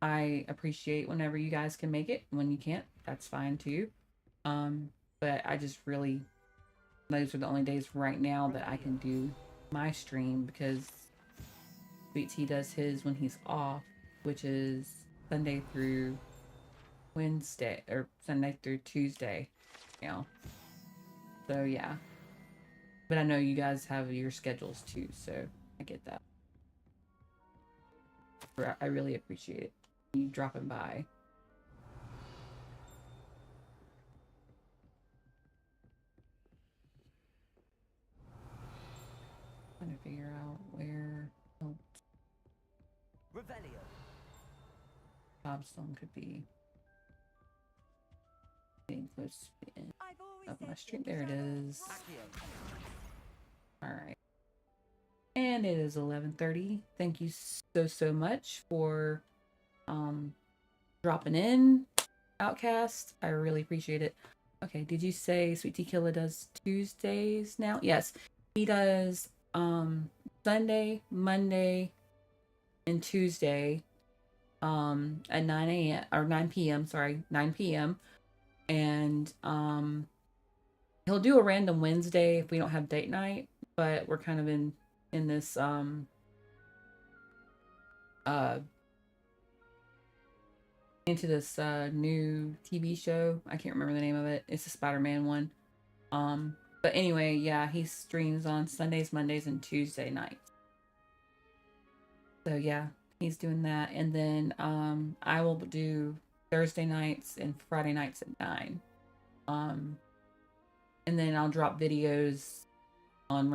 I appreciate whenever you guys can make it. When you can't, that's fine too. But I just really, those are the only days right now that I can do my stream, because Sweet Tea does his when he's off, which is Sunday through Wednesday, or Sunday through Tuesday, you know. So yeah. But I know you guys have your schedules too, so I get that. I really appreciate it, you dropping by. Trying to figure out where Revelio. Bobstone could be. Getting close to the end of my stream. There it is. Alright. And it is 11:30. Thank you so much for dropping in, Outcast. I really appreciate it. Okay, did you say Sweet Tea Killer does Tuesdays now? Yes. He does Sunday, Monday, and Tuesday at 9 a.m. or 9 p.m. Sorry, 9 p.m. And he'll do a random Wednesday if we don't have date night, but we're kind of in this into this new TV show. I can't remember the name of it. It's a Spider-Man one. But anyway, yeah, he streams on Sundays, Mondays, and Tuesday nights. So yeah, He's doing that, and then I will do Thursday nights and Friday nights at 9. And then I'll drop videos on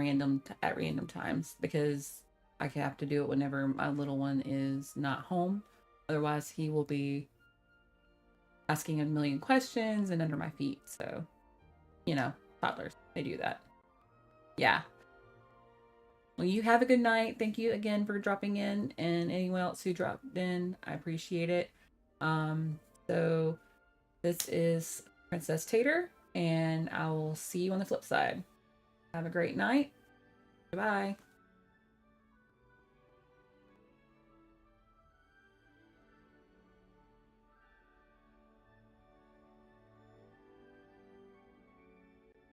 at random times because I have to do it whenever my little one is not home. Otherwise, he will be asking a million questions and under my feet. So, you know, toddlers, they do that. Yeah. Well, you have a good night. Thank you again for dropping in, and anyone else who dropped in, I appreciate it. So this is Princess T8ter, and I will see you on the flip side. Have a great night. Goodbye.